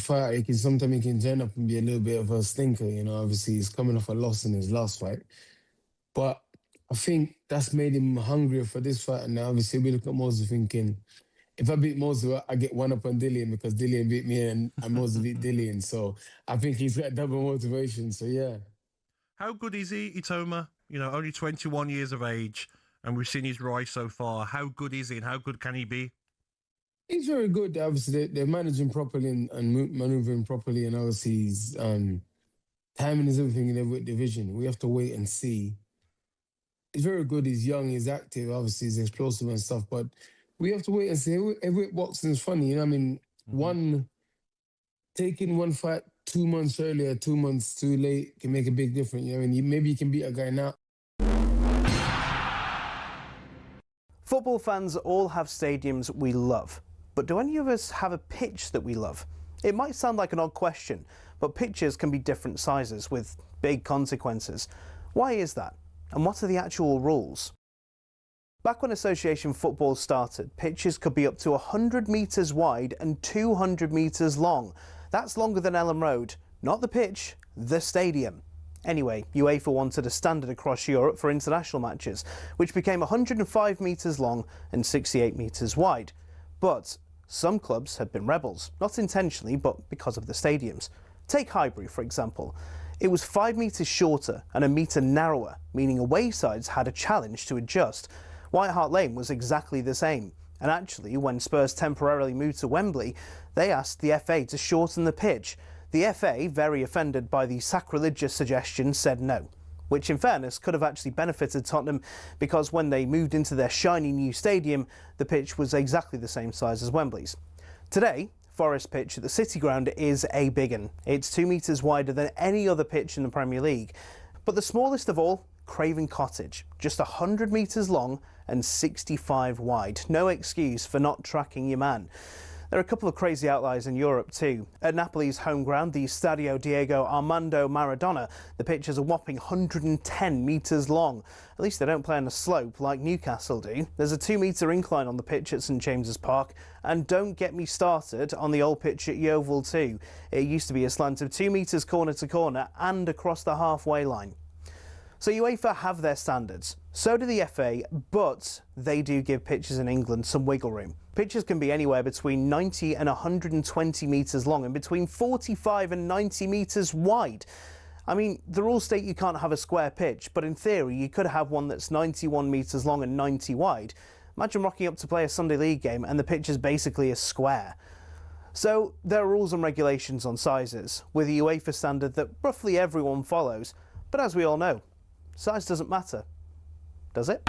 fighter. Sometimes he can turn up and be a little bit of a stinker, you know. Obviously, he's coming off a loss in his last fight. But I think that's made him hungrier for this fight. And now, obviously, we look at Mosley thinking, if I beat Mosley, I get one up on Dillian because Dillian beat me and Mosley beat Dillian. So I think he's got double motivation. So, yeah. How good is he, Itoma? You know, only 21 years of age, and we've seen his rise so far. How good is he, and how good can he be? He's very good. Obviously, they're managing properly and maneuvering properly, and obviously, he's, timing is everything in their division. We have to wait and see. He's very good. He's young. He's active. Obviously, he's explosive and stuff. But we have to wait and see. Every boxing is funny, you know. I mean, taking one fight 2 months earlier, 2 months too late can make a big difference. You know, I mean, maybe you can beat a guy now. Football fans all have stadiums we love, but do any of us have a pitch that we love? It might sound like an odd question, but pitches can be different sizes with big consequences. Why is that? And what are the actual rules? Back when association football started, pitches could be up to 100 metres wide and 200 metres long. That's longer than Ellen Road. Not the pitch, the stadium. Anyway, UEFA wanted a standard across Europe for international matches, which became 105 metres long and 68 metres wide. But some clubs had been rebels, not intentionally, but because of the stadiums. Take Highbury, for example. It was 5 metres shorter and a metre narrower, meaning away sides had a challenge to adjust. White Hart Lane was exactly the same. And actually, when Spurs temporarily moved to Wembley, they asked the FA to shorten the pitch. The FA, very offended by the sacrilegious suggestion, said no, which in fairness could have actually benefited Tottenham because when they moved into their shiny new stadium, the pitch was exactly the same size as Wembley's. Today, Forest pitch at the City Ground is a big one. It's 2 metres wider than any other pitch in the Premier League. But the smallest of all, Craven Cottage, just 100 metres long and 65 wide. No excuse for not tracking your man. There are a couple of crazy outliers in Europe too. At Napoli's home ground, the Stadio Diego Armando Maradona, the pitch is a whopping 110 metres long. At least they don't play on a slope like Newcastle do. There's a 2-metre incline on the pitch at St James's Park. And don't get me started on the old pitch at Yeovil too. It used to be a slant of 2 metres corner to corner and across the halfway line. So UEFA have their standards. So do the FA, but they do give pitches in England some wiggle room. Pitches can be anywhere between 90 and 120 metres long and between 45 and 90 metres wide. I mean, the rules state you can't have a square pitch, but in theory you could have one that's 91 metres long and 90 wide. Imagine rocking up to play a Sunday League game and the pitch is basically a square. So there are rules and regulations on sizes, with a UEFA standard that roughly everyone follows. But as we all know, size doesn't matter, does it?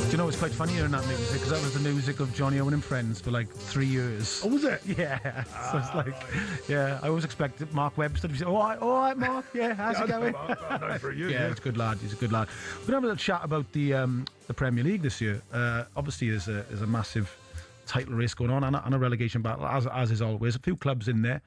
Do you know, it's quite funny hearing that music, because that was the music of Jonnny Owen and Friends for like 3 years. Oh, was it? Yeah. So it's like, yeah, I always expected Mark Webster to say, all right, Mark, yeah, how's it going? I know for you. Yeah, he's a good lad. He's a good lad. We're going to have a chat about the Premier League this year. Obviously, there's a massive title race going on and a relegation battle, as is always. A few clubs in there.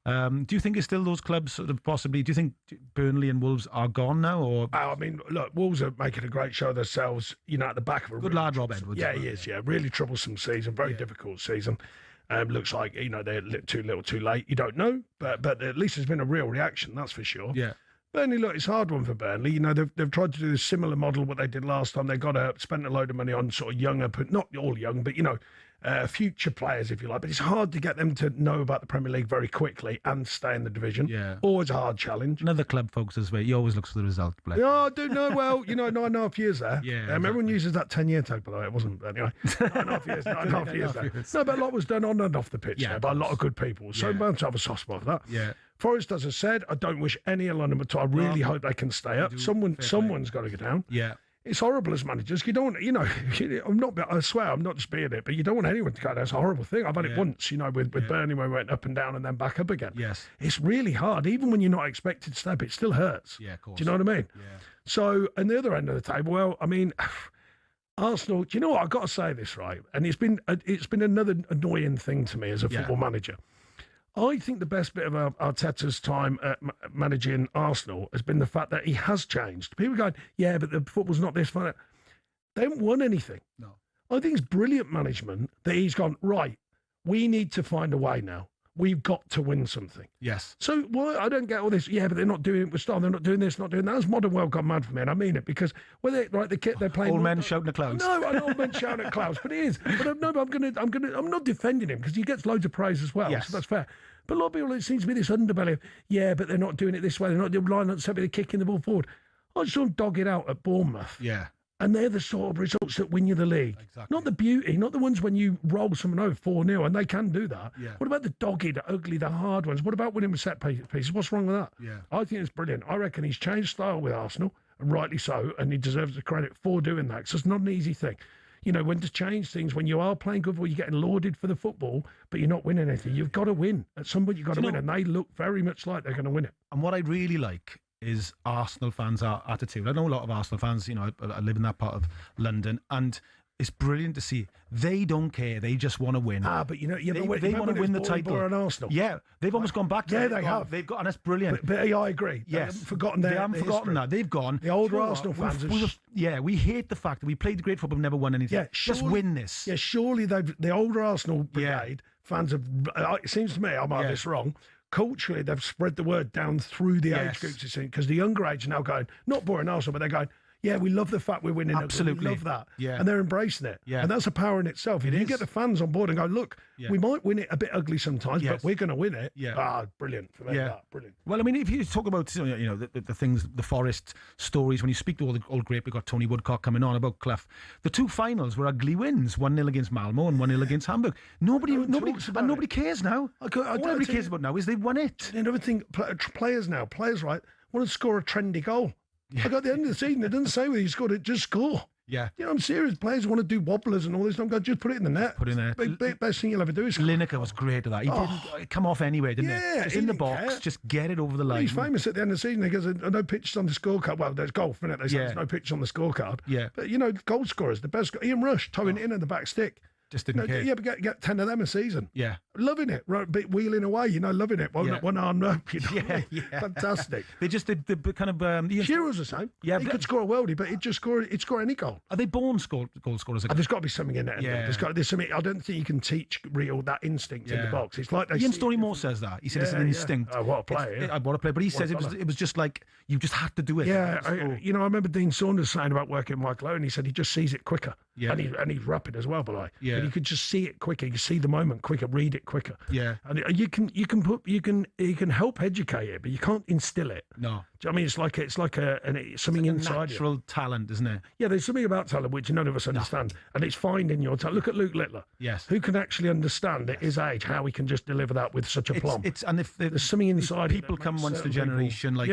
Do you think it's still those clubs sort of possibly? Do you think Burnley and Wolves are gone now? Or I mean, look, Wolves are making a great show of themselves. You know, at the back of a good lad, Rob Edwards. Yeah, he is. Yeah, really troublesome season, very difficult season. Looks like they're too little, too late. You don't know, but at least there's been a real reaction. That's for sure. Yeah. Burnley, look, it's a hard one for Burnley. You know, they've tried to do a similar model what they did last time. They spent a load of money on sort of younger, but not all young, but future players, if you like. But it's hard to get them to know about the Premier League very quickly and stay in the division. Yeah. Always a hard challenge. Another club focuses where he always looks for the result. Yeah, I do know. Well, 9.5 years there. Yeah. Everyone uses that 10-year tag, by the way. It wasn't, anyway. 9.5 years. 9.5 years there. No, but a lot was done on and off the pitch there by a lot of good people. So I'm bound to have a soft spot for that. Yeah. Forest, as I said, I don't wish any alignment at all. I really hope they can stay up. Someone's got to go down. Yeah. It's horrible as managers. You don't, I swear, I'm not just being it, but you don't want anyone to go down. It's a horrible thing. I've had it once, with Burnley when we went up and down and then back up again. Yes. It's really hard. Even when you're not expected to step, it still hurts. Yeah, of course. Do you know what I mean? Yeah. So, on the other end of the table, well, I mean, Arsenal, do you know what? I've got to say this, right? And it's been another annoying thing to me as a football manager. I think the best bit of Arteta's time at managing Arsenal has been the fact that he has changed. People are going, yeah, but the football's not this fun. They haven't won anything. No. I think it's brilliant management that he's gone, right, we need to find a way now. We've got to win something. Yes. So I don't get all this, but they're not doing it with style, they're not doing this, not doing that. That's modern world gone mad for me, and I mean it, because they're playing... Old men shouting at clouds. No, I know old men shouting at clouds, but it is. But I'm not defending him, because he gets loads of praise as well, so that's fair. But a lot of people, it seems to be this underbelly of, but they're not doing it this way, they're not doing line up, they're kicking the ball forward. I saw them dog it out at Bournemouth. Yeah. And they're the sort of results that win you the league. Exactly. Not the beauty, not the ones when you roll someone over 4-0, and they can do that. Yeah. What about the dogged, the ugly, the hard ones? What about winning with set pieces? What's wrong with that? Yeah. I think it's brilliant. I reckon he's changed style with Arsenal, and rightly so, and he deserves the credit for doing that, because it's not an easy thing. When to change things, when you are playing good football, you're getting lauded for the football, but you're not winning anything. You've got to win. At some point, you've got to win, and they look very much like they're going to win it. And what I really like is Arsenal fans' attitude. I know a lot of Arsenal fans, I live in that part of London, and it's brilliant to see. They don't care. They just want to win. But they want to win the title. Arsenal. Yeah, they've almost gone back to it. Yeah, they have. They've got, and that's brilliant. But I agree. Yes. They haven't forgotten They haven't forgotten that. They've gone. The older Arsenal fans we hate the fact that we played great football, never won anything. Yeah, just win this. Yeah, surely the older Arsenal brigade fans have, it seems to me, I might have this wrong, culturally they've spread the word down through the age groups, because the younger age are now going, not boring Arsenal, but they're going, Yeah, we love the fact we're winning. Absolutely. We love that. Yeah. And they're embracing it. Yeah. And that's a power in itself. If you get the fans on board and go, look, we might win it a bit ugly sometimes, but we're going to win it. Yeah. Brilliant for me. That. Brilliant. Well, I mean, if you talk about the things, the Forest stories, when you speak to all the old great, we've got Tony Woodcock coming on about Clough. The two finals were ugly wins, 1-0 against Malmo and 1-0 against Hamburg. Nobody cares now. All everybody cares about now is they won it. Another thing, players right, want to score a trendy goal. Like at the end of the season, it doesn't say whether you scored it, just score. Yeah. You know, I'm serious. Players want to do wobblers and all this. Don't go, just put it in the net. Put it in there. Best thing you'll ever do is Lineker was great at that. He didn't come off anyway, didn't he? Just in the box, just get it over the line. He's famous at the end of the season. He goes, no pitches on the scorecard. Well, there's golf, isn't it? There's no pitch on the scorecard. Yeah. But, goal scorers, the best. Ian Rush, towing it in at the back stick. Just didn't care. Yeah, but get 10 of them a season. Yeah. Loving it. Right, bit wheeling away, loving it. One arm up, Yeah. Fantastic. They kind of... Shearer's the same. Yeah, he could score a worldie, but he'd score any goal. Are they born goal scorers? There's got to be something in there. Yeah. There's something. I don't think you can teach that instinct in the box. It's like Ian Storey-Moore says that. He said it's an instinct. Oh, what a player. What a player. But he says it was just like you just had to do it. Yeah. I remember Dean Saunders saying about working with Michael Owen. He said he just sees it quicker. Yeah. And he's rapid as well, but yeah. But you could just see it quicker. You can see the moment quicker, read it quicker. Yeah. And you can help educate it, but you can't instill it. No. Do you know what I mean? It's like something inside natural talent, isn't it? Yeah, there's something about talent which none of us understand, and it's finding your talent. Look at Luke Littler. Yes. Who can actually understand at his age how he can just deliver that with such a plumb? And if there's something inside people come once a generation like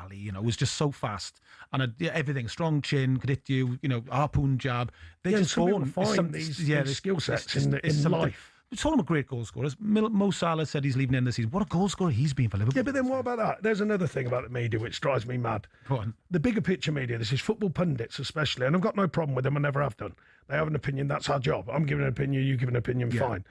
Ali, was just so fast and everything, strong chin, could hit you, harpoon jab. They just find these skill sets in life. We're talking about great goal scorers. Mo Salah said he's leaving the end of the season. What a goal scorer he's been for Liverpool. Yeah, but then what about that? There's another thing about the media which drives me mad. Go on. The bigger picture media, this is football pundits especially, and I've got no problem with them, I never have done. They have an opinion, that's our job. I'm giving an opinion, you give an opinion, fine.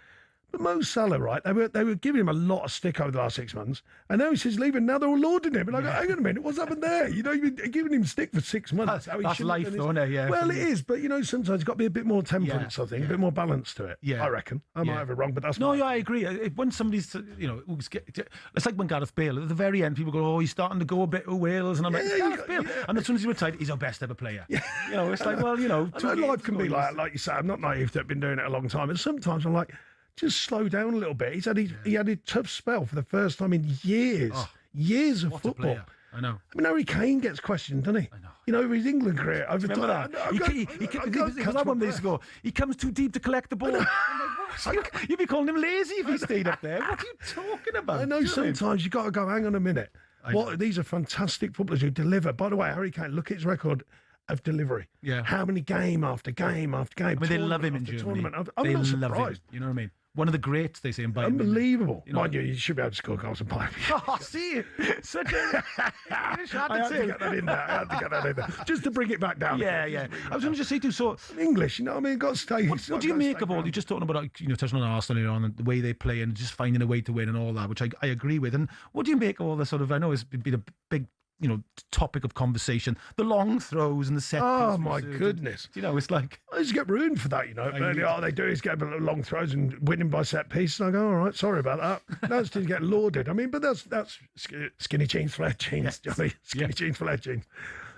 But Mo Salah, right, they were giving him a lot of stick over the last 6 months, and now he says leaving, now they're all lauding him. And I go, hang on a minute, what's happened there? You've been giving him stick for 6 months. That's life, though, isn't it? Yeah. Well, it is, but, sometimes it's got to be a bit more temperance, I think, a bit more balance to it, I reckon. I might have it wrong, but that's I agree. When somebody's, it's like when Gareth Bale, at the very end, people go, he's starting to go a bit of Wales, and I'm like, Gareth Bale. And as soon as he retired, he's our best ever player. It's like, well, I know life can be like you say, I'm not naive to have been doing it a long time, and sometimes I'm like, just slow down a little bit. He had a tough spell for the first time in years. Years of football. I know. I mean, Harry Kane gets questioned, doesn't he? I know. His England career. Remember that? He comes too deep to collect the ball. You'd be calling him lazy if he stayed up there. What are you talking about? I know sometimes you've got to go, hang on a minute. These are fantastic footballers who deliver. By the way, Harry Kane, look at his record of delivery. Yeah. How many game after game after game. I mean, they love him in Germany. I'm not surprised. You know what I mean? One of the greats, they say, in Bayern. Unbelievable. Mind you, you should be able to score goals in Bayern. See, such a... I had to get that in there. Just to bring it back down. Yeah. I was going to just say, too, so... English, what do you make of all... You're just talking about, touching on Arsenal and the way they play and just finding a way to win and all that, which I agree with. And what do you make of all the sort of... I know it's been a big... topic of conversation, the long throws and the set. Oh my goodness! It's like I just get ruined for that. All they do is get long throws and winning by set pieces. And I go, all right, sorry about that. That's to get lauded. I mean, but that's skinny jeans, flared jeans, Johnny. Skinny jeans, flared jeans.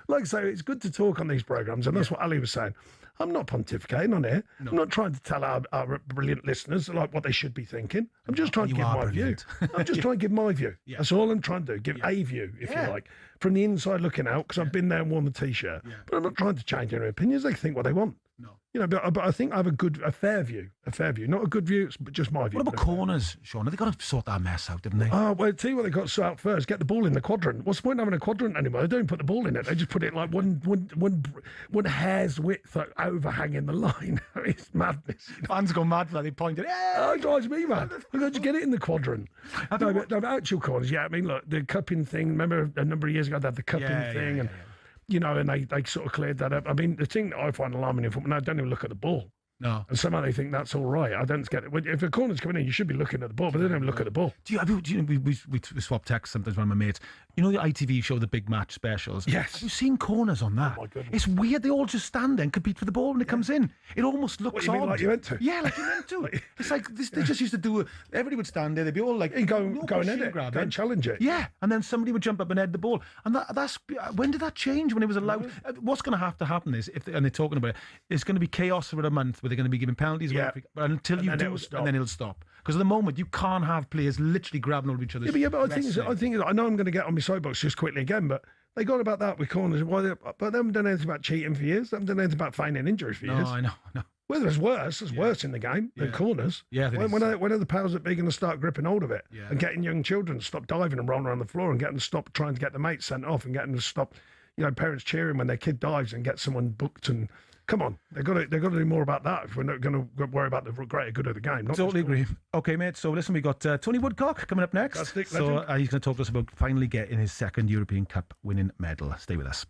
Like I say, it's good to talk on these programs, and that's what Ali was saying. I'm not pontificating on here. No. I'm not trying to tell our brilliant listeners what they should be thinking. I'm just trying to give my view. I'm just trying to give my view. Yeah. That's all I'm trying to do. Give a view, if you like, from the inside looking out, because I've been there and worn the T-shirt. Yeah. But I'm not trying to change their opinions. They think what they want. No. But I think I have a fair view. Not a good view, but just my view. What about corners, Sean? They've got to sort that mess out, haven't they? Oh, well, tell you what they've got to sort out first. Get the ball in the quadrant. What's the point of having a quadrant anymore? They don't put the ball in it. They just put it like one hair's width overhanging the line. It's madness. Fans go mad for that. They point it. Oh, it drives me mad. You've got to get it in the quadrant. No, actual corners. Yeah, I mean, look, the cupping thing. Remember a number of years ago they had the cupping thing and... and they sort of cleared that up. I mean, the thing that I find alarming in football, I don't even look at the ball. No. And somehow they think that's all right. I don't get it. If a corner's coming in, you should be looking at the ball, but they don't look at the ball. Do you know, we swap texts sometimes with my mates. You know the ITV show, the big match specials? Yes. Have you seen corners on that? Oh, my goodness. It's weird. They all just stand there and compete for the ball when it comes in. It almost looks What, you mean odd. like you meant to? Yeah, like you meant to. It's like this, they just used to do. Everybody would stand there. They'd be all like, go and head it, go and challenge it. Yeah, and then somebody would jump up and head the ball. And that's when did that change? When it was allowed? What's going to have to happen is, and they're talking about it, it's going to be chaos for a month where they're going to be giving penalties. Yeah. But until you do, and then it'll stop. Because at the moment you can't have players literally grabbing over each other's. But I think I know I'm going to get on my soapbox just quickly again, but they got about that with corners. But they haven't done anything about cheating for years. They haven't done anything about feigning injuries for years. No, I know. Well, there's worse in the game than corners. Yeah, when are the powers that be going to start gripping hold of it and getting young children to stop diving and rolling around the floor and getting them to stop trying to get the mates sent off and getting them to stop, parents cheering when their kid dives and get someone booked and. Come on, they've got to do more about that if we're not going to worry about the greater good of the game. Totally agree. Okay, mate. So listen, we got Tony Woodcock coming up next. Fantastic, so he's going to talk to us about finally getting his second European Cup winning medal. Stay with us.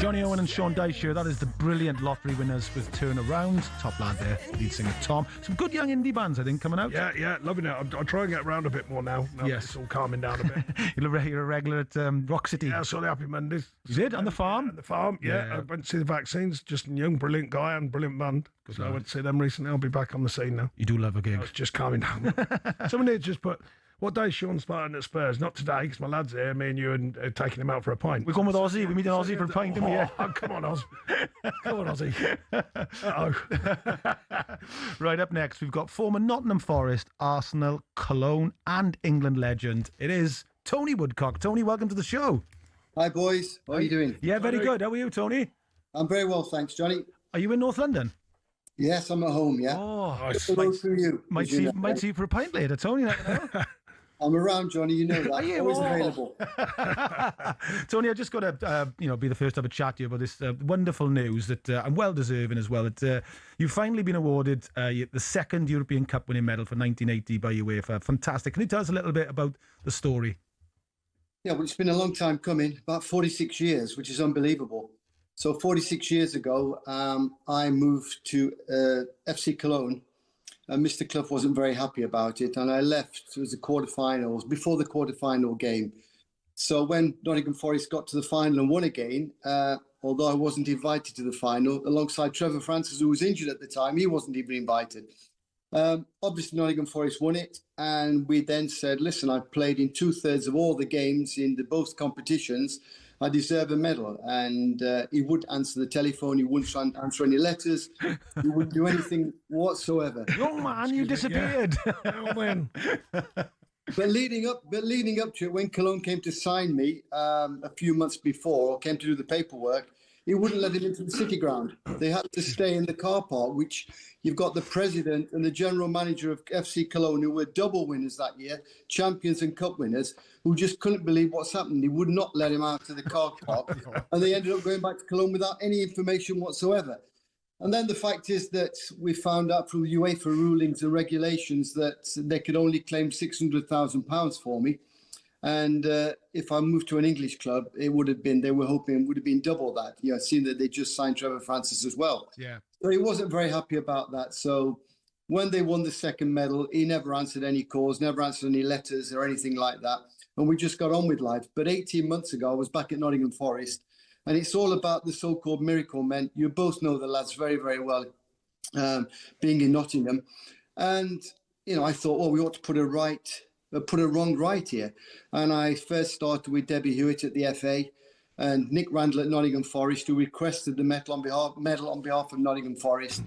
Jonnny Owen and Sean Dyche here. That is the brilliant lottery winners with Turn Around. Top lad there, lead singer Tom. Some good young indie bands, I think, coming out. Yeah, loving it. I'll try and get around a bit more now. Yes. It's all calming down a bit. You're a regular at Rock City. Yeah, I saw the Happy Mondays. You did? On the farm? On the farm, yeah. I went to see the Vaccines. Just a young, brilliant guy and brilliant band. So I went to see them recently. I'll be back on the scene now. You do love a gig. It's just calming down. Someone here just put... What day is Sean starting at Spurs? Not today, because my lad's here, me and you, and taking him out for a pint. We're going with Aussie. We meet in Aussie for a pint, didn't we? Yeah. Oh, come on, Oz. Come on, Aussie. Uh-oh. Right, up next, we've got former Nottingham Forest, Arsenal, Cologne, and England legend. It is Tony Woodcock. Tony, welcome to the show. Hi, boys. How are you doing? Yeah, very good. How are you, Tony? I'm very well, thanks, Johnny. Are you in North London? Yes, I'm at home, yeah. Oh, nice. Hello to you. Might see you for a pint later, Tony. I'm around, Johnny. You know that. Are you? Always available. Tony, I just got to, be the first to have a chat to you about this wonderful news that I'm well deserving as well. That you've finally been awarded the second European Cup winning medal for 1980 by UEFA. Fantastic. Can you tell us a little bit about the story? Yeah, well, it's been a long time coming, about 46 years, which is unbelievable. So 46 years ago, I moved to FC Cologne. Mr. Clough wasn't very happy about it, and I left. It was the quarterfinals, before the quarterfinal game, So when Nottingham Forest got to the final and won again, although I wasn't invited to the final, alongside Trevor Francis, who was injured at the time, he wasn't even invited. Obviously, Nottingham Forest won it, and we then said, listen, I've played in 2/3 of all the games in both competitions. I deserve a medal. And he wouldn't answer the telephone. He wouldn't answer any letters. He wouldn't do anything whatsoever. Young man, you disappeared. But leading up to it, when Cologne came to sign me a few months before, or came to do the paperwork, he wouldn't let him into the city ground. They had to stay in the car park, which you've got the president and the general manager of FC Cologne, who were double winners that year, champions and cup winners, who just couldn't believe what's happened. He would not let him out of the car park. And they ended up going back to Cologne without any information whatsoever. And then the fact is that we found out from the UEFA rulings and regulations that they could only claim £600,000 for me. And if I moved to an English club, it would have been, they were hoping it would have been double that. You know, seeing that they just signed Trevor Francis as well. Yeah. So he wasn't very happy about that. So when they won the second medal, he never answered any calls, never answered any letters or anything like that. And we just got on with life. But 18 months ago, I was back at Nottingham Forest. And it's all about the so-called miracle men. You both know the lads very, very well, being in Nottingham. And, you know, I thought, well, we ought to put a wrong right here. And I first started with Debbie Hewitt at the FA and Nick Randall at Nottingham Forest, who requested the medal on behalf of Nottingham Forest.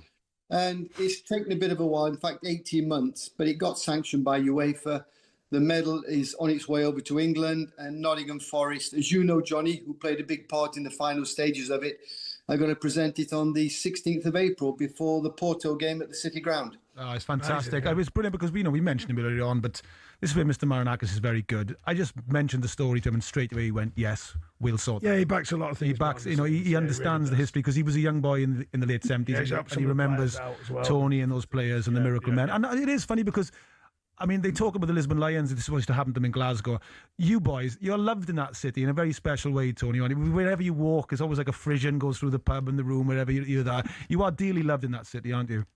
And it's taken a bit of a while, in fact, 18 months, but it got sanctioned by UEFA. The medal is on its way over to England, and Nottingham Forest, as you know, Johnny, who played a big part in the final stages of it, are going to present it on the 16th of April before the Porto game at the City Ground. Oh, it's fantastic. It was brilliant because we mentioned him earlier on, but this is where Mr. Marinakis is very good. I just mentioned the story to him, and straight away he went, "Yes, we'll sort that." Yeah, he backs a lot of things. He backs, he understands the history because he was a young boy in the late 70s, and he remembers Tony and those players and the Miracle Men. And it is funny because, I mean, they talk about the Lisbon Lions. This was to happen to them in Glasgow. You boys, you're loved in that city in a very special way, Tony. Wherever you walk, it's always like a Frisian goes through the pub and the room, wherever you're there. You are dearly loved in that city, aren't you?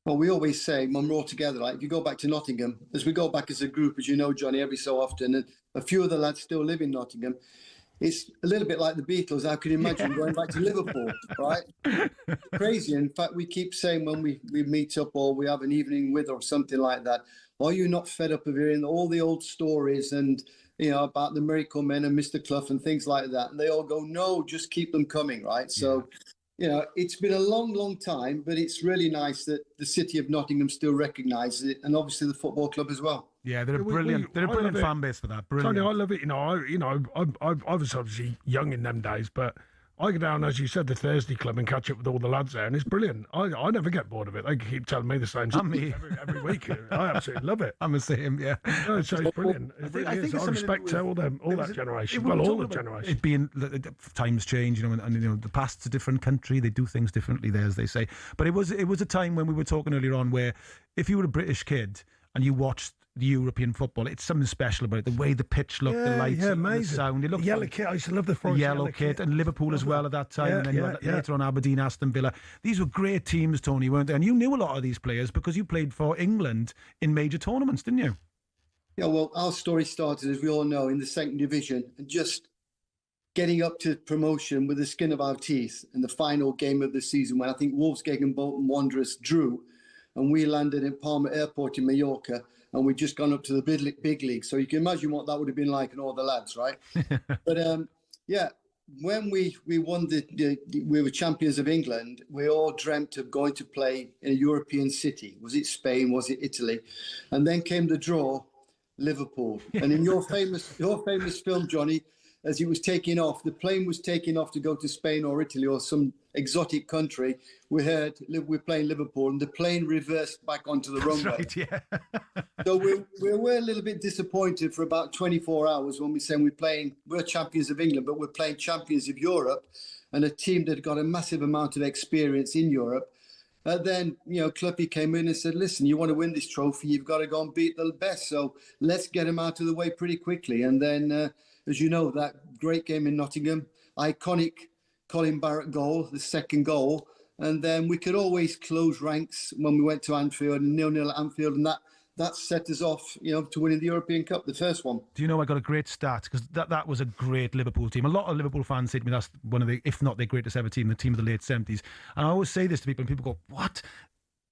Well, we always say when we're all together, like if you go back to Nottingham, as we go back as a group, as you know, Johnny, every so often, and a few of the lads still live in Nottingham. It's a little bit like the Beatles. How can you imagine going back to Liverpool, right? Crazy. In fact, we keep saying when we meet up or we have an evening with or something like that, are you not fed up of hearing all the old stories and, you know, about the Miracle Men and Mr. Clough and things like that? And they all go, no, just keep them coming, right? So, you know, it's been a long, long time, but it's really nice that the city of Nottingham still recognises it, and obviously the football club as well. Yeah, they're a brilliant fan base for that. Brilliant. Tony, I love it. I was obviously young in them days, but I go down, as you said, the Thursday club and catch up with all the lads there, and it's brilliant. I never get bored of it. They keep telling me the same thing every week. I absolutely love it. I'm the same, yeah. No, so it's brilliant. I respect all that generation. Well, all the generation. It being times change, you know, and you know the past's a different country. They do things differently there, as they say. But it was a time when we were talking earlier on where if you were a British kid and you watched the European football, it's something special about it. The way the pitch looked, the lights, the sound. It looked yellow kit. I used to love the Forest yellow kit, and Liverpool as well at that time. And then later on Aberdeen, Aston Villa. These were great teams, Tony, weren't they? And you knew a lot of these players because you played for England in major tournaments, didn't you? Yeah, well, our story started, as we all know, in the second division, and just getting up to promotion with the skin of our teeth in the final game of the season when I think Wolfsgate and Bolton Wanderers drew, and we landed in Palma Airport in Mallorca. And we'd just gone up to the big league. So you can imagine what that would have been like and all the lads, right? But, when we won we were champions of England, we all dreamt of going to play in a European city. Was it Spain? Was it Italy? And then came the draw, Liverpool. And in your famous film, Johnny, as it was taking off, the plane was taking off to go to Spain or Italy or some exotic country. We heard we're playing Liverpool, and the plane reversed back onto the runway. Right, yeah. So we were a little bit disappointed for about 24 hours when we said we're champions of England, but we're playing champions of Europe, and a team that had got a massive amount of experience in Europe. Then, you know, Cluppy came in and said, listen, you want to win this trophy, you've got to go and beat the best. So let's get them out of the way pretty quickly. And then, as you know, that great game in Nottingham, iconic Colin Barrett goal, the second goal. And then we could always close ranks when we went to Anfield and 0-0 at Anfield. And that set us off, to winning the European Cup, the first one. Do you know, I got a great stat, because that was a great Liverpool team. A lot of Liverpool fans say to me that's one of the, if not their greatest ever team, the team of the late 70s. And I always say this to people, and people go, what?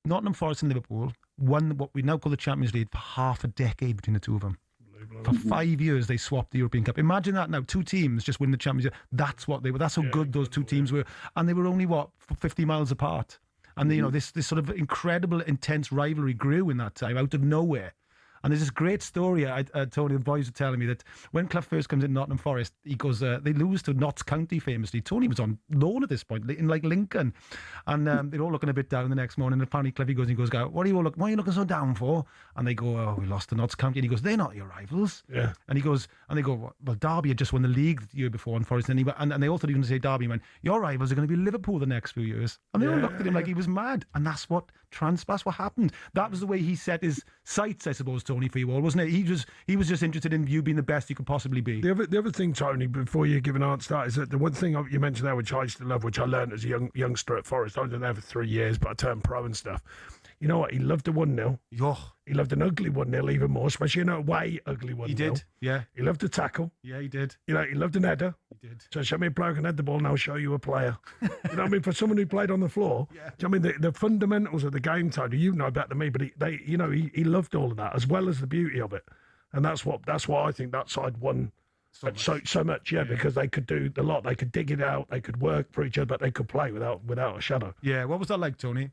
Nottingham Forest and Liverpool won what we now call the Champions League for half a decade between the two of them. For 5 years, they swapped the European Cup. Imagine that now, two teams just win the Champions League. That's what they were. That's how good those two teams were. And they were only, 50 miles apart. And, this sort of incredible, intense rivalry grew in that time, out of nowhere. And there's this great story, Tony, the boys were telling me that when Clough first comes in Nottingham Forest, he goes, they lose to Notts County famously. Tony was on loan at this point, in Lincoln. And they're all looking a bit down the next morning. And apparently Clough goes, why are you looking so down for? And they go, oh, we lost to Notts County. And he goes, they're not your rivals. Yeah. And they go, well, Derby had just won the league the year before on Forest. And they all thought he was going to say Derby. He went, your rivals are going to be Liverpool the next few years. And they all looked at him like he was mad. And that's what happened. That was the way he set his sights, I suppose, Tony, for you all, wasn't it? He was just interested in you being the best you could possibly be. The other thing, Tony, before you give an answer to that, is that the one thing you mentioned there, which I used to love, which I learned as a youngster at Forest. I was there for 3 years, but I turned pro and stuff. You know what? He loved a 1-0. He loved an ugly 1-0 even more, especially in a way ugly 1-0. He did, yeah. He loved a tackle. Yeah, he did. He loved an header. He did. So show me a bloke and head the ball and I'll show you a player. You know what I mean? For someone who played on the floor, do you know what I mean? The fundamentals of the game, Tony, you know better than me, but he loved all of that, as well as the beauty of it. And that's why I think that side won so much, because they could do a lot. They could dig it out, they could work for each other, but they could play without a shadow. Yeah, what was that like, Tony?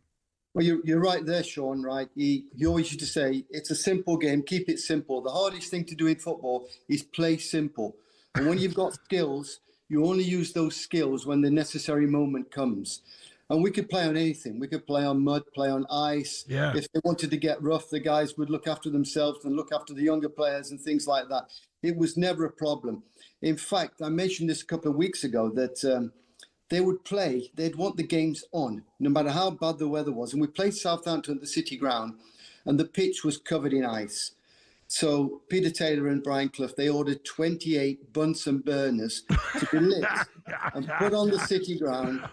Well, you're right there, Sean, right? He always used to say, it's a simple game, keep it simple. The hardest thing to do in football is play simple. And when you've got skills, you only use those skills when the necessary moment comes. And we could play on anything. We could play on mud, play on ice. Yeah. If they wanted to get rough, the guys would look after themselves and look after the younger players and things like that. It was never a problem. In fact, I mentioned this a couple of weeks ago that they would play, they'd want the games on, no matter how bad the weather was. And we played Southampton at the City Ground, and the pitch was covered in ice. So Peter Taylor and Brian Clough, they ordered 28 Bunsen burners to be lit and put on the City Ground.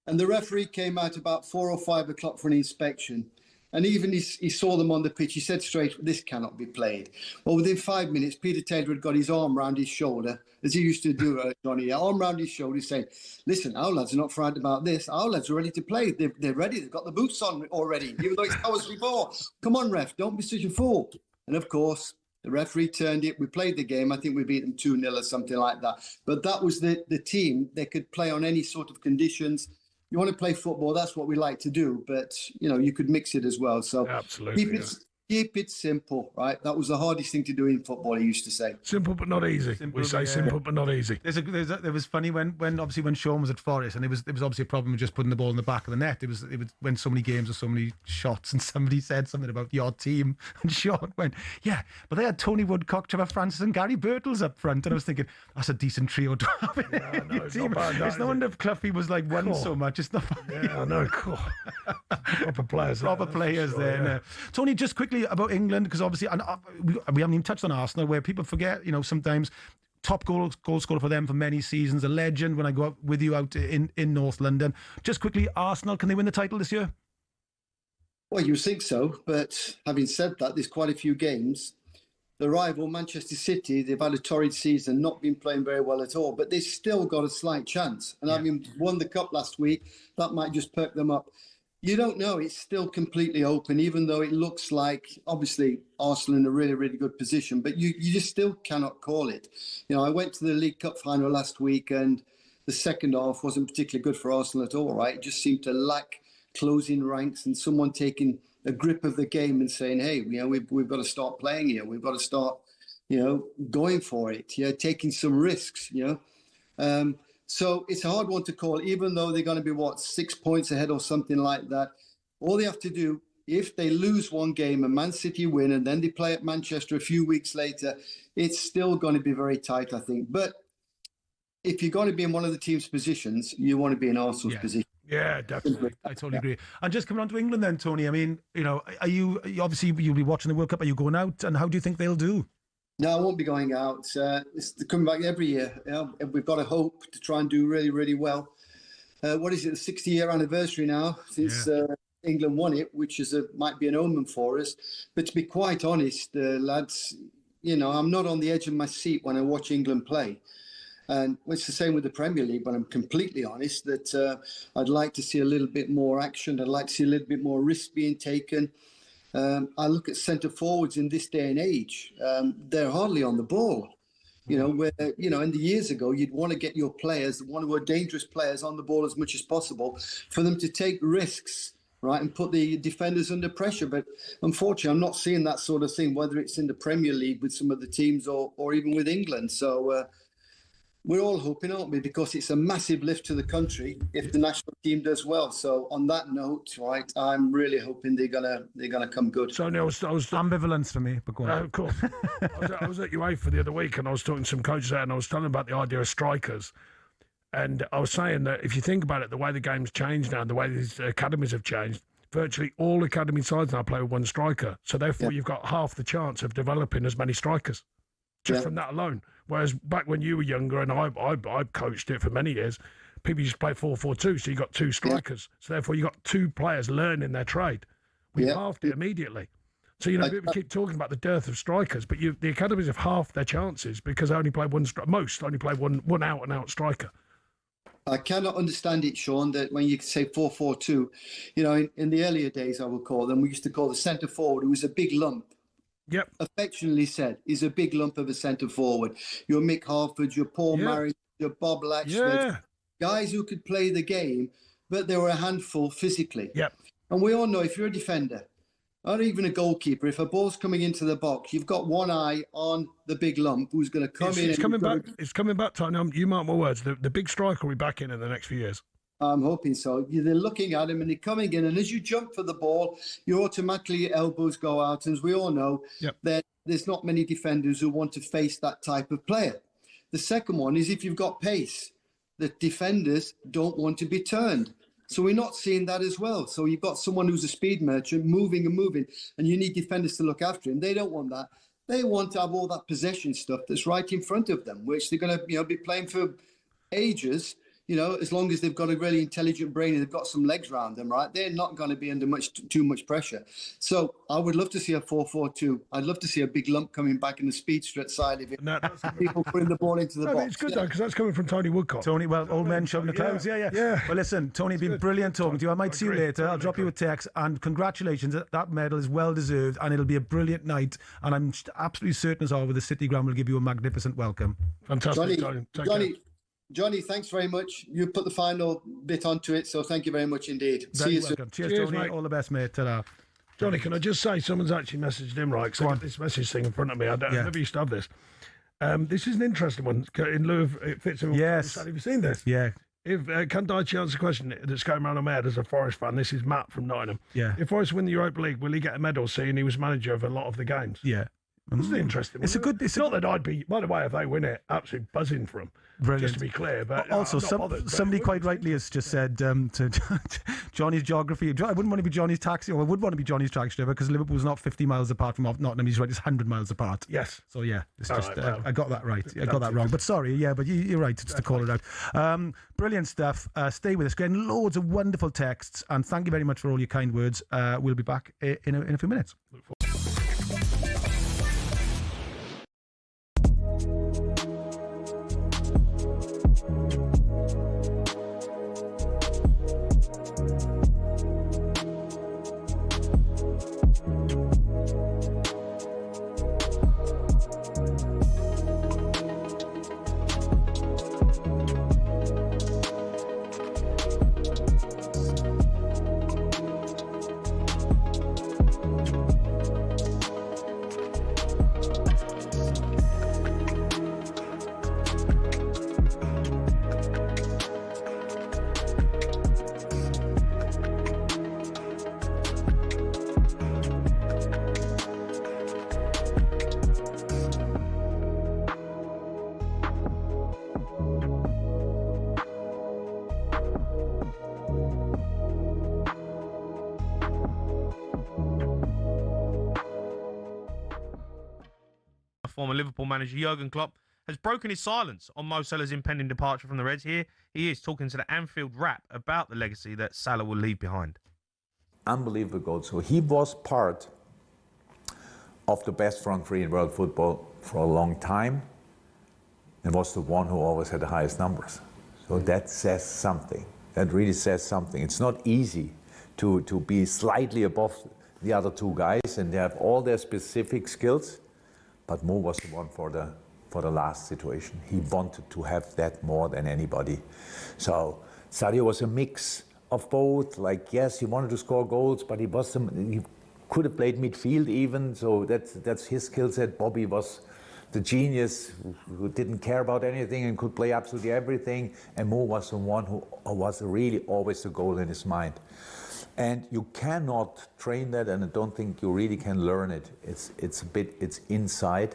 And the referee came out about 4 or 5 o'clock for an inspection. And even he saw them on the pitch. He said straight, this cannot be played. Well, within 5 minutes, Peter Taylor had got his arm round his shoulder, as he used to do, Johnny, arm round his shoulder, saying, listen, our lads are not frightened about this. Our lads are ready to play. They're ready. They've got the boots on already, even though it's hours before. Come on, ref, don't be such a fool. And of course, the referee turned it. We played the game. I think we beat them 2-0 or something like that. But that was the team. They could play on any sort of conditions. You want to play football, that's what we like to do. But, you could mix it as well. So absolutely, keep it simple, right? That was the hardest thing to do in football, he used to say. Simple but not easy. Simple but not easy. It was funny when Sean was at Forest, and there was obviously a problem with just putting the ball in the back of the net. It was when so many games or so many shots, and somebody said something about your team, and Sean went, yeah, but they had Tony Woodcock, Trevor Francis and Gary Birtles up front, and I was thinking, that's a decent trio to have in your team. It's no wonder Cloughie was like won so much. It's not I know, cool. Proper players. There. Tony, just quickly about England, because obviously, and we haven't even touched on Arsenal, where people forget, sometimes top goal scorer for them for many seasons, a legend when I go out with you out in North London. Just quickly, Arsenal, can they win the title this year? Well, you think so, but having said that, there's quite a few games. The rival, Manchester City, they've had a torrid season, not been playing very well at all, but they've still got a slight chance. And having won the cup last week, that might just perk them up. You don't know. It's still completely open, even though it looks like, obviously, Arsenal in a really, really good position. But you just still cannot call it. I went to the League Cup final last week, and the second half wasn't particularly good for Arsenal at all, right? It just seemed to lack closing ranks and someone taking a grip of the game and saying, hey, we've got to start playing here. We've got to start, going for it, taking some risks, So it's a hard one to call, even though they're going to be, 6 points ahead or something like that. All they have to do, if they lose one game and Man City win and then they play at Manchester a few weeks later, it's still going to be very tight, I think. But if you're going to be in one of the team's positions, you want to be in Arsenal's position. Yeah, definitely. I totally agree. And just coming on to England then, Tony, I mean, are you, obviously you'll be watching the World Cup, are you going out, and how do you think they'll do? No, I won't be going out. It's coming back every year. We've got a hope to try and do really, really well. What is it, the 60-year anniversary now since England won it, which might be an omen for us. But to be quite honest, lads, I'm not on the edge of my seat when I watch England play. And it's the same with the Premier League, but I'm completely honest that I'd like to see a little bit more action. I'd like to see a little bit more risk being taken. I look at centre forwards in this day and age. They're hardly on the ball. Where, in the years ago, you'd want to get your players, one who are dangerous players, on the ball as much as possible for them to take risks, right, and put the defenders under pressure. But unfortunately, I'm not seeing that sort of thing, whether it's in the Premier League with some of the teams or even with England. So we're all hoping, aren't we? Because it's a massive lift to the country if the national team does well. So on that note, right, I'm really hoping they're gonna come good. So I was ambivalence for me, but go on. Of course. I was at UEFA the other week, and I was talking to some coaches there, and I was telling them about the idea of strikers. And I was saying that if you think about it, the way the game's changed now, and the way these academies have changed, virtually all academy sides now play with one striker. So therefore, you've got half the chance of developing as many strikers just from that alone. Whereas back when you were younger, and I coached it for many years, people used to play 4-4-2, so you got two strikers. So therefore, you got two players learning their trade. We halved it immediately. So people keep talking about the dearth of strikers, but the academies have halved their chances because they only play most only play one out and out striker. I cannot understand it, Sean, that when you say 4-4-2, in the earlier days, I would call them, we used to call the centre forward, who was a big lump. Yep. Affectionately said, is a big lump of a centre forward. Your Mick Harford, your Paul Murray, your Bob Latchford, guys who could play the game, but they were a handful physically. Yep. And we all know if you're a defender, or even a goalkeeper, if a ball's coming into the box, you've got one eye on the big lump who's going to come in. It's coming back, Tottenham. You mark my words. The big striker will be back in the next few years. I'm hoping so. They're looking at him and they're coming in. And as you jump for the ball, your automatically elbows go out. And as we all know, there's not many defenders who want to face that type of player. The second one is if you've got pace, the defenders don't want to be turned. So we're not seeing that as well. So you've got someone who's a speed merchant moving, and you need defenders to look after him. They don't want that. They want to have all that possession stuff that's right in front of them, which they're going to be playing for ages. As long as they've got a really intelligent brain and they've got some legs around them, right? They're not going to be under too much pressure. So I would love to see a 4-4-2. I'd love to see a big lump coming back in the speedster side of it. People putting the ball into the box. It's good though, because that's coming from Tony Woodcock. Tony, old men shoving the clouds. Yeah. Well, listen, Tony, been brilliant talking to you. I might see you later. I'll drop you a text. And congratulations, that medal is well deserved, and it'll be a brilliant night. And I'm absolutely certain as always, the City Ground will give you a magnificent welcome. Fantastic, Johnny, thanks very much. You put the final bit onto it, so thank you very much indeed. See you soon. Cheers, Tony. Mate. All the best, mate. Ta-da. Johnny, can I just say someone's actually messaged him, right? Because I got this message thing in front of me. I never used to have this. This is an interesting one. In lieu of it fits in. Yes. Have you seen this? Yeah. If can Dyche answer a question that's going around on my head as a Forest fan? This is Matt from Nottingham. Yeah. If Forest win the Europa League, will he get a medal? Seeing he was manager of a lot of the games. Yeah. It's interesting. It's not that I'd be. By the way, if they win it, absolutely buzzing for them. Brilliant. Just to be clear, but also somebody quite rightly has just said to Johnny's geography. I wouldn't want to be Johnny's taxi, or I would want to be Johnny's taxi driver because Liverpool's not 50 miles apart from Nottingham. He's right; it's 100 miles apart. Yes. So yeah, it's just right, well, I got that right. I got that wrong, but sorry. Yeah, but you're right. Just to call it out. Brilliant stuff. Stay with us. Getting loads of wonderful texts, and thank you very much for all your kind words. We'll be back in a few minutes. Former Liverpool manager Jurgen Klopp has broken his silence on Mo Salah's impending departure from the Reds. Here he is talking to the Anfield Wrap about the legacy that Salah will leave behind. unbelievable goals. So he was part of the best front three in world football for a long time, and was the one who always had the highest numbers. So that says something. That really says something. It's not easy to be slightly above the other two guys, and they have all their specific skills, but Mo was the one for the last situation. He wanted to have that more than anybody. So Sadio was a mix of both. Like, yes, he wanted to score goals, but he could have played midfield even, so that's his skill set. Bobby was the genius who didn't care about anything and could play absolutely everything, and Mo was the one who was really always the goal in his mind. And you cannot train that, and I don't think you really can learn it. It's inside.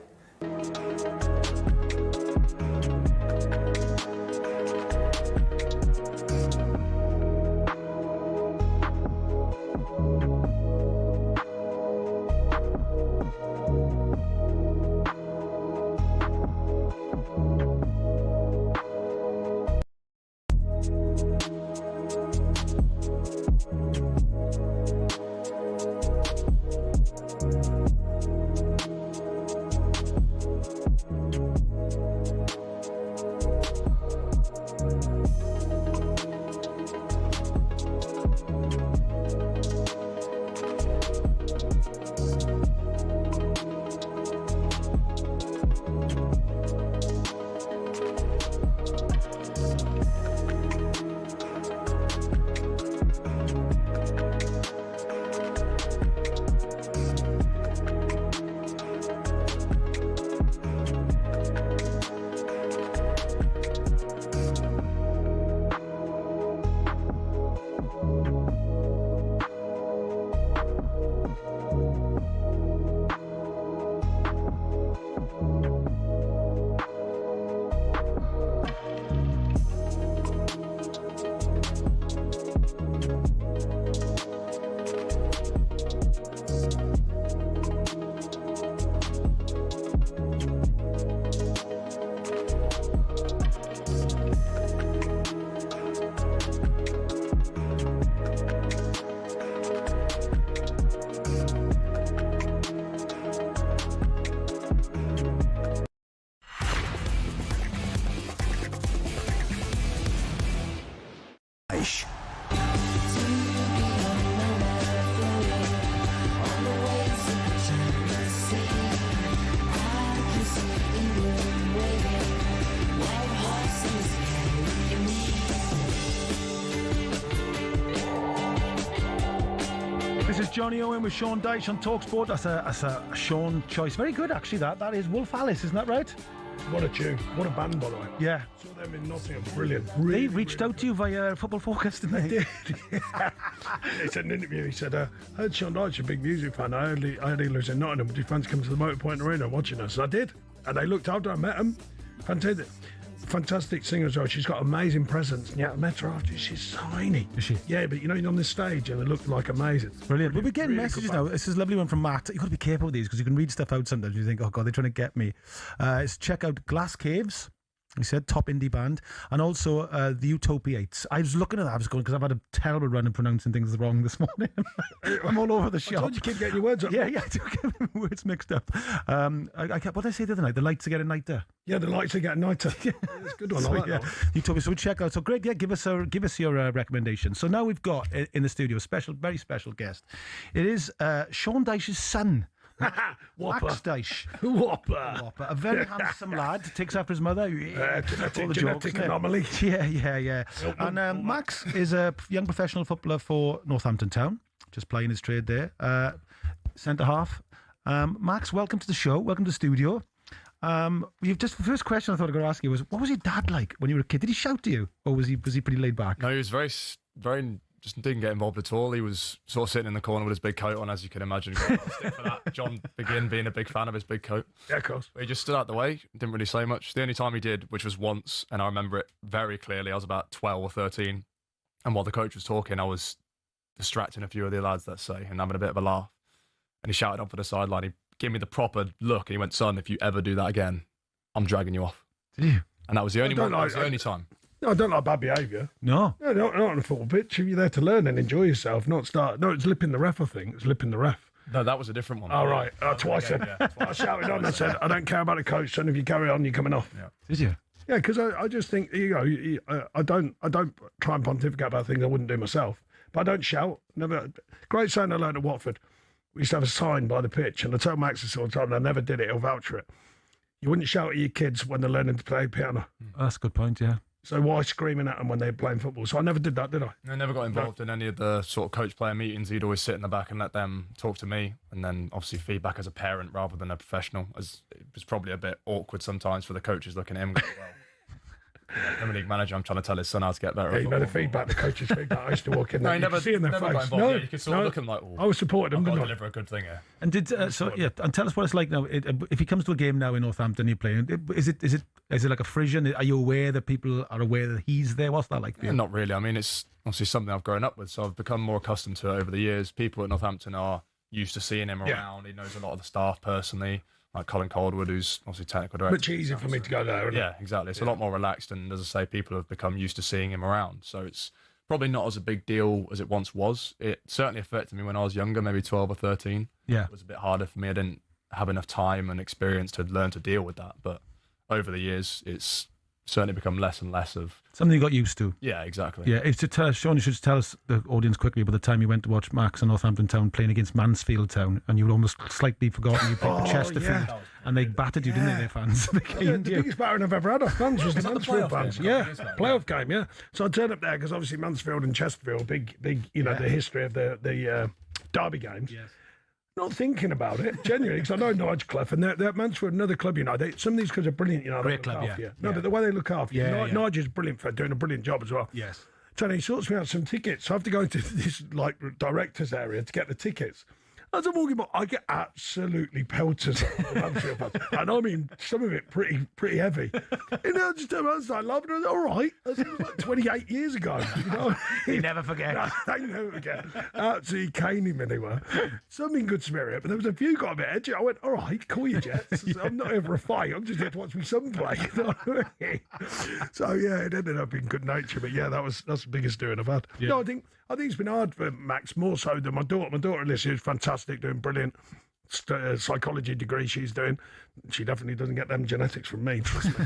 Dyche. This is Jonnny Owen with Sean Dyche on talkSPORT. That's a Sean choice. Very good, actually. That is Wolf Alice, isn't that right? What a tune. What a band, by the way. Yeah. Saw them in Nottingham. Brilliant. They reached out to you via Football Focus, didn't they? They did. They said in an interview, he said, I heard Sean Dyche, a big music fan. I heard he lives in Nottingham. Would you fancy coming to the Motor Point Arena watching us? I did. And they looked after. I met them. Fantastic singer as well. She's got amazing presence. Yeah, I met her after. She's tiny. Is she? Yeah, but you're on this stage and it looked like amazing. Brilliant. We're getting Really messages good now. band. This is a lovely one from Matt. You've got to be careful with these because you can read stuff out sometimes. You think, oh God, they're trying to get me. It's check out Glass Caves. He said top indie band, and also the Utopiates. I was looking at that. I was going because I've had a terrible run of pronouncing things wrong this morning. I'm all over the shop. I told you keep getting your words up. Yeah, I do get my words mixed up. I kept, what did I say the other night? The lights are getting nighter. Yeah, the lights are getting nighter. Yeah, that's a good one. So, I like yeah, that one. Utopiates. So we check out. So Greg, yeah, give us your recommendation. So now we've got in the studio a very special guest. It is Sean Dyche's son. Whopper. Max Dyche. Whopper. A very handsome lad. Takes after his mother. Genetic anomaly. Yeah. And Max is a young professional footballer for Northampton Town. Just playing his trade there. Centre half. Max, welcome to the show. Welcome to the studio. You've just the first question I thought I was going to ask you was, what was your dad like when you were a kid? Did he shout to you, or was he pretty laid back? No, he was very just didn't get involved at all. He was sort of sitting in the corner with his big coat on, as you can imagine. Got a lot of stick for that. John Begin being a big fan of his big coat. Yeah, of course. But he just stood out the way, didn't really say much. The only time he did, which was once, and I remember it very clearly, I was about 12 or 13, and while the coach was talking, I was distracting a few of the lads, let's say, and having a bit of a laugh. And he shouted up for the sideline. He gave me the proper look, and he went, "Son, if you ever do that again, I'm dragging you off." Did you? And that was the only I don't one. That like- was the only time. No, I don't like bad behaviour. No. No, not on a football pitch. If you're there to learn and enjoy yourself, not start. No, it's lipping the ref, I think. It's lipping the ref. No, that was a different one. All right. Twice then. Yeah, twice. I shouted on. I said, I don't care about the coach, son. If you carry on, you're coming off. Yeah. Did you? Yeah, because I just think, I don't try and pontificate about things I wouldn't do myself. But I don't shout. Never. Great saying I learned at Watford. We used to have a sign by the pitch, and I told Max this all the time, and I never did it. He'll vouch for it. You wouldn't shout at your kids when they're learning to play piano. That's a good point, yeah. So why screaming at them when they're playing football? So I never did that, did I? I never got involved in any of the sort of coach-player meetings. He'd always sit in the back and let them talk to me, and then obviously feedback as a parent rather than a professional. As it was probably a bit awkward sometimes for the coaches looking at him going, well, Premier League manager, I'm trying to tell his son how to get better. Yeah, you know the feedback, the coaches' feedback. I used to walk in there. No, he never, see in their never face. got involved. Yeah, you could sort of look at him like, oh, I was supporting him, I've got didn't to I? deliver a good thing here. And did and tell us what it's like now. If he comes to a game now in Northampton, you're playing. Is it like a frisson? Are you aware that people are aware that he's there? What's that like for you? Not really. I mean, it's obviously something I've grown up with, so I've become more accustomed to it over the years. People at Northampton are used to seeing him around. He knows a lot of the staff personally, like Colin Coldwood, who's obviously technical director. Much easier for me to go there, isn't Yeah, it? exactly. It's a lot more relaxed, and as I say, people have become used to seeing him around. So it's probably not as a big deal as it once was. It certainly affected me when I was younger, maybe 12 or 13. Yeah. It was a bit harder for me. I didn't have enough time and experience to learn to deal with that. But over the years, it's certainly become less and less of Something you got used to. Yeah, exactly. Yeah, it's to tell Sean, you should tell us, the audience, quickly about the time you went to watch Max and Northampton Town playing against Mansfield Town, and you had almost slightly forgotten you played for Chesterfield, and they battered you, didn't they, their fans? They The biggest battering I've ever had off fans was the Mansfield fans. game? Yeah, playoff game, yeah. So I turned up there because obviously Mansfield and Chesterfield, big, the history of the derby games. Yes. Not thinking about it, genuinely, because I know Nigel Clough, and they're Mansfield, another club, some of these clubs are brilliant, Great club, yeah. No, Yeah. but the way they look after you. Yeah, yeah. Nigel's brilliant for doing a brilliant job as well. Yes. So he sorts me out some tickets. So I have to go into this director's area to get the tickets. As I'm walking by, I get absolutely pelters of Mansfield fans. And I mean, some of it pretty heavy. And I just turned around and started laughing. I was like, all right. That was like 28 years ago. You know? You never forget. No, they never forget. Absolutely caning me, they were. Some in good spirit, but there was a few got a bit edgy. I went, all right, call your jets. I'm not here for a fight. I'm just here to watch my son play. You know what I mean? So, yeah, it ended up in good nature. But, yeah, that's the biggest doing I've had. Yeah. No, I think it's been hard for Max, more so than my daughter. My daughter, Alicia, is fantastic, doing brilliant psychology degree she's doing. She definitely doesn't get them genetics from me, trust me.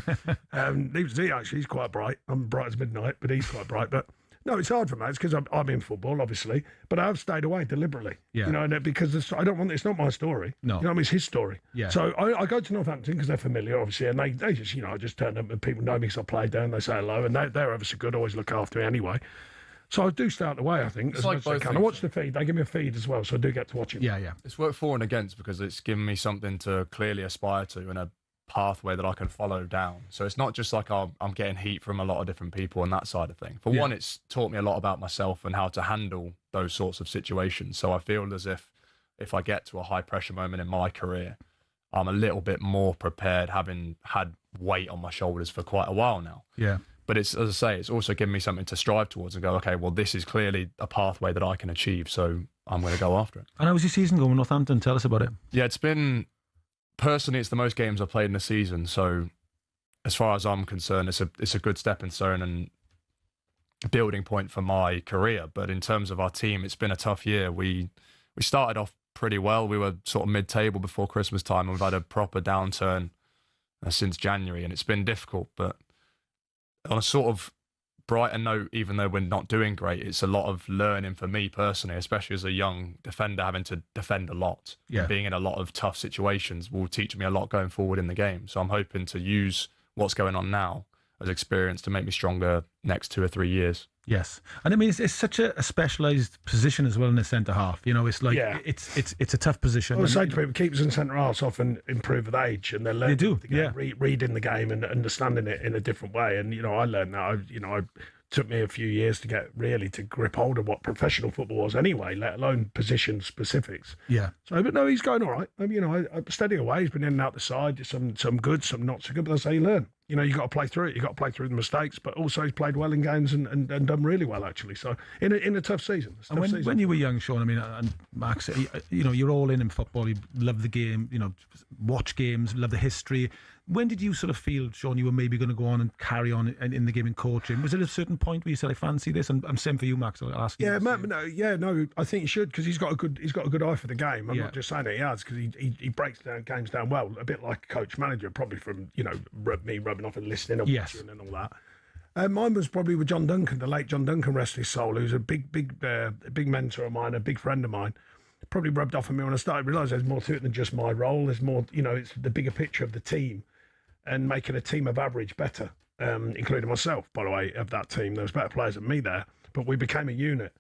Neither does he, actually. He's quite bright. I'm bright as midnight, but he's quite bright. But no, it's hard for Max because I'm in football, obviously, but I've stayed away deliberately. Yeah. You know, and because I don't want, it's not my story. No. You know what I mean? It's his story. Yeah. So I go to Northampton because they're familiar, obviously, and they just, I just turn up and people know me because I played there and they say hello, and they're ever so good, always look after me anyway. So I do stay out the way, I think. It's as like much as I both can. I things, watch the feed. They give me a feed as well, so I do get to watch it. Yeah, yeah. It's worked for and against because it's given me something to clearly aspire to and a pathway that I can follow down. So it's not just like I'm getting heat from a lot of different people and that side of thing. For one, it's taught me a lot about myself and how to handle those sorts of situations. So I feel as if I get to a high pressure moment in my career, I'm a little bit more prepared, having had weight on my shoulders for quite a while now. Yeah. But it's, as I say, it's also given me something to strive towards and go, okay, well, this is clearly a pathway that I can achieve, so I'm going to go after it. And how was your season going with Northampton? Tell us about it. Yeah, it's the most games I've played in a season. So as far as I'm concerned, it's a good stepping stone and building point for my career. But in terms of our team, it's been a tough year. We started off pretty well. We were sort of mid-table before Christmas time, and we've had a proper downturn since January, and it's been difficult, but on a sort of brighter note, even though we're not doing great, it's a lot of learning for me personally, especially as a young defender having to defend a lot. Yeah. Being in a lot of tough situations will teach me a lot going forward in the game. So I'm hoping to use what's going on now as experience to make me stronger next 2 or 3 years. Yes, and I mean it's such a specialised position as well in the centre half. You know, it's like it's a tough position. I would say to people, keepers and centre halves often improve with age, and they're learning. They do, the game, reading the game and understanding it in a different way. And I learned that. It took me a few years to get really to grip hold of what professional football was anyway, let alone position specifics. Yeah. So, but no, he's going all right. I steady away. He's been in and out the side. Some good, some not so good. But that's how you learn. You know, you got to play through it. You got to play through the mistakes, but also he's played well in games and done really well actually. So in a tough season. And when you were young, Sean, I mean, and Max, you know, you're all in football. You love the game. You know, watch games, love the history. When did you sort of feel, Sean, you were maybe going to go on and carry on in the game and coaching? Was it a certain point where you said, "I fancy this"? And I'm same for you, Max. I'll ask you. Yeah, no, I think he should because he's got a good eye for the game. I'm Yeah. not just saying it, he has, because he breaks down games down well, a bit like a coach manager, probably from me rubbing off and listening and Yes. watching and all that. Mine was probably with John Duncan, the late John Duncan, rest his soul, who's a big mentor of mine, a big friend of mine. Probably rubbed off on me when I started to realise there's more to it than just my role. There's more, it's the bigger picture of the team and making a team of average better, including myself, by the way, of that team. There was better players than me there, but we became a unit.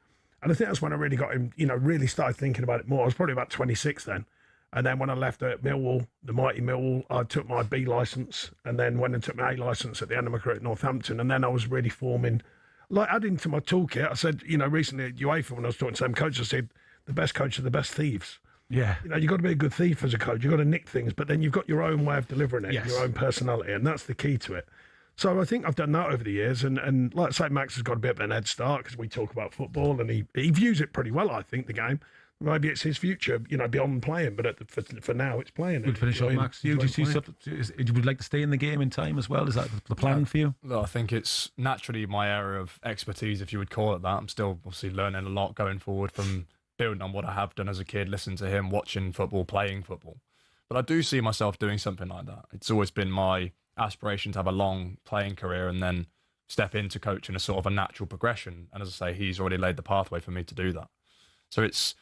And I think that's when I really got him, really started thinking about it more. I was probably about 26 then. And then when I left at Millwall, the mighty Millwall, I took my B licence and then went and took my A licence at the end of my career at Northampton. And then I was really forming, like adding to my toolkit. I said, recently at UEFA when I was talking to some coach, I said, the best coach are the best thieves. Yeah. You've got to be a good thief as a coach. You've got to nick things, but then you've got your own way of delivering it, Yes. your own personality, and that's the key to it. So I think I've done that over the years, and like I say, Max has got a bit of an head start because we talk about football, and he views it pretty well, I think, the game. Maybe it's his future, beyond playing, but for now, it's playing. We'll finish up, Max. You would like to stay in the game in time as well? Is that the plan for you? Well, I think it's naturally my area of expertise, if you would call it that. I'm still obviously learning a lot going forward from building on what I have done as a kid, listening to him, watching football, playing football. But I do see myself doing something like that. It's always been my aspiration to have a long playing career and then step into coaching as sort of a natural progression. And as I say, he's already laid the pathway for me to do that. So it's,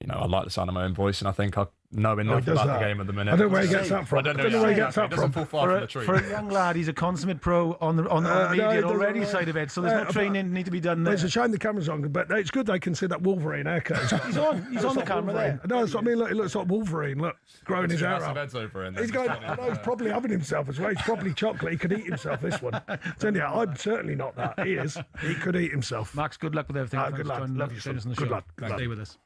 I like the sound of my own voice, and I think I know enough about the game at the minute. I don't know where he gets that from. I don't know where he gets that from. For a young lad, he's a consummate pro on the media already side of it, so there's no training need to be done there. It's a shame the camera's on, but it's good they can see that Wolverine haircut. He's on the camera there. No, that's what I mean. Look, it looks like Wolverine. Look, growing his hair out. He's going. He's probably having himself as well. He's probably chocolate. He could eat himself. This one. Anyhow, I'm certainly not that. He is. He could eat himself. Max, good luck with everything. Good lad. Love you, son. Good lad. Stay with us.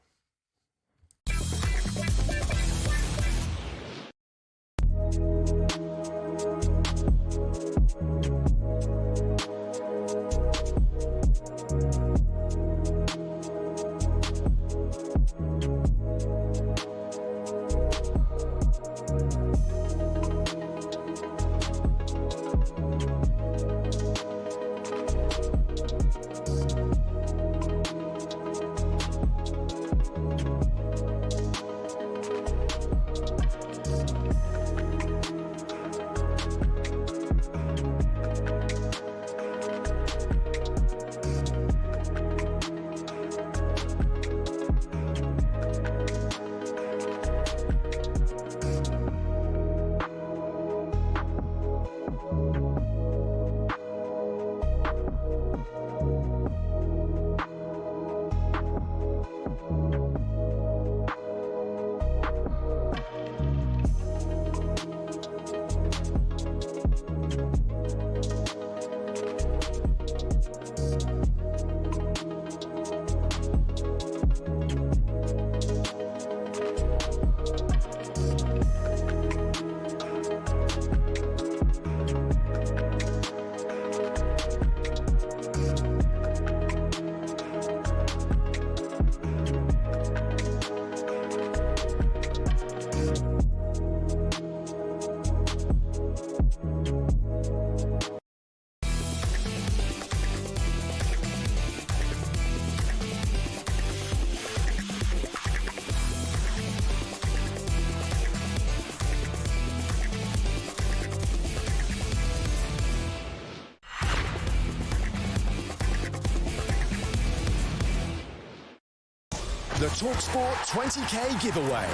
The talkSPORT 20k giveaway.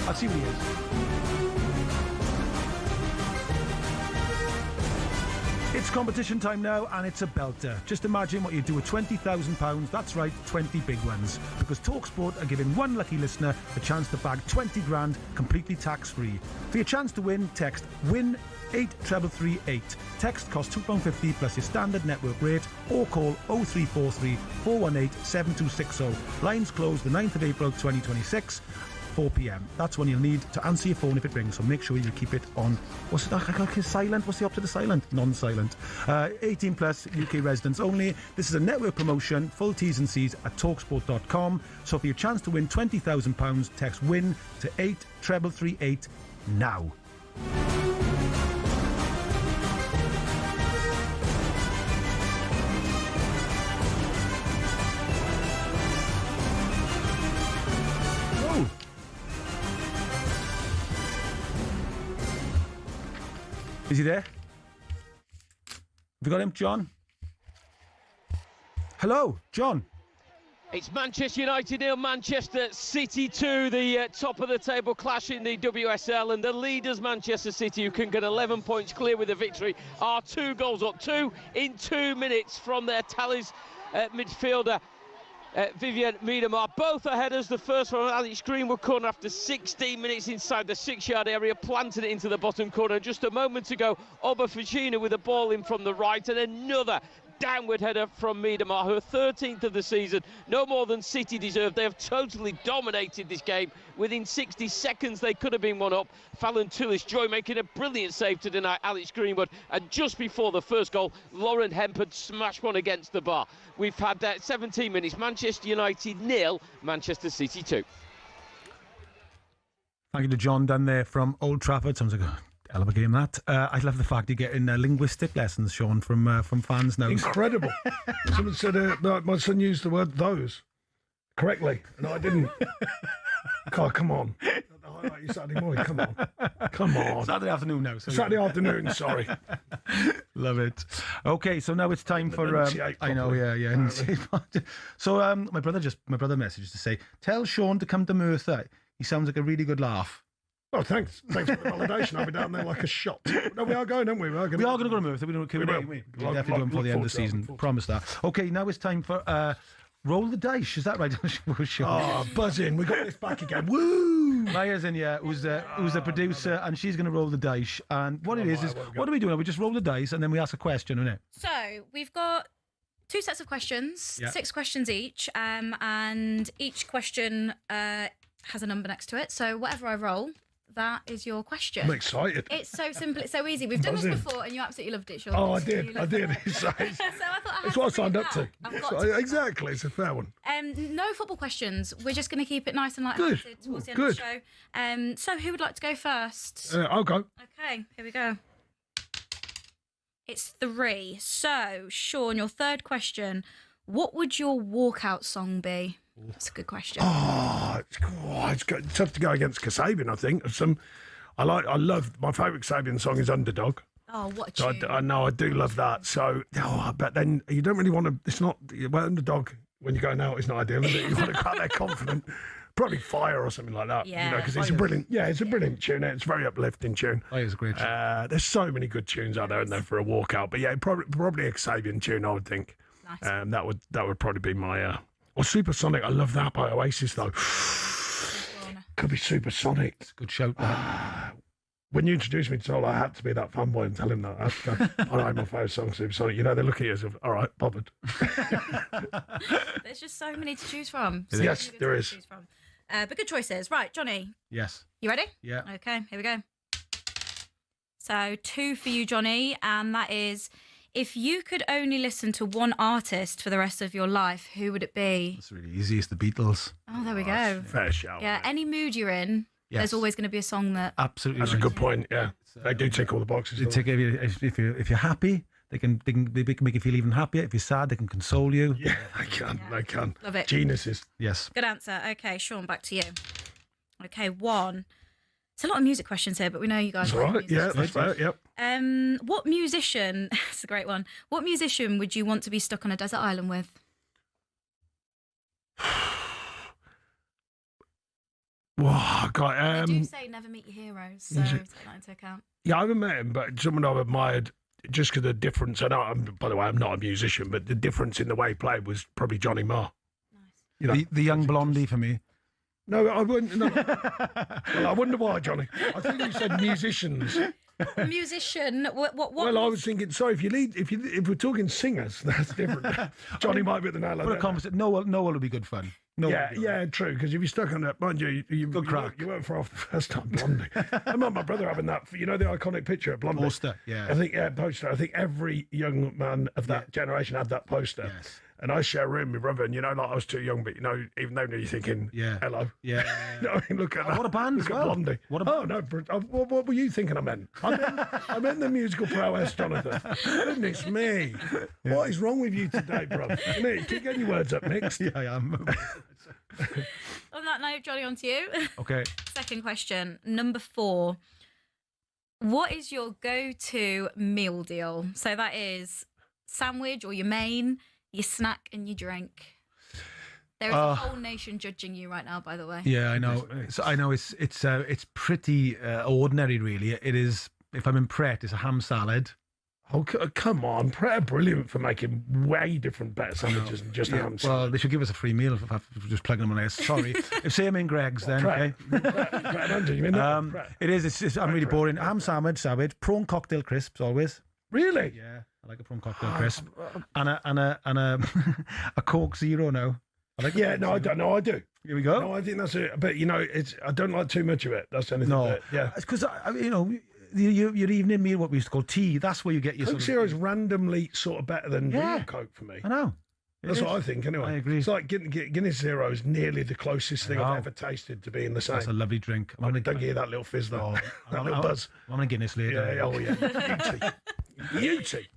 I'll see what he is. It's competition time now, and it's a belter. Just imagine what you do with £20,000. That's right, 20 big ones. Because talkSPORT are giving one lucky listener a chance to bag 20 grand completely tax-free. For your chance to win, text WIN 83338. Text costs £2.50 plus your standard network rate, or call 0343 418 7260. Lines close the 9th of April 2026. 4 p.m. That's when you'll need to answer your phone if it rings, so make sure you keep it on. What's it? Silent? What's the opposite of silent? Non-silent. 18 plus, UK residents only. This is a network promotion. Full T's and C's at talksport.com. So for your chance to win £20,000, text WIN to 83338 now. Is he there? Have you got him, John? Hello, John. It's Manchester United 0, Manchester City 2, the top of the table clash in the WSL, and the leaders Manchester City, who can get 11 points clear with a victory, are 2 goals up, 2 in 2 minutes from their tallies midfielder. Vivian Miedemar, both are headers. The first one, Alex Greenwood corner after 16 minutes inside the 6-yard area, planted it into the bottom corner. Just a moment ago, Oba Fujina with a ball in from the right, and another downward header from Miedemar, her 13th of the season. No more than City deserved. They have totally dominated this game. Within 60 seconds, they could have been one up. Fallon Tullis-Joy making a brilliant save to deny Alex Greenwood. And just before the first goal, Lauren Hempard smashed one against the bar. We've had 17 minutes. Manchester United 0, Manchester City 2. Thank you to John down there from Old Trafford. Sounds like a hell of a game, that. I love the fact you're getting linguistic lessons, Sean, from fans now. Incredible. Someone said my son used the word "those" correctly, and I didn't. God, come on. You Saturday morning, come on. Saturday afternoon now. So Saturday afternoon, sorry. Love it. Okay, so now it's time for. I know, yeah. So my brother messaged to say, tell Sean to come to Merthyr. He sounds like a really good laugh. Oh, thanks for the validation. I'll be down there like a shot. No, we are going, aren't we? We are going to go to Merthyr. We'll definitely do them before the end of the season. Promise that. Okay, now it's time for Roll the Dyche. Is that right? Oh, buzzing. We got this back again. Woo! Maya's in, who's the producer, and she's going to roll the dice. And what it is what do we do now? We just roll the dice, and then we ask a question, isn't it? So we've got 2 sets of questions, 6 questions each, and each question has a number next to it. So whatever I roll, that is your question. I'm excited. It's so simple. It's so easy. We've done this before, and you absolutely loved it, Sean. Oh, I did. So I thought that's what I signed up to. Exactly. It's a fair one. No football questions. We're just going to keep it nice and light-hearted towards the end of the show. So who would like to go first? I'll go. Okay, here we go. It's 3. So, Sean, your third question. What would your walkout song be? That's a good question. It's tough to go against Kasabian, I think. I love my favourite Kasabian song is Underdog. Oh, what a tune. I know, I do love that. So, but then you don't really want to. It's not Underdog when you're going out. It's not ideal, is it? You want to go out there confident. Probably Fire or something like that. Yeah, because it's a brilliant. Yeah, it's a brilliant tune. It's a very uplifting tune. Oh, it's a great tune. There's so many good tunes out there in there for a walkout. But yeah, probably a Kasabian tune, I would think. Nice. That would probably be my. Or Supersonic. I love that by Oasis though. Could be Supersonic. It's a good shout. When you introduced me to Sol, I had to be that fanboy and tell him that. I know my favourite song, Supersonic. You know, they look at you as if, all right, bothered. There's just so many to choose from. Yes, there is. But good choices. Right, Johnny. Yes. You ready? Yeah. Okay, here we go. So 2 for you, Johnny, and that is, if you could only listen to one artist for the rest of your life, who would it be? It's really easy. It's the Beatles. Oh, there we go. Fair shout. Yeah, any mood you're in, there's always going to be a song that... Absolutely. That's a good point, yeah. They do tick all the boxes. If you're happy, they can make you feel even happier. If you're sad, they can console you. Yeah, they can. Love it. Geniuses. Yes. Good answer. Okay, Sean, back to you. Okay, 1. It's a lot of music questions here, but we know you guys. That's all right. Yeah, that's fair. Yep. What musician? It's a great one. What musician would you want to be stuck on a desert island with? Whoa, God. I do say never meet your heroes, so take that into account. Yeah, I haven't met him, but someone I've admired just because the difference. I know, by the way, I'm not a musician, but the difference in the way he played was probably Johnny Marr. You know, the young blondie for me. No, I wouldn't. No. Well, I wonder why, Johnny. I think you said musicians. Musician. What? Well, I was thinking. Sorry, if we're talking singers, that's different. Johnny might be at the nail on What a it. conversation. Noel would be good fun. Yeah, true. Because if you're stuck on that, mind you, Good crack. You weren't far off the first time, Blondie. I remember my brother having that. You know the iconic picture of Blondie. Poster, yeah. Poster. I think every young man of that generation had that poster. Yes. And I share a room with brother, and like I was too young, but even though you're thinking, hello, yeah. I mean, look at that. What a band Look as at well. Blondie. What were you thinking? I meant the musical prowess, Jonathan. Goodness me, what is wrong with you today, bro? Keep getting your words up mixed. Yeah, I am. On that note, Johnny, on to you. Okay. Second question, number 4. What is your go-to meal deal? So that is sandwich or your main, your snack and your drink. There is a whole nation judging you right now, by the way. Yeah, I know. So I know it's pretty ordinary, really. It is. If I'm in Pret, it's a ham salad. Oh, come on. Pret are brilliant for making way different, better sandwiches than just ham salad. Well, they should give us a free meal for just plugging them on there. Sorry. If say I'm in Greg's, then, Pret. okay. Pret, Andrew, you mean that? Pret. It is. I'm really boring. Ham sandwich, prawn cocktail crisps, always. Really? Yeah, I like a prawn cocktail crisp. And a Coke Zero now. I like I don't know. I do. Here we go. No, I think that's it. But, I don't like too much of it. That's anything. No. Yeah. It's because, your evening meal, what we used to call tea, that's where you get your Coke Zero is randomly sort of better than real Coke for me. I know. That's what I think, anyway. I agree. It's like Guinness Zero is nearly the closest thing I've ever tasted to being the same. That's a lovely drink. Don't get that little fizz, though. That little buzz. I'm a Guinness later. Yeah. Beauty.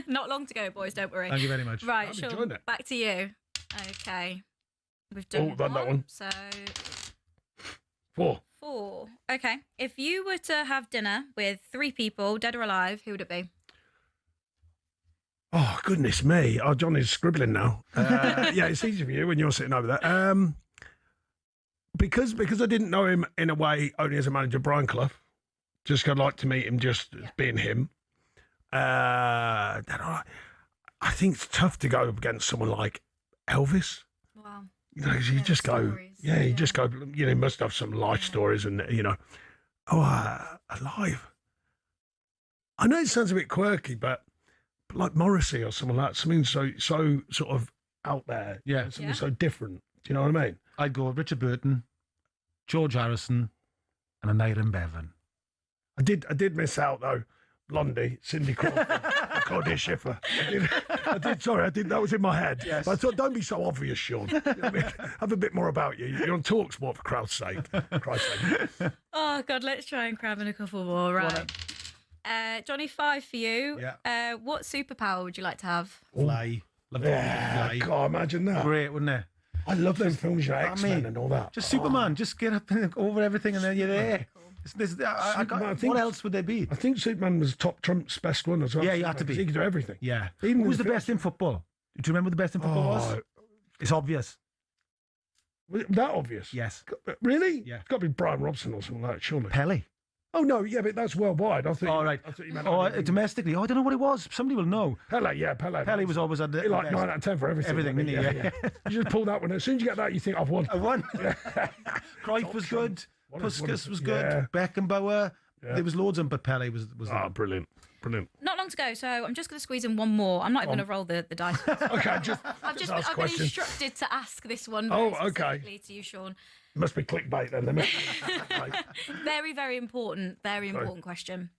Not long to go, boys, don't worry. Thank you very much. Right, I'm Sean, enjoying it. back to you. Okay. We've done done that one. So 4. 4. Okay. If you were to have dinner with 3 people, dead or alive, who would it be? Oh, goodness me. Oh, Johnny's scribbling now. Yeah, it's easy for you when you're sitting over there. Because I didn't know him in a way only as a manager, Brian Clough. Just I'd like to meet him just as being him. I think it's tough to go up against someone like Elvis. Wow. You just go, you just go, he must have some life stories and, alive. I know it sounds a bit quirky, but like Morrissey or someone like that, something so sort of out there. Yeah. Something so different. Do you know what I mean? I'd go Richard Burton, George Harrison, and Aneurin Bevan. I did miss out, though. Blondie, Cindy Crawford, Claudia Schiffer. I did. Sorry, I did. That was in my head. Yes. But I thought, don't be so obvious, Sean. You know what I mean? Have a bit more about you. You're on talkSPORT, for Christ's sake. Oh, God, let's try and cram in a couple more. Right. Johnny, 5 for you. Yeah. What superpower would you like to have? Fly. Love Yeah, fly. God, imagine that. Great, wouldn't it? I love them films, X-Men and all that. Just Superman. Just get up and over everything and then you're there. What else would there be? I think Superman was Trump's best one as well. Yeah, you had to be. He could do everything. Yeah. Even Who's the best in football? Do you remember who the best in football was? It's obvious. Was it that obvious? Yes. Really? Yeah. It's got to be Brian Robson or something like that, surely. Pele. Oh, no, yeah, but that's worldwide. I thought. All right. I thought you meant domestically. Oh, I don't know what it was. Somebody will know. Pele, yeah, Pele. Pele was always at the like best. 9 out of 10 for everything. Everything, didn't he? Yeah. You just pull that one. As soon as you get that, you think, I've won. I won. Yeah. Cruyff was good. Puskas was good. Yeah. Beckenbauer. Yeah. There was loads of them, but Pele was brilliant. Brilliant. Not long to go, so I'm just going to squeeze in one more. I'm not even going to roll the dice. Okay, I've been instructed to ask this one very specifically to you, Sean. Must be clickbait then. Very, very important. Very important question.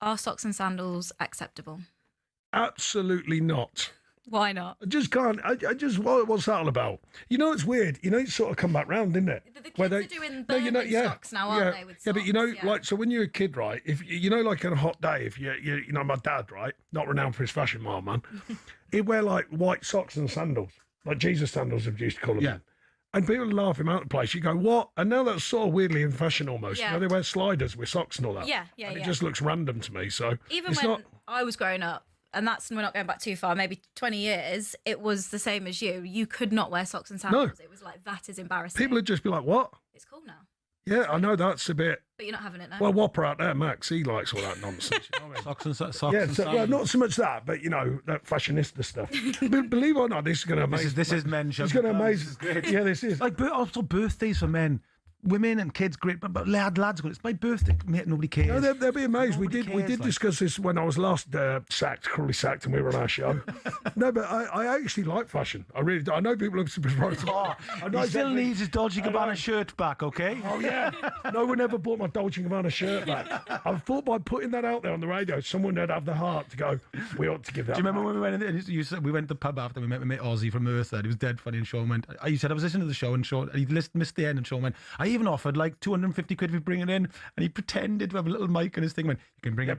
Are socks and sandals acceptable? Absolutely not. Why not? I just can't. I just, what's that all about? It's weird. It's sort of come back round, didn't it? The kids are doing Birmingham socks now, aren't they? With socks, but like, so when you're a kid, right? If like on a hot day, if my dad, right, not renowned for his fashion, my man, he'd wear like white socks and sandals, like Jesus sandals, as we used to call them. Yeah. And people would laugh him out of the place. You go, what? And now that's sort of weirdly in fashion almost. Yeah. They wear sliders with socks and all that. Yeah. It just looks random to me. So even it's when not. I was growing up, and we're not going back too far, maybe 20 years, it was the same as you. You could not wear socks and sandals. No. It was like, that is embarrassing. People would just be like, what? It's cool now. Yeah, I know that's a bit. But you're not having it now. Well, Whopper out there, Max, he likes all that nonsense. You know what I mean? Socks and socks. Yeah, and so, well, not so much that, but that fashionista stuff. Believe it or not, this is going to amaze. This is men. It's going to amaze. Yeah, this is like also birthdays for men. Women and kids, great, but lads, it's my birthday, mate. Nobody cares. No, they'll be amazed. We did cares, discuss this when I was last cruelly sacked, and we were on our show. No, but I actually like fashion. I really do. I know people look surprised. He still needs his Dolce & Gabbana shirt back, okay? Oh yeah. No one ever bought my Dolce & Gabbana shirt back. I thought by putting that out there on the radio, someone would have the heart to go, we ought to give that. Do you remember back. when we went in? And you said we went to the pub after we met my mate Ozzy from Merthyr. He was dead funny, and Sean went. You said I was listening to the show, and Sean he missed the end, and Sean went. I even offered like 250 quid if we bring it in, and he pretended to have a little mic on his thing. Went, you can bring it back.